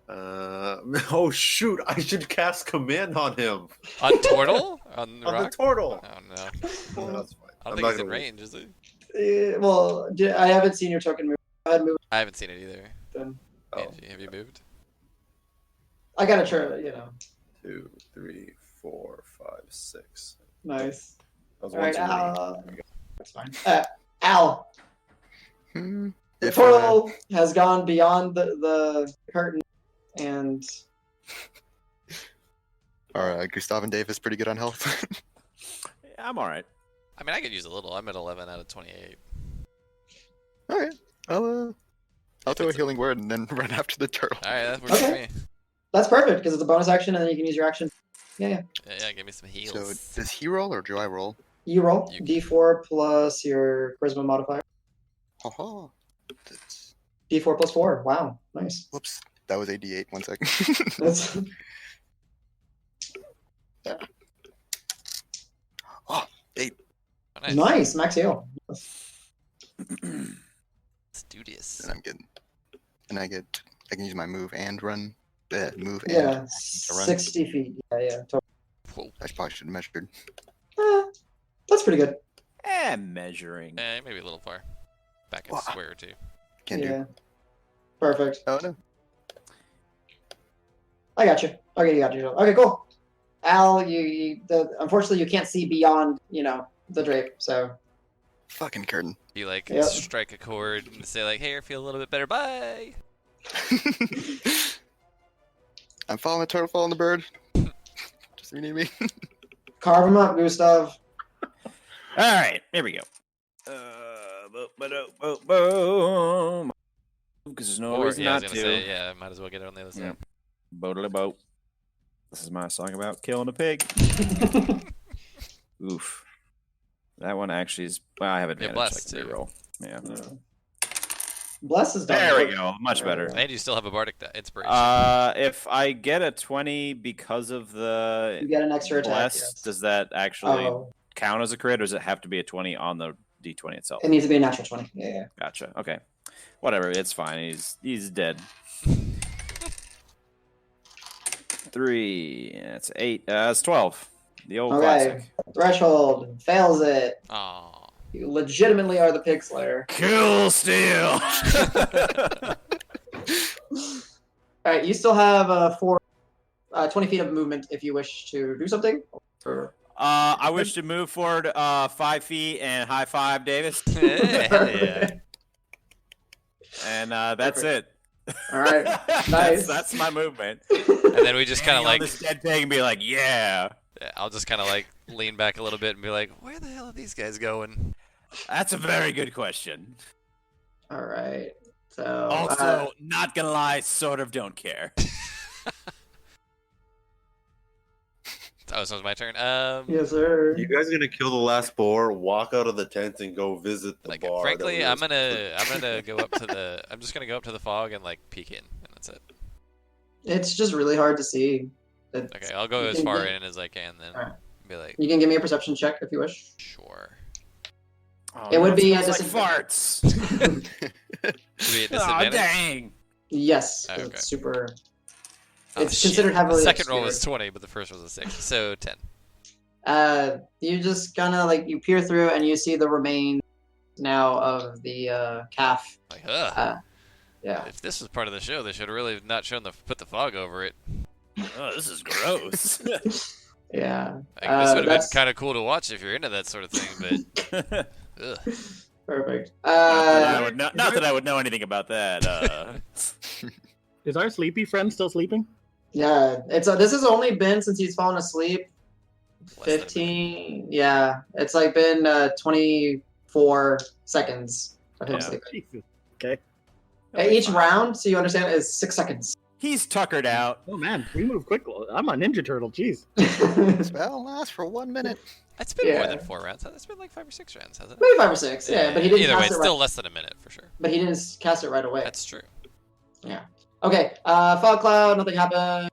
Oh shoot! I should cast command on him. On Tortle? On the On the rock? turtle. Oh no. No, that's fine. I don't I'm think not he's in gonna- range, is he? Well, I haven't seen your token move. Go ahead, move. I haven't seen it either. Then. Oh. Angie, have you moved? I gotta try, you know. 2, 3, 4, 5, 6. Nice. That was All one right, too many. Al. That's fine. Al, Hmm. the If, portal has gone beyond the curtain, and Are Gustav and Dave is pretty good on health? Yeah, I'm all right. I mean, I could use a little. I'm at 11 out of 28. Okay, I'll throw a healing word and then run after the turtle. All right, that works for Okay. me. that's perfect because it's a bonus action, and then you can use your action. Yeah. Yeah, give me some heals. So does he roll or do I roll? You roll You- D4 plus your charisma modifier. Haha. That's... D4 plus 4. Wow, nice. Whoops, that was a D8. 1 second. That's Oh, 8. Oh, nice. nice. Max heal. Let's do this. And I can use my move and run. Move and Yeah, run. 60 feet. Yeah. Totally. Whoa. I probably should have measured. That's pretty good. Measuring. Maybe a little far. Back a Wha- square or two. Can't Yeah. do. Perfect. Oh no. I got you. Okay, you got you. Okay, cool. Al, unfortunately you can't see beyond, the drape. So Fucking curtain. You like Yep. strike a chord and say like, "Hey, I feel a little bit better. Bye." I'm following the turtle, following the bird. Just if you need me. carve him up, Gustav. All right, here we go. Boom. Because there's no Or reason yeah, I was not gonna to. say, yeah, might as well get it on the other side. Yeah. Boatily boat. This is my song about killing a pig. Oof. That one actually is. Well, I have advantage. blessed, I can too. reroll. Yeah. Bless is done. There we go. Much better. And you still have a bardic inspiration. If I get a 20 because of the You get an extra attack. bless, Yes. does that actually Oh, count as a crit, or does it have to be a 20 on the d20 itself? it needs to be a natural 20. Yeah. Gotcha. Okay. Whatever. It's fine. He's dead. 3. That's 8. That's 12. The old Okay. classic. Threshold fails it. Aw. You legitimately are the pig slayer. Kill steal. All right, you still have 20 feet of movement if you wish to do something. Or... I wish to move forward 5 feet and high five Davis. Yeah. And that's it. All right, nice. That's my movement. And then we just kind Hang of on like, this dead pig and be like, yeah. I'll just kind of like lean back a little bit and be like, "Where the hell are these guys going?" That's a very good question. All right. So Also, not gonna lie, sort of don't care. Oh, so it's my turn. yes, sir. You guys gonna kill the last boar, walk out of the tent, and go visit the Like, bar? frankly, that I'm gonna go up to the. I'm just gonna go up to the fog and like peek in, and that's it. It's just really hard to see. Okay, I'll go you as can far get- in as I can then. Alright. Be like, You can give me a perception check if you wish. sure. Oh, It would no, be a smells like farts. Should we at Oh, disadvantage? dang. Yes, Oh, 'cause okay. it's super. Oh, It's considered shit. heavily The second roll was obscured. 20, but the first was a 6, so 10. You just kind of like you peer through and you see the remains now of the calf. Like, ugh. Yeah. If this was part of the show, they should have really not shown put the fog over it. Oh, this is gross. Yeah. Like, this would have been that's kind of cool to watch if you're into that sort of thing, but ugh. perfect. not that I would know anything about that. Is our sleepy friend still sleeping? Yeah. This has only been since he's fallen asleep. Less than a minute. 15. Yeah. It's like been 24 seconds of him Yeah. sleeping. Jesus. Okay. Each round, so you understand, is 6 seconds. He's tuckered out. Oh man, we move quick. I'm a Ninja Turtle. Jeez. Spell lasts for 1 minute. It's been more Yeah. than 4 rounds. It's been like 5 or 6 rounds, hasn't it? Maybe 5 or 6. Yeah, but he didn't Either way, cast it's it still right. less than a minute for sure. But he didn't cast it right away. That's true. Okay, fog cloud, nothing happened.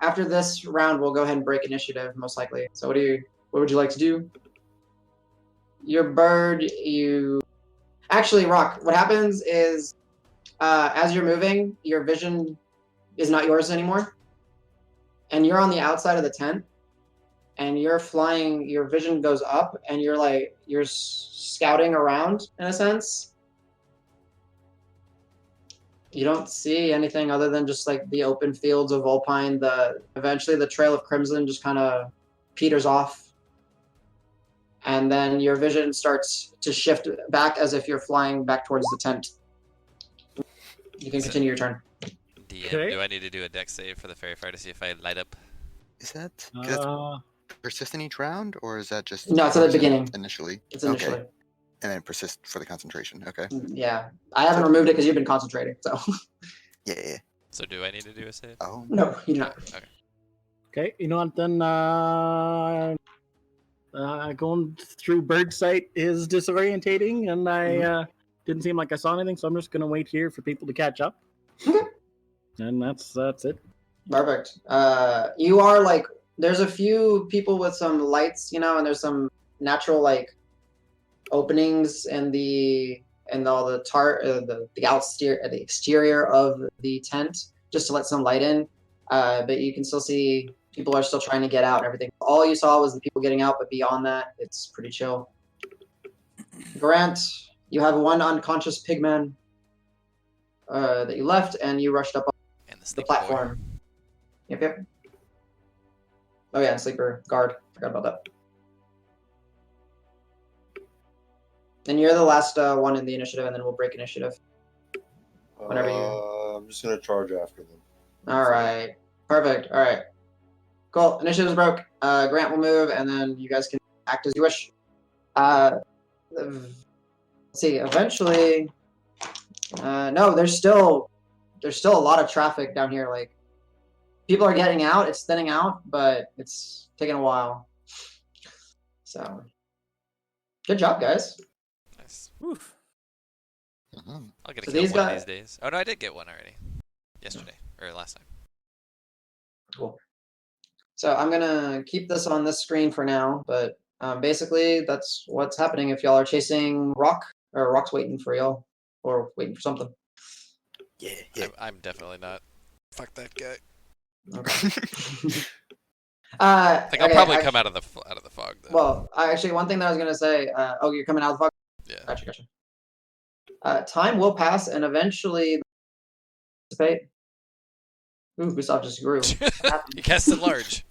After this round, we'll go ahead and break initiative, most likely. So what would you like to do? Your bird, Actually, Roque, what happens is, as you're moving, your vision is not yours anymore. And you're on the outside of the tent. And you're flying, your vision goes up, and you're scouting around, in a sense. You don't see anything other than just like the open fields of Vulpine. Eventually the Trail of Crimson just kind of peters off. And then your vision starts to shift back as if you're flying back towards the tent. You can continue your turn. DM, Okay. do I need to do a dex save for the fairy fire to see if I light up? Is that persistent each round, or is that just No, it's at the beginning. initially? It's initially. Okay. And then persist for the concentration. Okay. Yeah. I haven't removed it because you've been concentrating, so. Yeah. So do I need to do a save? Oh. No, you do not. Okay, you know what then? Going through bird sight is disorientating, and I didn't seem like I saw anything, so I'm just gonna wait here for people to catch up. Okay. And that's it. Perfect. You are like, there's a few people with some lights, and there's some natural like openings in the exterior of the tent, just to let some light in. But you can still see people are still trying to get out and everything. All you saw was the people getting out, but beyond that, it's pretty chill. Grant, you have one unconscious pigman that you left, and you rushed up And the the sleepy platform. Yep. Oh yeah, sleeper guard. Forgot about that. And you're the last one in the initiative, and then we'll break initiative. Whenever I'm just gonna charge after them. All right. Perfect. All right. Cool. Initiative's broke. Grant will move, and then you guys can act as you wish. Let's see. Eventually, no, there's still a lot of traffic down here. Like, people are getting out. It's thinning out, but it's taking a while. So, good job, guys. Nice. Oof. Mhm. I'll get a So kill these one of guys- these days. Oh no, I did get one already. Yesterday. Or last time. Cool. So I'm gonna keep this on this screen for now, but basically that's what's happening if y'all are chasing Roque, or Roque's waiting for y'all, or waiting for something. Yeah. I'm definitely not. Fuck that guy. Okay. I think I'll okay, probably come out of the fog though. Well, actually, one thing that I was gonna say. Oh, you're coming out of the fog. yeah. Gotcha. Time will pass, and eventually, participate. Ooh, Gustav just grew. You cast it large.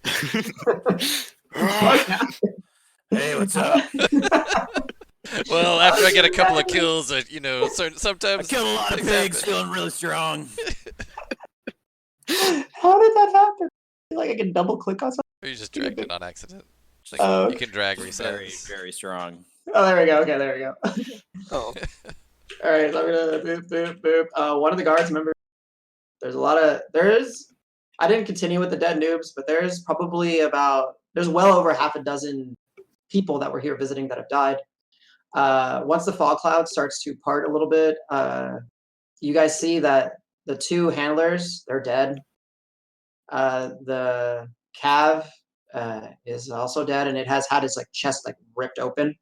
Hey, what's up? Well, after I get a couple of kills, sometimes I killed a lot of things pigs, happen. feeling really strong. How did that happen? Like I can double click on something. Or you just dragged it on accident. Like, Oh, you can drag Very, resets. very strong. Oh, there we go. Okay, there we go. Oh. All right, so I'm gonna boop. One of the guards members. I didn't continue with the dead noobs, but there's well over half a dozen people that were here visiting that have died. Once the fog cloud starts to part a little bit, you guys see that the two handlers, they're dead. The cav is also dead, and it has had its like chest like ripped open.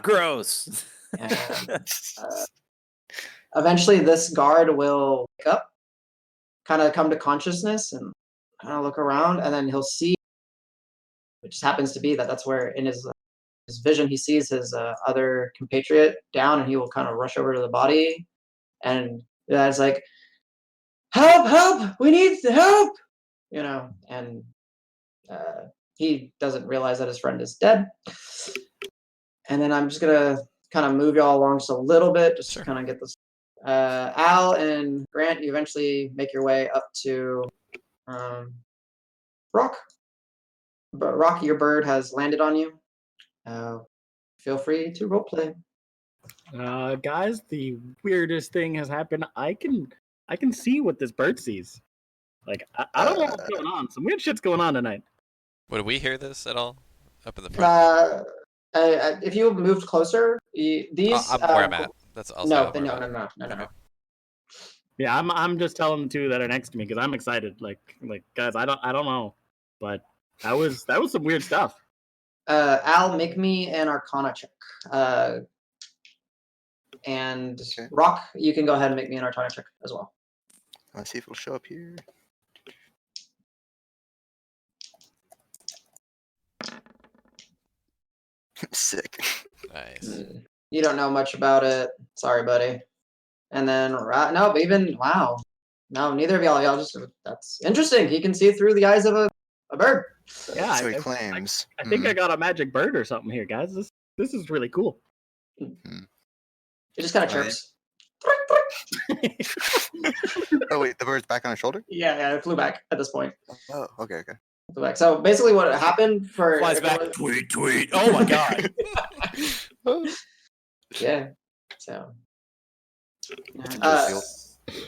Gross. And eventually, this guard will wake up, kind of come to consciousness, and kind of look around, and then he'll see. It just happens to be that that's where in his vision he sees his other compatriot down, and he will kind of rush over to the body, and it's like, help, help, we need the help, you know, and he doesn't realize that his friend is dead. And then I'm just gonna kind of move y'all along just a little bit, just to kind of get this. Al and Grant, you eventually make your way up to Roque. But Roque, your bird has landed on you. Feel free to roleplay. Guys, the weirdest thing has happened. I can see what this bird sees. Like I don't know what's going on. Some weird shit's going on tonight. Would we hear this at all up in the front? If you moved closer, these. I'm where I'm at. That's also no. Okay. Yeah, I'm just telling the two that are next to me because I'm excited. Like guys, I don't know, but that was some weird stuff. Al, make me an Arcana check. And Okay. Roque, you can go ahead and make me an Arcana check as well. Let's see if it'll show up here. Sick. Nice. You don't know much about it. Sorry, buddy. And then no, wow. No, neither of y'all just that's interesting. He can see through the eyes of a bird. Yeah, So he claims. I think I got a magic bird or something here, guys. This is really cool. It just kind of chirps. Oh wait, the bird's back on his shoulder? Yeah, it flew back at this point. Oh, okay. Flew back. So basically what happened for Flies back. Tweet. Oh my god. Yeah. So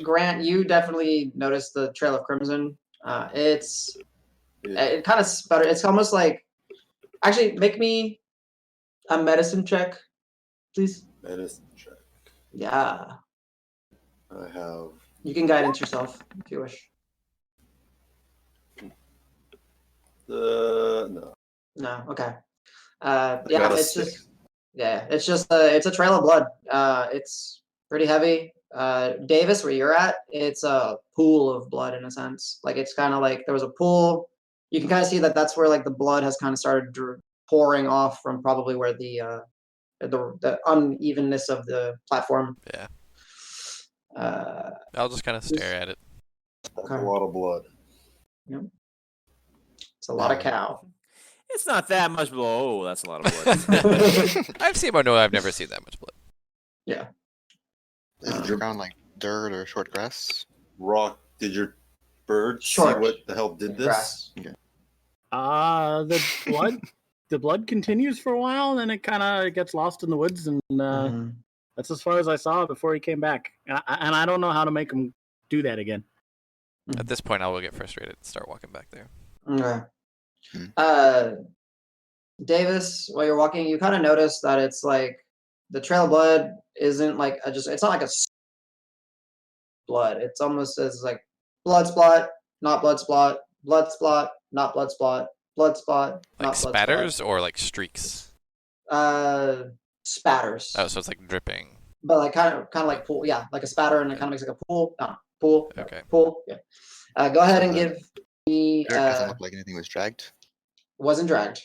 Grant, you definitely noticed the trail of crimson. It kind of sputter. It's almost like, actually, make me a medicine check, please. Medicine check. Yeah. I have. You can guidance yourself if you wish. No. No. Okay. I Yeah. got a It's six. just. Yeah. It's just. It's a trail of blood. It's pretty heavy. Davis, where you're at, it's a pool of blood in a sense. Like it's kind of like there was a pool. You can kind of see that that's where like the blood has kind of started pouring off from probably where the unevenness of the platform. Yeah. I'll just kind of stare at it. That's a lot of blood. Yep. It's a lot of cow. It's not that much blood. Oh, that's a lot of blood. I've seen, but no, I've never seen that much blood. Yeah. Is the ground like dirt or short grass? Roque, did your bird Short. see what the hell did this? Grass. The blood continues for a while, and then it kind of gets lost in the woods, and that's as far as I saw before he came back. And I don't know how to make him do that again. At this point, I will get frustrated and start walking back there. Okay. Davis, while you're walking, you kind of notice that it's like the trail of blood isn't like it's not like a blood. It's almost as like blood spot, not blood spot, blood spot, not blood spot, blood spot, Like not blood spatters spot. or like streaks? Spatters. Oh, so it's like dripping. But like kind of like pool, yeah, like a spatter, and it kind of makes like a pool. Pool. Okay. Pool. Yeah. Go ahead and give me. Dirt doesn't look like anything was dragged. Wasn't dragged.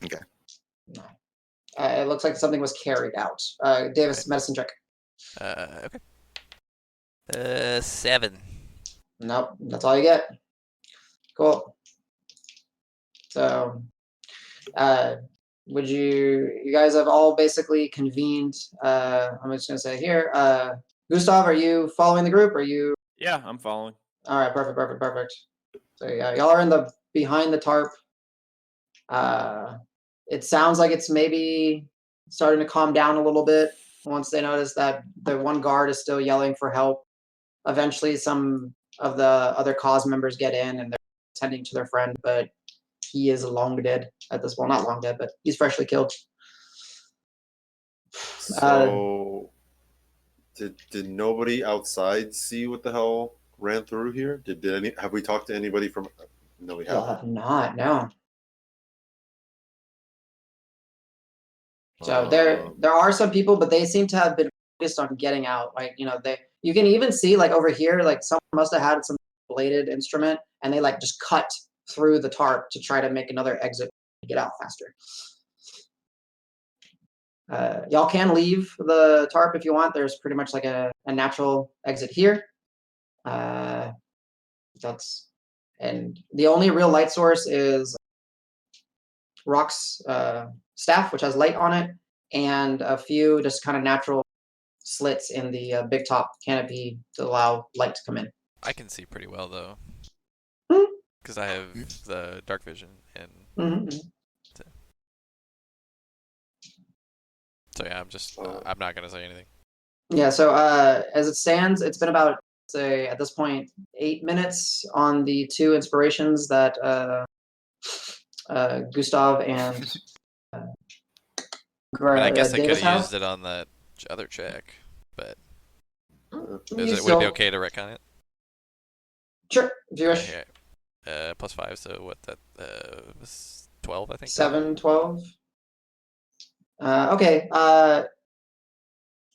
Okay. No. It looks like something was carried out. Davis, medicine check. Okay. 7. Nope, that's all you get. Cool. So, you guys have all basically convened. I'm just gonna say here, Gustav, are you following the group? Are you? Yeah, I'm following. All right, perfect. So yeah, y'all are behind the tarp. It sounds like it's maybe starting to calm down a little bit once they notice that the one guard is still yelling for help. Eventually, some of the other cause members get in and they're tending to their friend, but he is long dead at this point. Not long dead, but he's freshly killed. So, Did nobody outside see what the hell ran through here? Have we talked to anybody from? No, we Y'all haven't. have not, no. So there are some people, but they seem to have been focused on getting out. Like, you can even see like over here, like someone must have had some bladed instrument and they like just cut through the tarp to try to make another exit to get out faster. Y'all can leave the tarp if you want. There's pretty much like a natural exit here. And the only real light source is Roque's staff, which has light on it, and a few just kind of natural slits in the big top canopy to allow light to come in. I can see pretty well though, Hmm. because I have the dark vision, and Mhm. so yeah, I'm not gonna say anything. Yeah, so as it stands, it's been about, say, at this point, 8 minutes on the 2 inspirations that Gustav and I guess I could Davis have have. used it on that other check, but You would it still- be okay to retcon it? Sure, if you wish. Yeah. +5, so what that was 12, I think. 7, 12. Okay. Because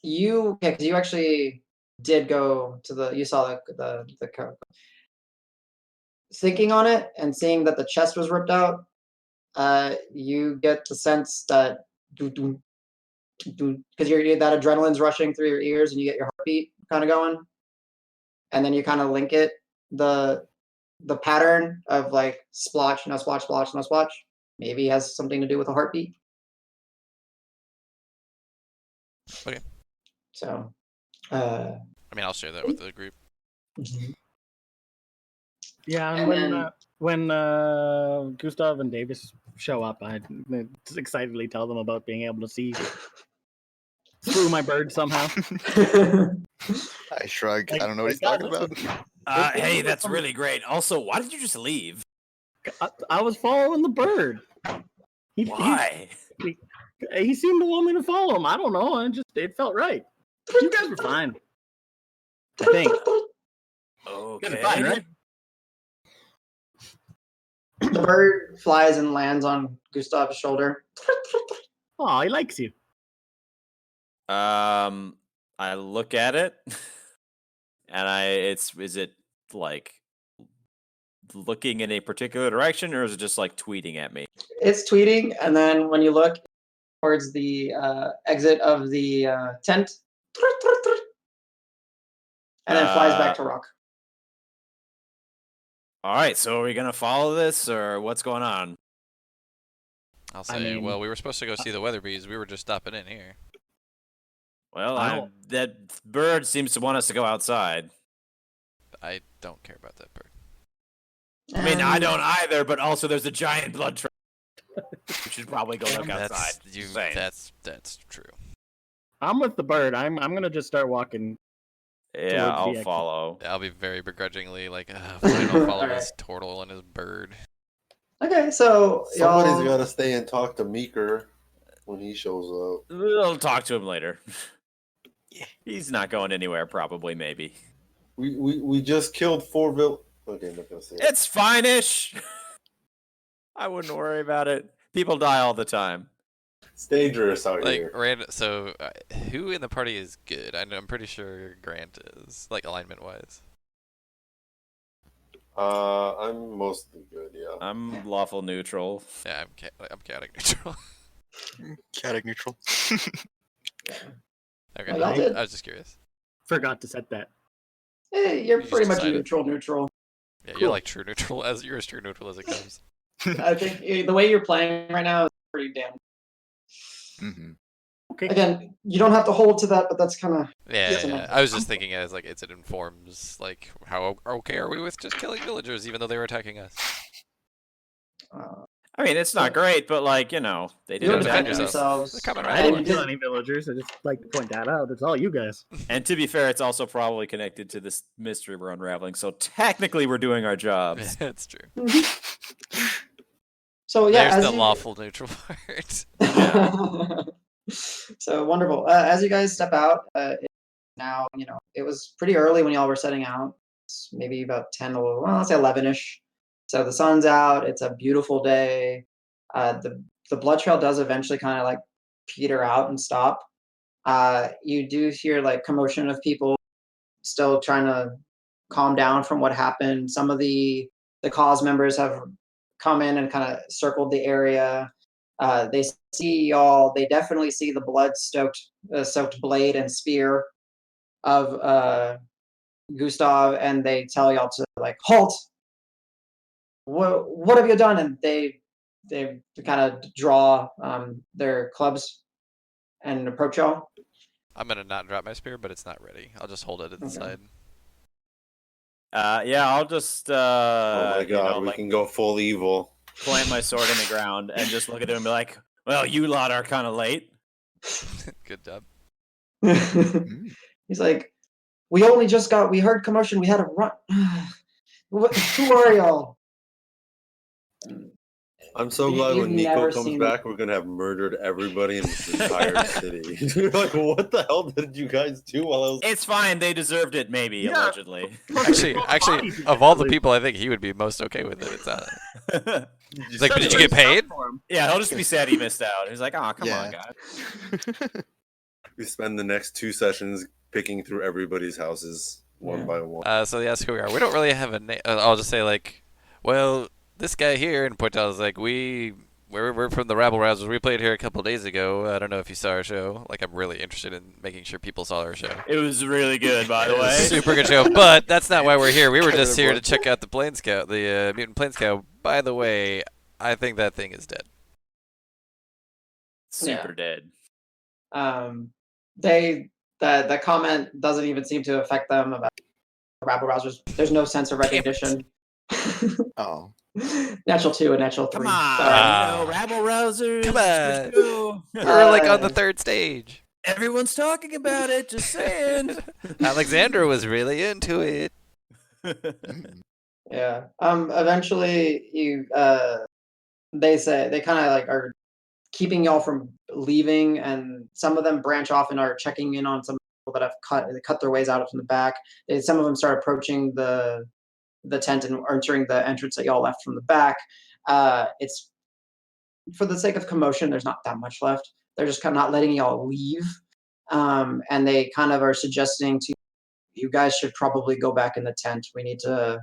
you actually did go to you saw the thinking on it and seeing that the chest was ripped out. You get the sense that because that adrenaline's rushing through your ears and you get your heartbeat kind of going, and then you kind of link it the pattern of like splotch, no splotch, splotch, no splotch. Maybe has something to do with a heartbeat. Okay. So, I mean, I'll share that with the group. Yeah, And then- when Gustav and Davis show up, I just excitedly tell them about being able to see through my bird somehow. I shrug. Like- I don't know what he's like, talking yeah, about. listen. Hey, that's really great. Also, why did you just leave? I was following the bird. Why? He seemed to want me to follow him. I don't know. It felt right. You guys were fine. I think. You guys are fine, Okay. right? The bird flies and lands on Gustav's shoulder. Oh, he likes you. I look at it, and is it like looking in a particular direction, or is it just like tweeting at me? It's tweeting, and then when you look towards the exit of the tent, and then flies back to Roque. All right, so are we gonna follow this, or what's going on? I'll say, I mean- well, we were supposed to go see the Weatherbees. We were just stopping in here. Well, that bird seems to want us to go outside. I don't care about that bird. I mean, I don't either, but also there's a giant blood trail. We should probably go look outside. Just saying. That's true. I'm with the bird. I'm gonna just start walking. Yeah, towards the I'll exit. follow. I'll be very begrudgingly like, fine, I'll follow Alright. this Tortle and his bird. Okay, so Somebody's y'all- got to stay and talk to Meeker when he shows up. We'll talk to him later. He's not going anywhere, probably, maybe. We just killed 4 Okay, I'm not gonna say it. It's fine-ish. I wouldn't worry about it. People die all the time. It's dangerous out Like, here. so who in the party is good? I'm pretty sure Grant is, like, alignment-wise. I'm mostly good. Yeah. I'm lawful neutral. Yeah, I'm chaotic neutral. Chaotic neutral. Okay, Well, y'all I did. was just curious. Forgot to set that. you're You just pretty much decided. neutral. Yeah, Cool. you're like true neutral you're as true neutral as it comes. I think the way you're playing right now is pretty damn. hmm Okay. Again, you don't have to hold to that, but that's kind of Yeah, Yes, yeah, enough. I was just thinking as like it informs like how okay are we with just killing villagers even though they were attacking us? I mean, it's not great, but, like, they you did gotta defend defend attack us. yourself. yourselves. They're coming I right And didn't you kill did- any villagers. I just like to point that out. It's all you guys. And to be fair, it's also probably connected to this mystery we're unraveling. So technically, we're doing our jobs. That's true. So yeah, There's as the you- lawful neutral part. So wonderful. As you guys step out, now. It was pretty early when y'all were setting out. It's maybe about 10, well, let's say 11ish. So the sun's out. It's a beautiful day. The blood trail does eventually kind of like peter out and stop. You do hear like commotion of people still trying to calm down from what happened. Some of the cause members have come in and kind of circled the area. They see y'all. They definitely see the blood-soaked blade and spear of Gustav, and they tell y'all to like halt. What have you done? And they kind of draw their clubs and approach y'all. I'm gonna not drop my spear, but it's not ready. I'll just hold it at the side. Yeah, I'll just. Oh my god, we can go full evil. Plant my sword in the ground and just look at him and be like, "Well, you lot are kind of late." Good job. He's like, we heard commotion. We had to run. Who are y'all? I'm so glad You've when Nico never comes seen- back, we're gonna have murdered everybody in this entire city. Like, what the hell did you guys do while I was? It's fine. They deserved it, maybe, Yeah. allegedly. Actually, of all the people, I think he would be most okay with it. It's not. He's like, did you get paid? Yeah, he'll just be sad he missed out. He's like, "Oh, come on, guys." We spend the next 2 sessions picking through everybody's houses one by one. So they ask who we are. We don't really have a name. I'll just say like, well, this guy here, and point out is like we're from the Rabble Rousers. We played here a couple days ago. I don't know if you saw our show. Like, I'm really interested in making sure people saw our show. It was really good, by the way. Super good show, but that's not why we're here. We were just here to check out the Plane Scout, the Mutant Plane Scout. By the way, I think that thing is dead. Super dead. The comment doesn't even seem to affect them about rabble rousers. There's no sense of recognition. Oh. Natural 2 and natural 3. Come on, Sorry. rabble rousers. Come let's on. go. We're like on the 3rd stage. Everyone's talking about it. Just saying. Alexandra was really into it. Yeah. Eventually, they say they kind of like are keeping y'all from leaving, and some of them branch off and are checking in on some people that have cut their ways out from the back. Some of them start approaching the tent and entering the entrance that y'all left from the back. It's for the sake of commotion. There's not that much left. They're just kind of not letting y'all leave, and they kind of are suggesting to you guys should probably go back in the tent. We need to.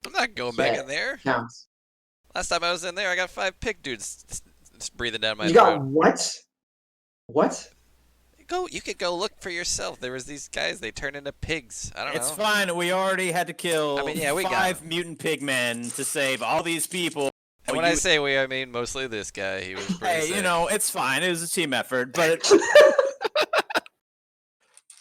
I'm not going back in there. Counts. Last time I was in there, I got 5 pig dudes just breathing down my You throat. got what? What? You could go look for yourself. There was these guys. They turn into pigs. I don't know. It's fine. We already had to kill we got 5 mutant pigmen to save all these people. And when I say we, I mean mostly this guy. He was pretty Hey, sick. it's fine. It was a team effort, but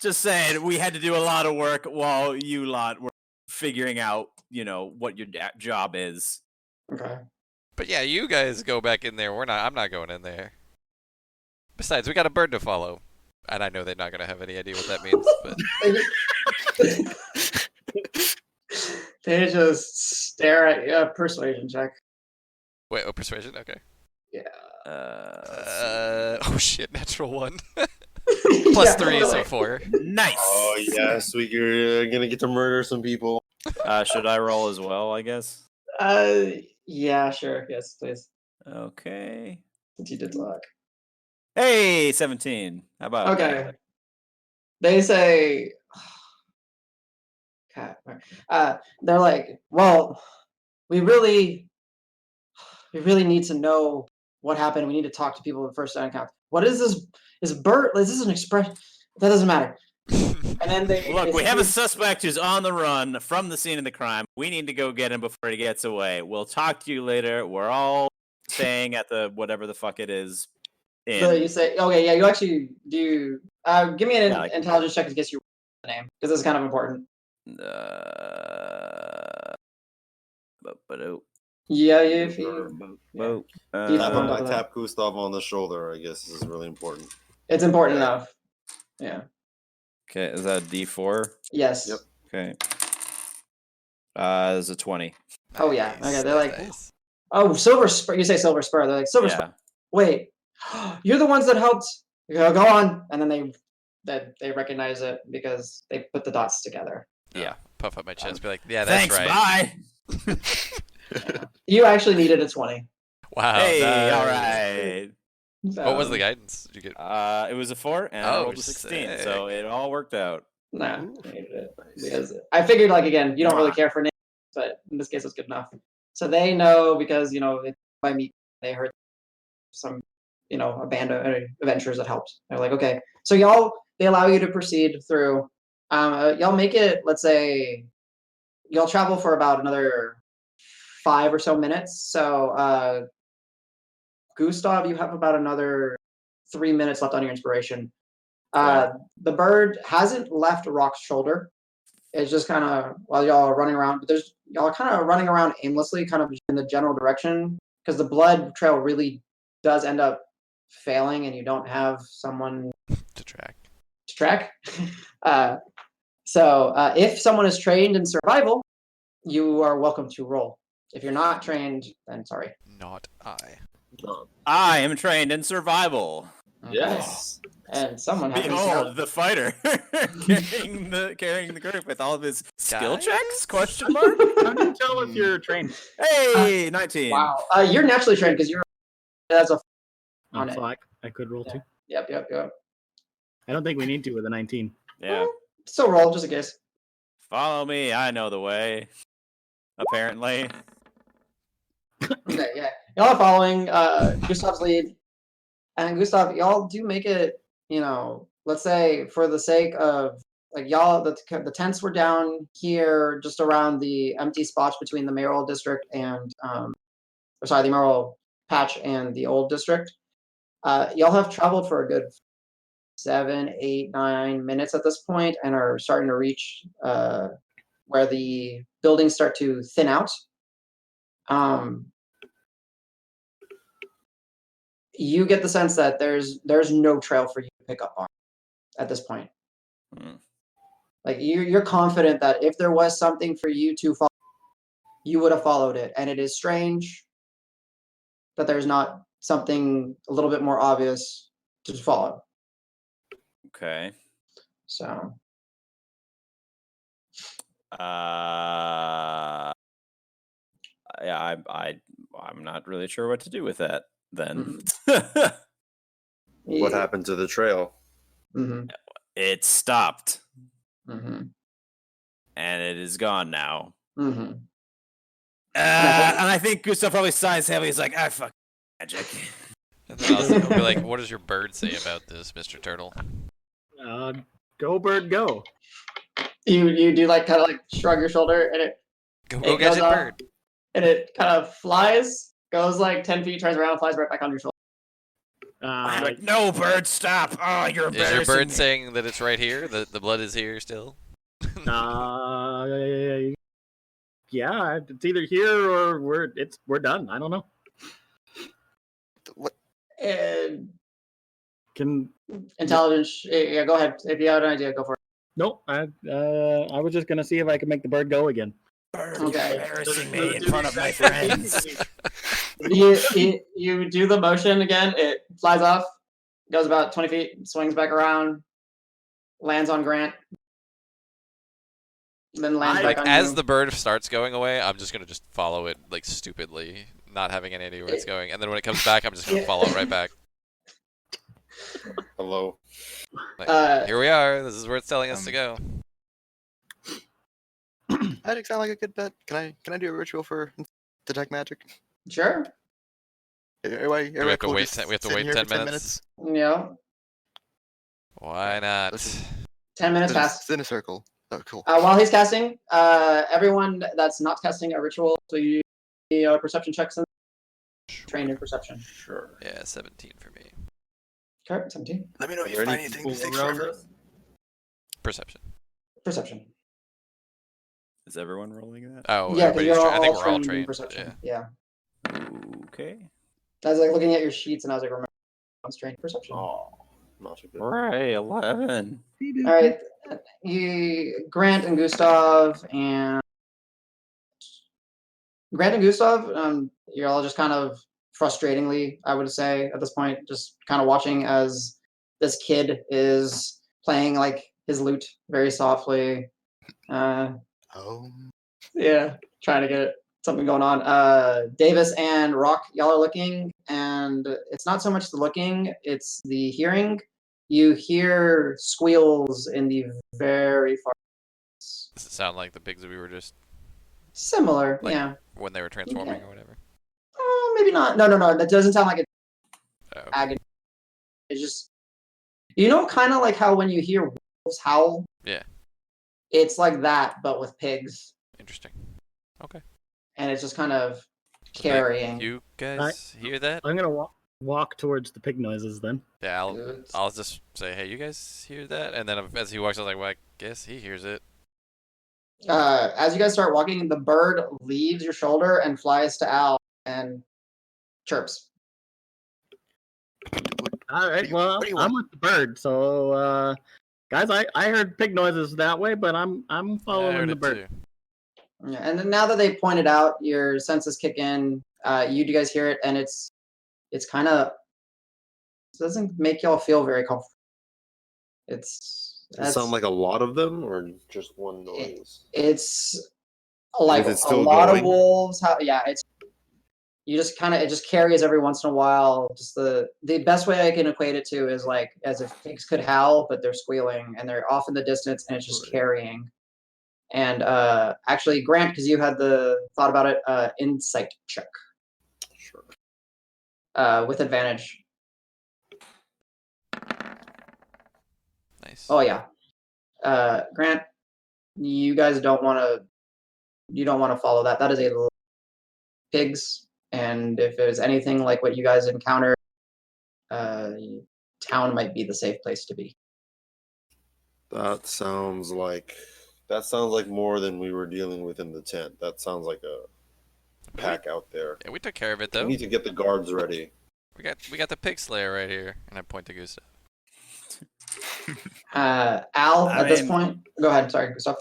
just saying, we had to do a lot of work while you lot were figuring out, what your job is. Okay. But yeah, you guys go back in there. I'm not going in there. Besides, we got a bird to follow. And I know they're not going to have any idea what that means, but... They just stare at you. Persuasion check. Wait, persuasion? Okay. Yeah. Oh shit, natural 1. Plus 3, so 4. Nice. Oh yes, we're gonna get to murder some people. Should I roll as well, I guess? Yeah, sure. Yes, please. Okay. Since you did talk. Hey, 17. How about Okay. that? They say, they're like, well, we really need to know what happened. We need to talk to people in first encounter. What is this? Is Bert? Is this an expression? That doesn't matter. And then they Look, we have a suspect who's on the run from the scene of the crime. We need to go get him before he gets away. We'll talk to you later. We're all staying at the whatever the fuck it is. So you say, okay, yeah, you actually do. Give me an Yeah, like- intelligence check to guess your name, because this is kind of important. Yeah, if you, I tap Gustav on the shoulder. I guess this is really important. it's important enough. Yeah. Okay, is that a D4? Yes. Yep. Okay. There's a 20. Oh yeah. Okay, they're like, Nice. oh, Silver Spur. You say Silver Spur. They're like Silver Spur. Yeah. Wait, you're the ones that helped. Go on, and then they that they recognize it because they put the dots together. Yeah. Puff up my chest, be like, yeah, that's Thanks, right. bye. You actually needed a 20. Wow. Hey, nice. all right. What was the So, guidance? Did you get? It was a 4, and I Oh, rolled a 16, so sick. it all worked out. Nah, you needed it. Because I figured, like, again, you don't really care for names, but in this case, it's good enough. So they know because, by me, they heard some, a band of adventurers that helped. They're like, okay. So they allow you to proceed through. Y'all make it, let's say, y'all travel for about another 5 or so minutes. So, Gustav, you have about another 3 minutes left on your inspiration. The bird hasn't left Roque's shoulder. It's just kind of while y'all are running around, but y'all are kind of running around aimlessly, kind of in the general direction, because the blood trail really does end up failing, and you don't have someone To track. to track. So if someone is trained in survival, you are welcome to roll. If you're not trained, then sorry. Not I. I am trained in survival. Yes. And someone happens to Behold, have the fighter carrying the group with all of his skill Guys? checks? Question mark. How do you tell if you're trained? Hey, 19. wow. You're naturally trained because you're as a on it. So I could roll too. Yep. I don't think we need to with a 19. Yeah. Still roll just in case. Follow me. I know the way. Apparently. Okay, yeah. Y'all are following Gustav's lead. And Gustav, y'all do make it, let's say for the sake of like y'all, the tents were down here just around the empty spots between the mayoral district and the mayoral patch and the old district. Y'all have traveled for a good 7, 8, 9 minutes at this point and are starting to reach where the buildings start to thin out. You get the sense that there's no trail for you to pick up on at this point. Like you're confident that if there was something for you to follow, you would have followed it. And it is strange that there's not something a little bit more obvious to follow. Okay. So yeah, I'm not really sure what to do with that then. What happened to the trail? Mm-hmm. It stopped. Mm-hmm. And it is gone now. Mm-hmm. And I think Gustav probably sighs heavily. He's like, fuck magic. And then I'll be like, what does your bird say about this, Mr. Turtle? Go bird, go. You do like kind of like shrug your shoulder and it Go goes gadget up, bird. and it kind of flies, goes like 10 feet, turns around, flies right back on your shoulder. I'm like, no, bird, stop. Oh, you're Is your embarrassing bird me. saying that it's right here? The blood is here still? Yeah, it's either here or we're done. I don't know. What? And Can intelligence, yeah, go ahead. If you have an idea, go for it. nope. I was just gonna see if I could make the bird go again. Bird, Okay. you're embarrassing me in front of my friends. You do the motion again. It flies off, goes about 20 feet, swings back around, lands on Grant, then lands Like back on as you. the bird starts going away, I'm just gonna just follow it like stupidly, not having any idea where it's going. And then when it comes back, I'm just gonna follow it right back. Hello. Like, here we are. This is where it's telling us to go. That sound like a good bet. Can I do a ritual for detect magic? Sure. Everybody, Do we have to cool wait? just We have to sitting wait here 10 for minutes. Yeah. Why not? Listen. 10 minutes Just pass. sit in a circle. Oh, cool. While he's casting, everyone that's not casting a ritual, so you perception checks and trained in perception. Sure. Yeah, 17 for me. Okay, 17. Let me know if you Ready? find anything. This takes Around forever. us? Perception. Perception. Is everyone rolling that? Oh, Yeah, because everybody's you're I think all we're all trained in trained. perception. Yeah. Yeah. Okay. I was like looking at your sheets and I was like, remember, I'm trained in perception. Oh, not too good. Right, 11. All right, Grant and Gustav, you're all just kind of frustratingly, I would say, at this point, just kind of watching as this kid is playing like his lute very softly. Oh, Yeah, trying to get something going on. Davis and Roque, y'all are looking, and it's not so much the looking, it's the hearing. You hear squeals in the very far. Does it sound like the pigs we were just Similar, Like- yeah. when they were transforming or whatever? Maybe not. No. That doesn't sound like it's Oh, okay. agony. It's just, kind of like how when you hear wolves howl. Yeah. It's like that, but with pigs, Interesting. Okay. and it's just kind of Wait, carrying. You guys hear that? I'm gonna walk towards the pig noises then. Yeah, Good. I'll just say, hey, you guys hear that? And then as he walks, I was like, well, I guess he hears it. As you guys start walking, the bird leaves your shoulder and flies to Al and chirps. All right, well, what do you I'm want? with the bird. So, guys, I heard pig noises that way, but I'm Yeah, I following heard the it bird. too. Yeah, and then now that they pointed out, your senses kick in. You guys hear it, and it's kind of doesn't make y'all feel very comfortable. Does it sound like a lot of them or just one noise? It's like it a still lot of going? wolves. Yeah, it's you just kind of it just carries every once in a while. Just the best way I can equate it to is like as if pigs could howl, but they're squealing and they're off in the distance, and it's just Right. carrying. And actually, Grant, because you had the thought about it, insight check Sure. with advantage. Nice. Oh yeah, Grant, you guys don't want to. You don't want to follow that. That is a pigs, and if there's anything like what you guys encountered, town might be the safe place to be. That sounds like more than we were dealing with in the tent. That sounds like a pack out there. Yeah, we took care of it We though. need to get the guards ready. We got the pig slayer right here, and I point to Gustav. Al, I at this mean- point, go ahead. Sorry, Gustav.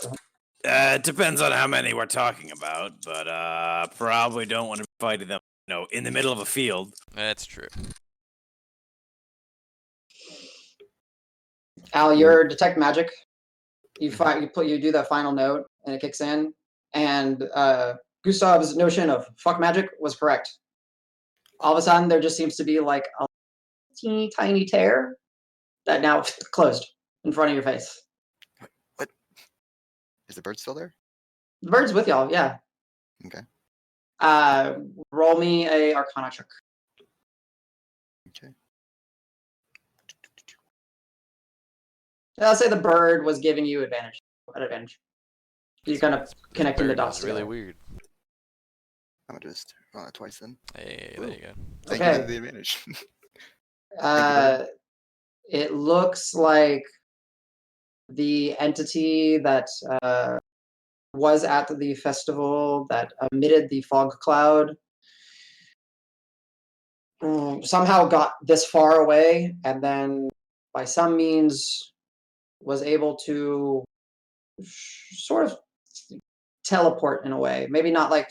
It depends on how many we're talking about, but probably don't want to be fighting them, in the middle of a field. That's true. Al, your detect magic. You do that final note, and it kicks in. And Gustav's notion of fuck magic was correct. All of a sudden, there just seems to be like a teeny tiny tear that now closed in front of your face. Is the bird still there? The bird's with y'all, yeah. Okay. Roll me a Arcana check. Okay. I'll say the bird was giving you advantage. You kind of connecting the Bird dots was really together. weird. I'm gonna just roll that twice then. Hey, there you go. Thank Okay. you for the advantage. It looks like the entity that was at the festival that emitted the fog cloud somehow got this far away, and then by some means was able to sort of teleport in a way. Maybe not like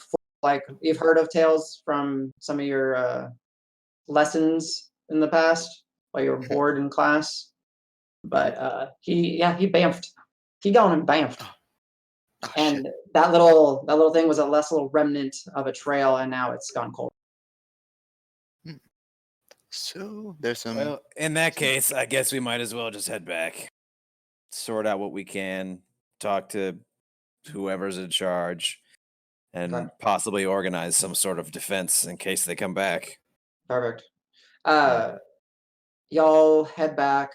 you've heard of tales from some of your lessons in the past while you were bored in class, but he bamfed. He gone and bamfed. Oh, And shit. that little thing was a less little remnant of a trail, and now it's gone cold. So there's some. Well, in that case, I guess we might as well just head back, sort out what we can, talk to whoever's in charge, and Okay. possibly organize some sort of defense in case they come back. Perfect. Y'all head back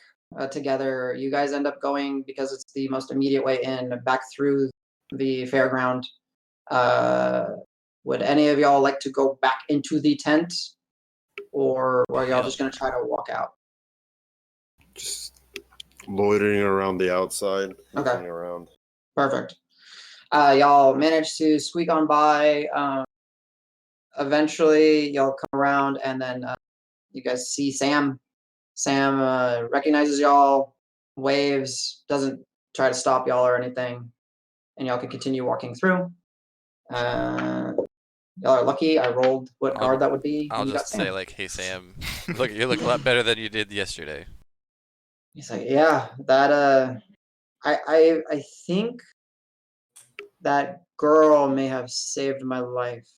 together. You guys end up going, because it's the most immediate way in, back through the fairground. Would any of y'all like to go back into the tent, or are y'all just going to try to walk out? Just loitering around the outside. Okay. Looking around. Perfect. Y'all manage to squeak on by. Eventually, y'all come around, and then you guys see Sam. Sam recognizes y'all, waves, doesn't try to stop y'all or anything, and y'all can continue walking through. Y'all are lucky. I rolled what guard that would be. I'll and you got just say Sam. like, hey Sam, you look a lot better than you did yesterday. He's like, yeah, that I think that girl may have saved my life.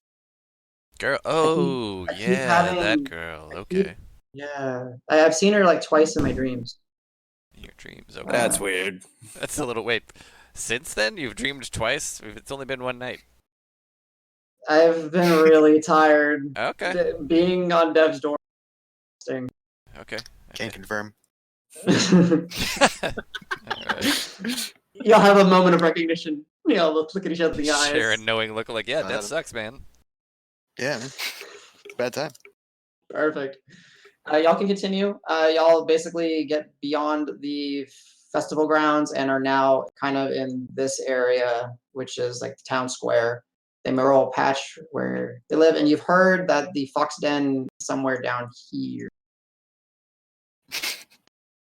Girl. Oh, I keep yeah, that having- girl. I keep- Okay. Yeah, I've seen her like twice in my dreams. In your dreams. Okay. That's weird. That's a little. Wait. Since then, you've dreamed twice? It's only been one night. I've been really tired Okay. being on Dev's door. Sting. Okay. Can't confirm. Alright. Y'all have a moment of recognition. Let's look at each other in the eyes. Share a knowing look like, yeah, Got that it. sucks, man. Yeah, man. It's a bad time. Perfect. Y'all can continue. Y'all basically get beyond the festival grounds and are now kind of in this area, which is like the town square, the Merle patch where they live. And you've heard that the Fox Den is somewhere down here.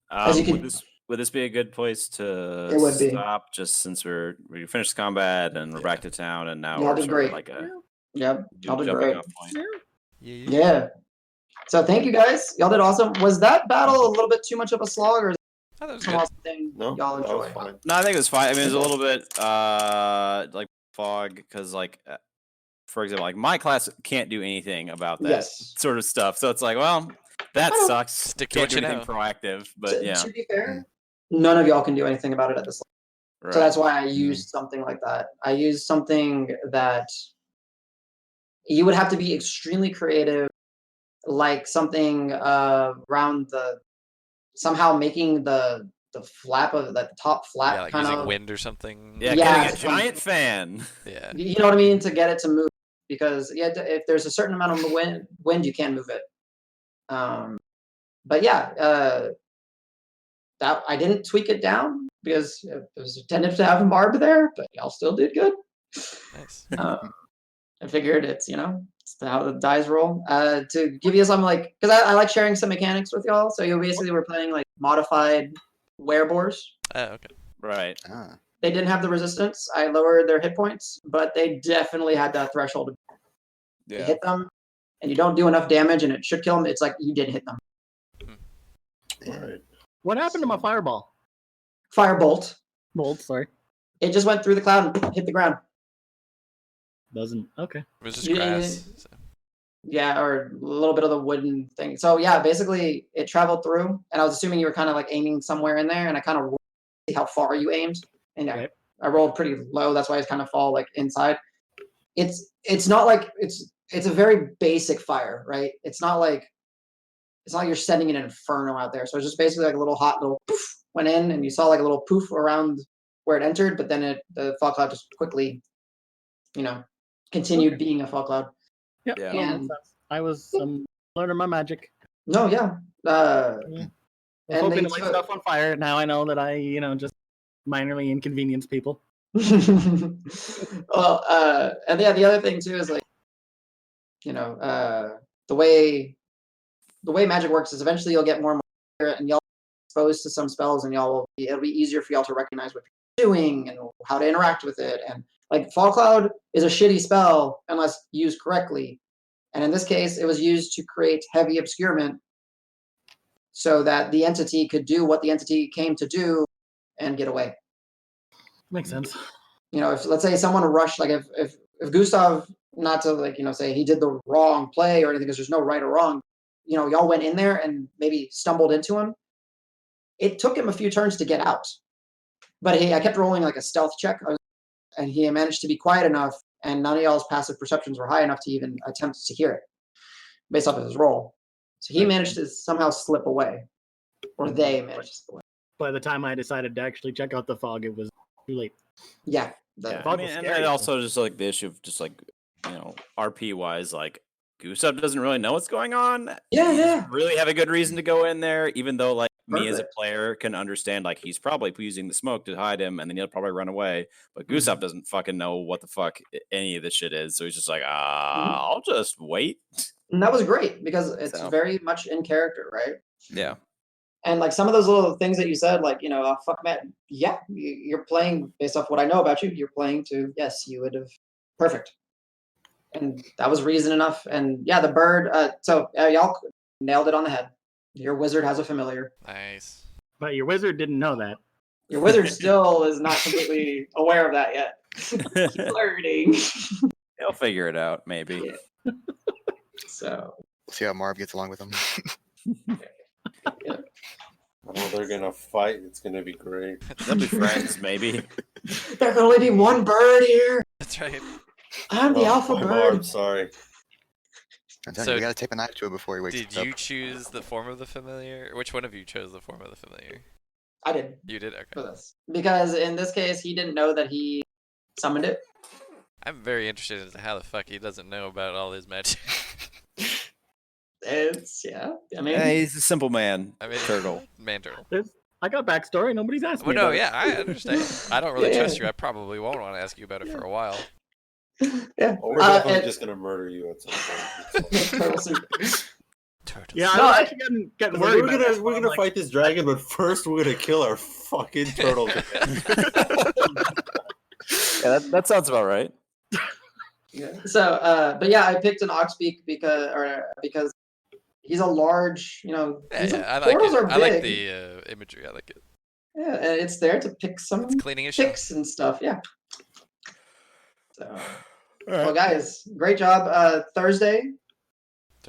As you can- Would this be a good place to It would be. stop? Just since we finished combat and we're back to town, and now Y'all we're did sort of great. like a Yep. Y'all did jumping great. off point. Yeah. So thank you guys. Y'all did awesome. Was that battle a little bit too much of a slog, or is Oh, that was it some good. awesome thing No, y'all that was enjoy? fine. No, I think it was fine. I mean, it was a little bit like fog because, like, for example, like my class can't do anything about that Yes. sort of stuff. So it's like, well, that I don't- sucks. Stick to Can't what do you anything know. proactive, but to, yeah, to be fair, none of y'all can do anything about it at this level. right. So that's why I used something like that. I used something that you would have to be extremely creative, like something around the somehow making the flap of the top flap Yeah, like kind using of wind or something. yeah, Yeah, getting a giant fan. Yeah. you know what I mean, to get it to move, because if there's a certain amount of wind you can move it. But yeah, that I didn't tweak it down because it was intended to have a Marb there, but y'all still did good. Nice. I figured it's how the dice roll. To give you some because I like sharing some mechanics with y'all. So you basically were playing like modified werebores. Okay. Right. Ah. They didn't have the resistance. I lowered their hit points, but they definitely had that threshold. You Yeah. hit them, and you don't do enough damage, and it should kill them. It's like you did hit them. Right. What happened to my fireball? Firebolt. Bolt, sorry. It just went through the cloud and hit the ground. Doesn't. Okay. It was just Yeah, grass. So. Yeah, or a little bit of the wooden thing. So yeah, basically it traveled through, and I was assuming you were kind of like aiming somewhere in there, and I kind of rolled to see how far you aimed, and Right. I rolled pretty low. That's why it's kind of fall like inside. It's not like it's a very basic fire, right? It's not like you're sending an inferno out there. So it's just basically like a little hot little poof went in, and you saw like a little poof around where it entered, but then the fog cloud just quickly, continued being a fog cloud. Yep. Yeah. no, And- makes sense. I was learning my magic. No, yeah. I was And hoping they to light took- stuff on fire. Now I know that I, just minorly inconvenience people. Well, and yeah, the other thing too is like, the way magic works is eventually you'll get more and more, and y'all exposed to some spells, and it'll be easier for y'all to recognize what you're doing and how to interact with it. And like Fog Cloud is a shitty spell unless used correctly, and in this case, it was used to create heavy obscurement, so that the entity could do what the entity came to do and get away. Makes sense. If let's say someone rushed, like if Gustav, not to say he did the wrong play or anything, because there's no right or wrong, y'all went in there and maybe stumbled into him. It took him a few turns to get out, but I kept rolling like a stealth check, and he managed to be quiet enough, and none of y'all's passive perceptions were high enough to even attempt to hear it, based off of his roll. So he managed to somehow slip away, or they managed to slip away. By the time I decided to actually check out the fog, it was too late. Yeah. Yeah, I fog mean, was and scary, then though. also just like the issue of just like RP wise, like Gustav doesn't really know what's going on. Yeah, He doesn't yeah. really have a good reason to go in there, even though like me as a Perfect. player can understand like he's probably using the smoke to hide him, and then he'll probably run away. But Gustav doesn't fucking know what the fuck any of this shit is, so he's just like, I'll just wait. And that was great because it's So. very much in character, right? Yeah. And like some of those little things that you said, like, fuck man, yeah, you're playing based off what I know about you. You're playing to, yes, you would have, perfect. And that was reason enough. And yeah, the bird, y'all nailed it on the head. Your wizard has a familiar. Nice. But your wizard didn't know that. Your wizard still is not completely aware of that yet. Keep learning. He'll figure it out, maybe. Yeah. So We'll see how Marb gets along with him. yeah. Well, they're gonna fight. It's gonna be great. They'll be friends, maybe. There can only be one bird here. That's right. I'm the alpha I'm bird. Marb, sorry. I'm telling So you, we gotta take a knife to it before he wakes Did up. you choose the form of the familiar? Which one of you chose the form of the familiar? I did You did? for Okay. this because in this case he didn't know that he summoned it. I'm very interested in how the fuck he doesn't know about all his magic. It's I mean, Yeah, he's a simple man. I mean, Turtle. Man turtle. I got backstory. Nobody's asked Well, me. no, about it. yeah, I understand. I don't really Yeah, trust yeah. you. I probably won't want to ask you about it for a while. yeah. We're definitely and- just gonna murder you at some point. Turtle soup. Turtles. Yeah, No, I was I- actually getting We're worried. about gonna that, we're but I'm gonna like, fight this dragon, but first we're gonna kill our fucking turtle. Yeah, that sounds about right. Yeah. So, but yeah, I picked an oxbeak because he's a large, Yeah, he's yeah, I like portals it. are I like big. the imagery. I like it. Yeah, and it's there to pick some It's cleaning a shell. picks and stuff. Yeah. So, well, guys, great job. Thursday,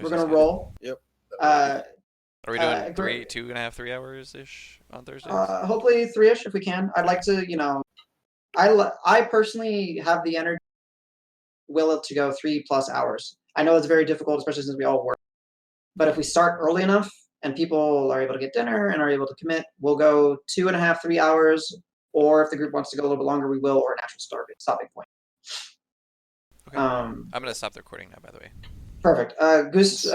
we're gonna roll. Yep. Uh, Are we doing great. 2.5, 3 hours ish on Thursdays? hopefully 3-ish if we can. I'd like to, I personally have the energy, will to go 3+ hours. I know it's very difficult, especially since we all work. But if we start early enough and people are able to get dinner and are able to commit, we'll go 2.5, 3 hours. Or if the group wants to go a little bit longer, we will, or a natural stopping point. Okay. I'm gonna stop the recording now. By the way. Perfect. Goose.